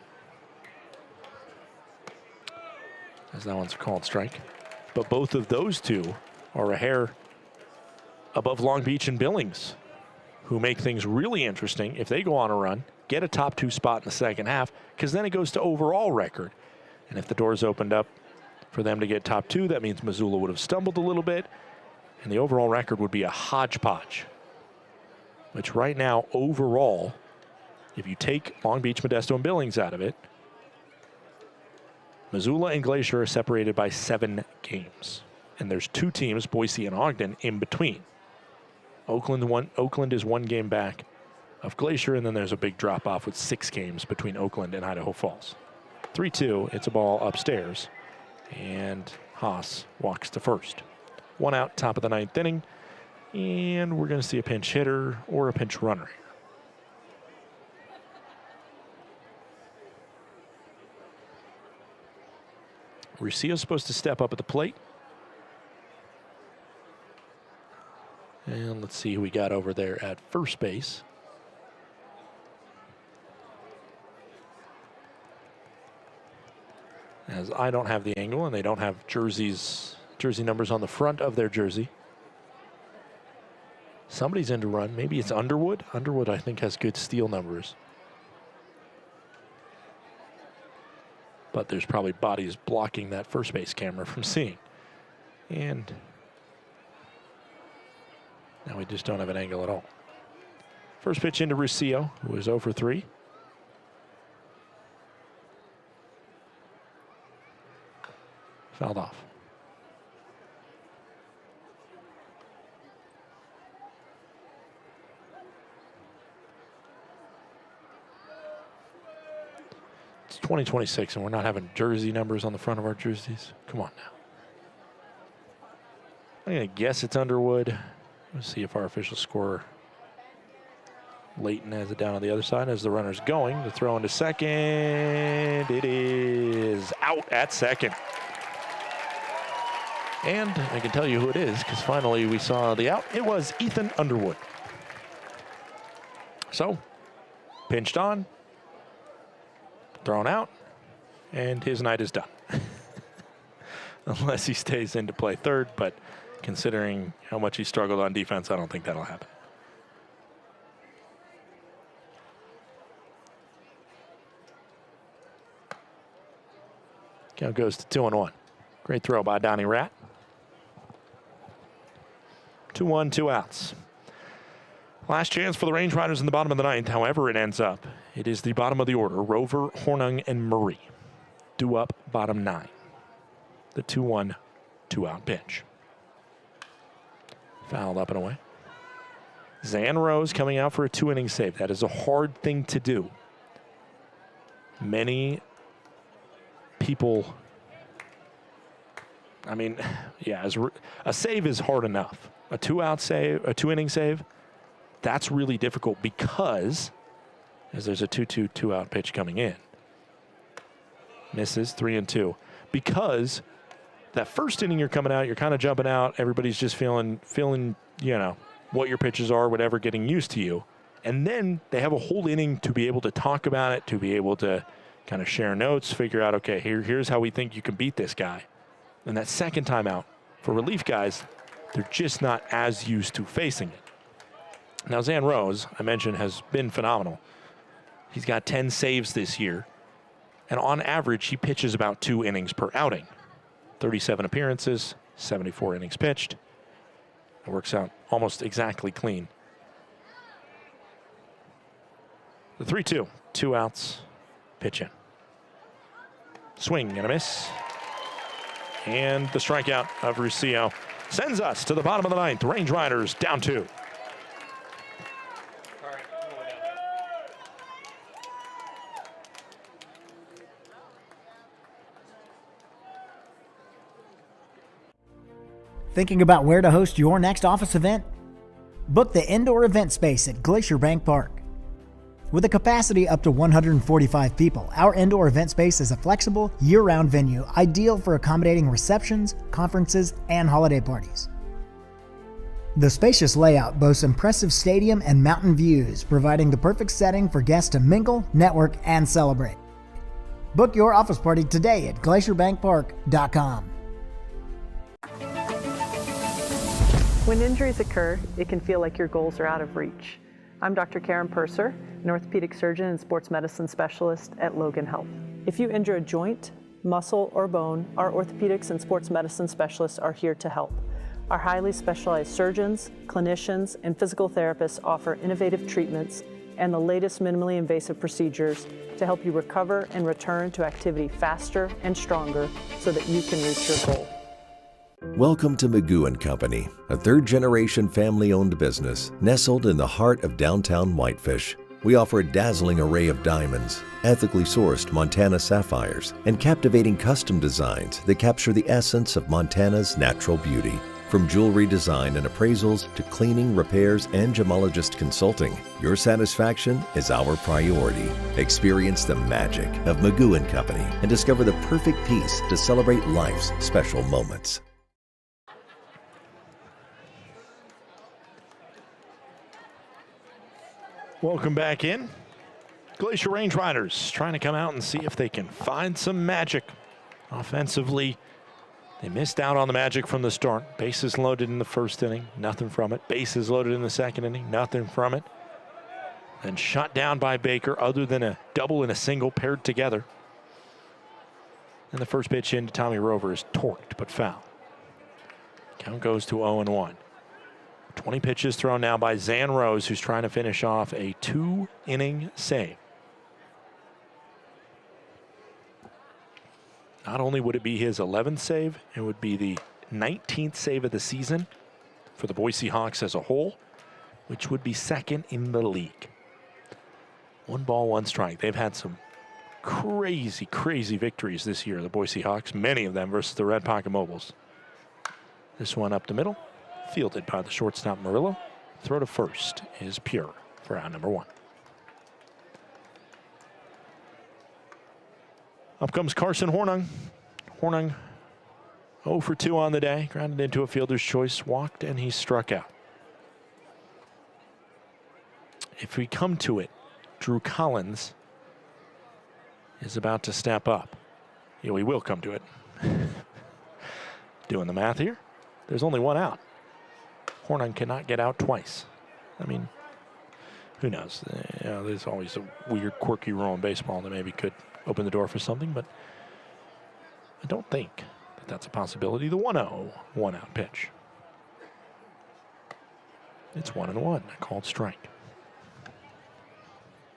As that one's a called strike. But both of those two are a hair above Long Beach and Billings, who make things really interesting if they go on a run, get a top 2 spot in the second half, because then it goes to overall record. And if the doors opened up for them to get top 2, that means Missoula would have stumbled a little bit, and the overall record would be a hodgepodge. Which right now, overall, if you take Long Beach, Modesto, and Billings out of it, Missoula and Glacier are separated by 7 games. And there's 2 teams, Boise and Ogden, in between. Oakland is 1 game back of Glacier, and then there's a big drop-off with 6 games between Oakland and Idaho Falls. 3-2, it's a ball upstairs, and Haas walks to first. 1 out, top of the 9th inning, and we're going to see a pinch hitter or a pinch runner here. Rucio's supposed to step up at the plate. And let's see who we got over there at first base. As I don't have the angle, and they don't have jersey numbers on the front of their jersey. Somebody's in to run. Maybe it's Underwood. Underwood, I think, has good steal numbers. But there's probably bodies blocking that first base camera from seeing. And now we just don't have an angle at all. First pitch into Rucio, who is 0 for 3. Fouled off. It's 2026 and we're not having jersey numbers on the front of our jerseys. Come on now. I'm going to guess it's Underwood. Let's see if our official scorer, Leighton, has it down on the other side as the runner's going. The throw into second. It is out at second. And I can tell you who it is because finally we saw the out. It was Ethan Underwood. So, pinched on, thrown out, and his night is done. Unless he stays in to play third, but considering how much he struggled on defense, I don't think that'll happen. Count goes to 2-1. Great throw by Donnie Rat. 2-1, 2 outs. Last chance for the Range Riders in the bottom of the 9th. However it ends up, it is the bottom of the order. Rover, Hornung, and Murray due up bottom 9. The 2-1, 2-out pitch. Fouled up and away. Zan Rose coming out for a 2-inning save. That is a hard thing to do. Many people, I mean, yeah, a save is hard enough. A 2-out save, a 2-inning save, that's really difficult because as there's a 2-2, 2-out pitch coming in. Misses, 3-2. Because that first inning you're coming out, you're kind of jumping out. Everybody's just feeling, you know, what your pitches are, whatever, getting used to you. And then they have a whole inning to be able to talk about it, to be able to kind of share notes, figure out, okay, here's how we think you can beat this guy. And that second time out, for relief guys, they're just not as used to facing it. Now, Zan Rose, I mentioned, has been phenomenal. He's got 10 saves this year. And on average, he pitches about 2 innings per outing. 37 appearances, 74 innings pitched. It works out almost exactly clean. The 3-2, 2 outs, pitch in. Swing and a miss. And the strikeout of Ruscio sends us to the bottom of the 9th. Range Riders down 2. Thinking about where to host your next office event? Book the indoor event space at Glacier Bank Park. With a capacity up to 145 people, our indoor event space is a flexible, year-round venue ideal for accommodating receptions, conferences, and holiday parties. The spacious layout boasts impressive stadium and mountain views, providing the perfect setting for guests to mingle, network, and celebrate. Book your office party today at glacierbankpark.com. When injuries occur, it can feel like your goals are out of reach. I'm Dr. Karen Purser, an orthopedic surgeon and sports medicine specialist at Logan Health. If you injure a joint, muscle, or bone, our orthopedics and sports medicine specialists are here to help. Our highly specialized surgeons, clinicians, and physical therapists offer innovative treatments and the latest minimally invasive procedures to help you recover and return to activity faster and stronger so that you can reach your goal. Welcome to Magoo & Company, a third-generation family-owned business nestled in the heart of downtown Whitefish. We offer a dazzling array of diamonds, ethically sourced Montana sapphires, and captivating custom designs that capture the essence of Montana's natural beauty. From jewelry design and appraisals to cleaning, repairs, and gemologist consulting, your satisfaction is our priority. Experience the magic of Magoo & Company and discover the perfect piece to celebrate life's special moments. Welcome back in. Glacier Range Riders trying to come out and see if they can find some magic. Offensively, they missed out on the magic from the start. Bases loaded in the first inning, nothing from it. Bases loaded in the second inning, nothing from it. Then shut down by Baker other than a double and a single paired together. And the first pitch into Tommy Rover is torqued but foul. Count goes to 0-1. 20 pitches thrown now by Zan Rose, who's trying to finish off a 2-inning save. Not only would it be his 11th save, it would be the 19th save of the season for the Boise Hawks as a whole, which would be second in the league. 1 ball, 1 strike. They've had some crazy, crazy victories this year, the Boise Hawks, many of them versus the Red Pocket Mobiles. This one up the middle. Fielded by the shortstop Murillo. Throw to first is pure for out number 1. Up comes Carson Hornung. Hornung 0 for 2 on the day. Grounded into a fielder's choice, walked, and he struck out. If we come to it, Drew Collins is about to step up. Yeah, we will come to it. Doing the math here. There's only 1 out. Hornung cannot get out twice. I mean, who knows? There's always a weird, quirky rule in baseball that maybe could open the door for something, but I don't think that that's a possibility. The 1-0, 1-out pitch. It's 1-1, a called strike.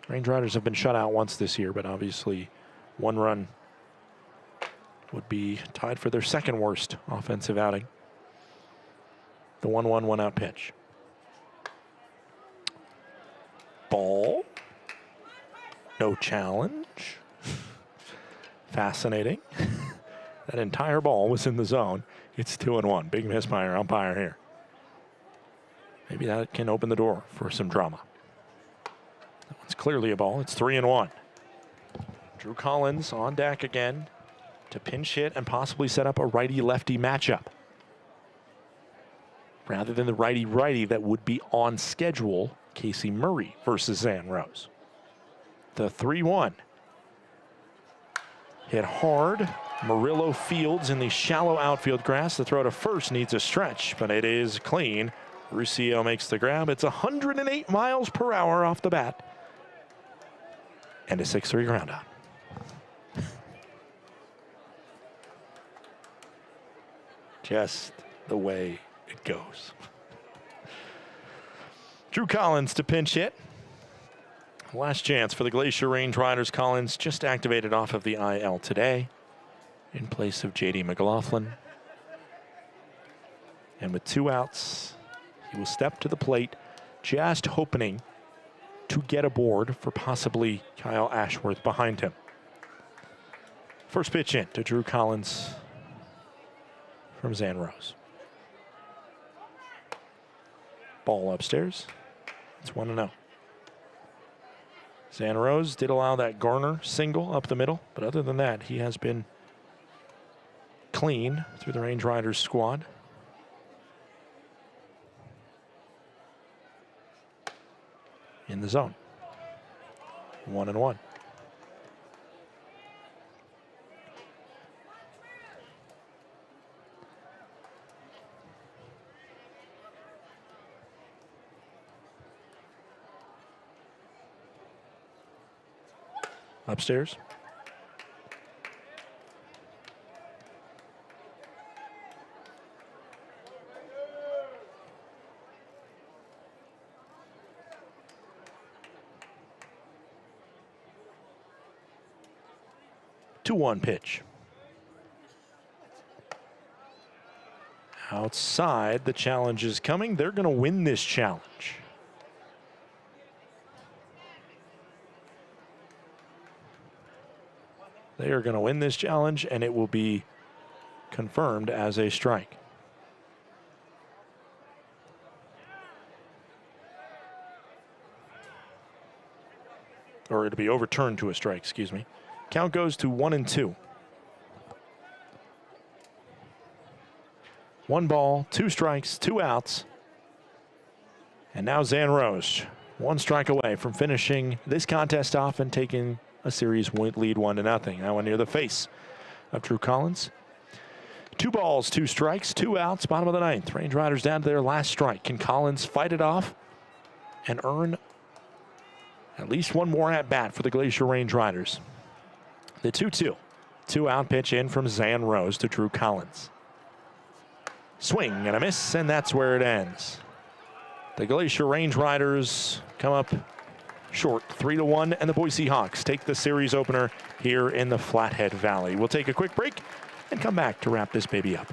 Range Riders have been shut out once this year, but obviously 1 run would be tied for their 2nd worst offensive outing. The 1-1, 1-out pitch. Ball. No challenge. Fascinating. That entire ball was in the zone. It's 2-1. Big miss by our umpire here. Maybe that can open the door for some drama. That one's clearly a ball. It's 3-1. Drew Collins on deck again to pinch hit and possibly set up a righty-lefty matchup. Rather than the righty-righty that would be on schedule, Casey Murray versus Zan Rose. The 3-1. Hit hard. Murillo fields in the shallow outfield grass. The throw to first needs a stretch, but it is clean. Ruscio makes the grab. It's 108 miles per hour off the bat. And a 6-3 ground out. just the way it goes. Drew Collins to pinch hit. Last chance for the Glacier Range Riders. Collins just activated off of the IL today in place of J.D. McLaughlin. And with 2 outs, he will step to the plate, just hoping to get aboard for possibly Kyle Ashworth behind him. First pitch in to Drew Collins from Zan Rose. Ball upstairs. It's 1-0. Zan Rose did allow that Garner single up the middle, but other than that, he has been clean through the Range Riders squad. In the zone. 1-1. Upstairs. Two-one pitch. Outside, the challenge is coming. They're going to win this challenge. They are going to win this challenge, and it will be confirmed as a strike. Or it'll be overturned to a strike, excuse me. Count goes to 1-2. 1 ball, 2 strikes, 2 outs. And now Zan Rose, 1 strike away from finishing this contest off and taking a series lead 1-0. That one near the face of Drew Collins. 2 balls, 2 strikes, 2 outs, bottom of the 9th. Range Riders down to their last strike. Can Collins fight it off and earn at least 1 more at bat for the Glacier Range Riders? The 2-2. 2-out pitch in from Zan Rose to Drew Collins. Swing and a miss, and that's where it ends. The Glacier Range Riders come up short 3-1, and the Boise Hawks take the series opener here in the Flathead Valley. We'll take a quick break and come back to wrap this baby up.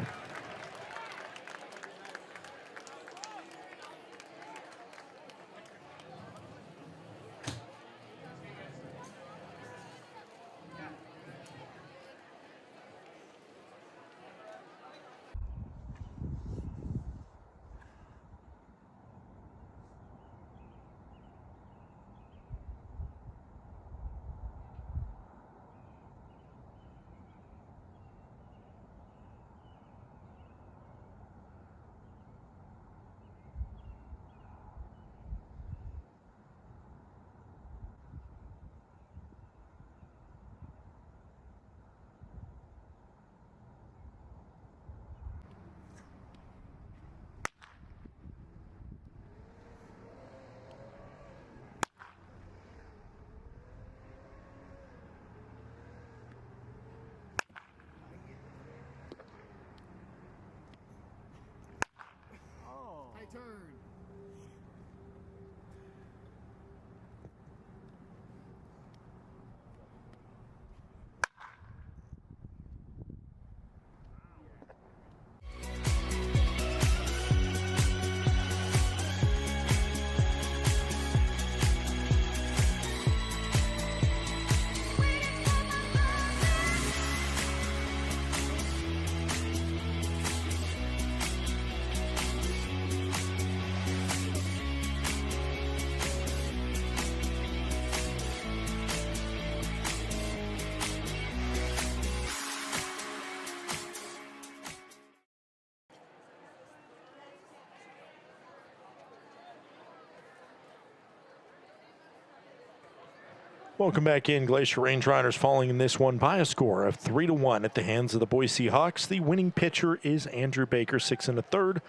Welcome back in. Glacier Range Riders falling in this one by a score of 3-1 at the hands of the Boise Hawks. The winning pitcher is Andrew Baker, 6 1/3,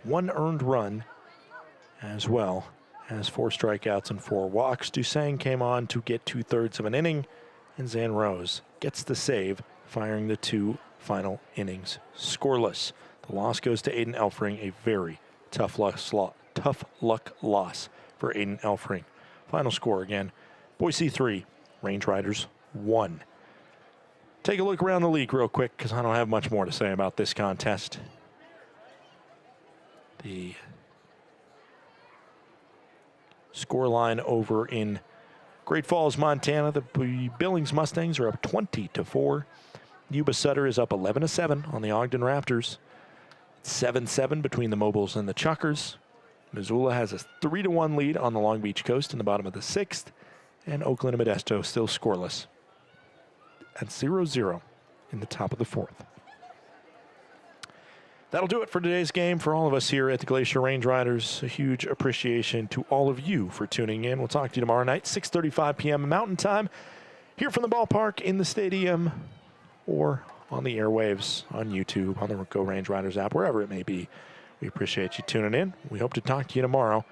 1 earned run, as well as 4 strikeouts and 4 walks. Dusang came on to get 2/3 of an inning, and Zan Rose gets the save firing the 2 final innings scoreless. The loss goes to Aiden Elfring, a very tough luck loss for Aiden Elfring. Final score again, Boise 3, Range Riders 1. Take a look around the league real quick because I don't have much more to say about this contest. The scoreline over in Great Falls, Montana, the Billings Mustangs are up 20-4. Yuba Sutter is up 11-7 on the Ogden Raptors. It's 7-7 between the Mobiles and the Chuckers. Missoula has a 3-1 lead on the Long Beach Coast in the bottom of the 6th. And Oakland and Modesto still scoreless at 0-0 in the top of the 4th. That'll do it for today's game. For all of us here at the Glacier Range Riders, a huge appreciation to all of you for tuning in. We'll talk to you tomorrow night, 6:35 p.m. Mountain Time, here from the ballpark, in the stadium, or on the airwaves, on YouTube, on the Go Range Riders app, wherever it may be. We appreciate you tuning in. We hope to talk to you tomorrow,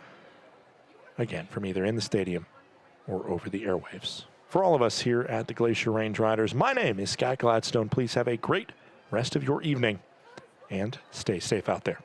again, from either in the stadium or over the airwaves. For all of us here at the Glacier Range Riders, my name is Scott Gladstone. Please have a great rest of your evening and stay safe out there.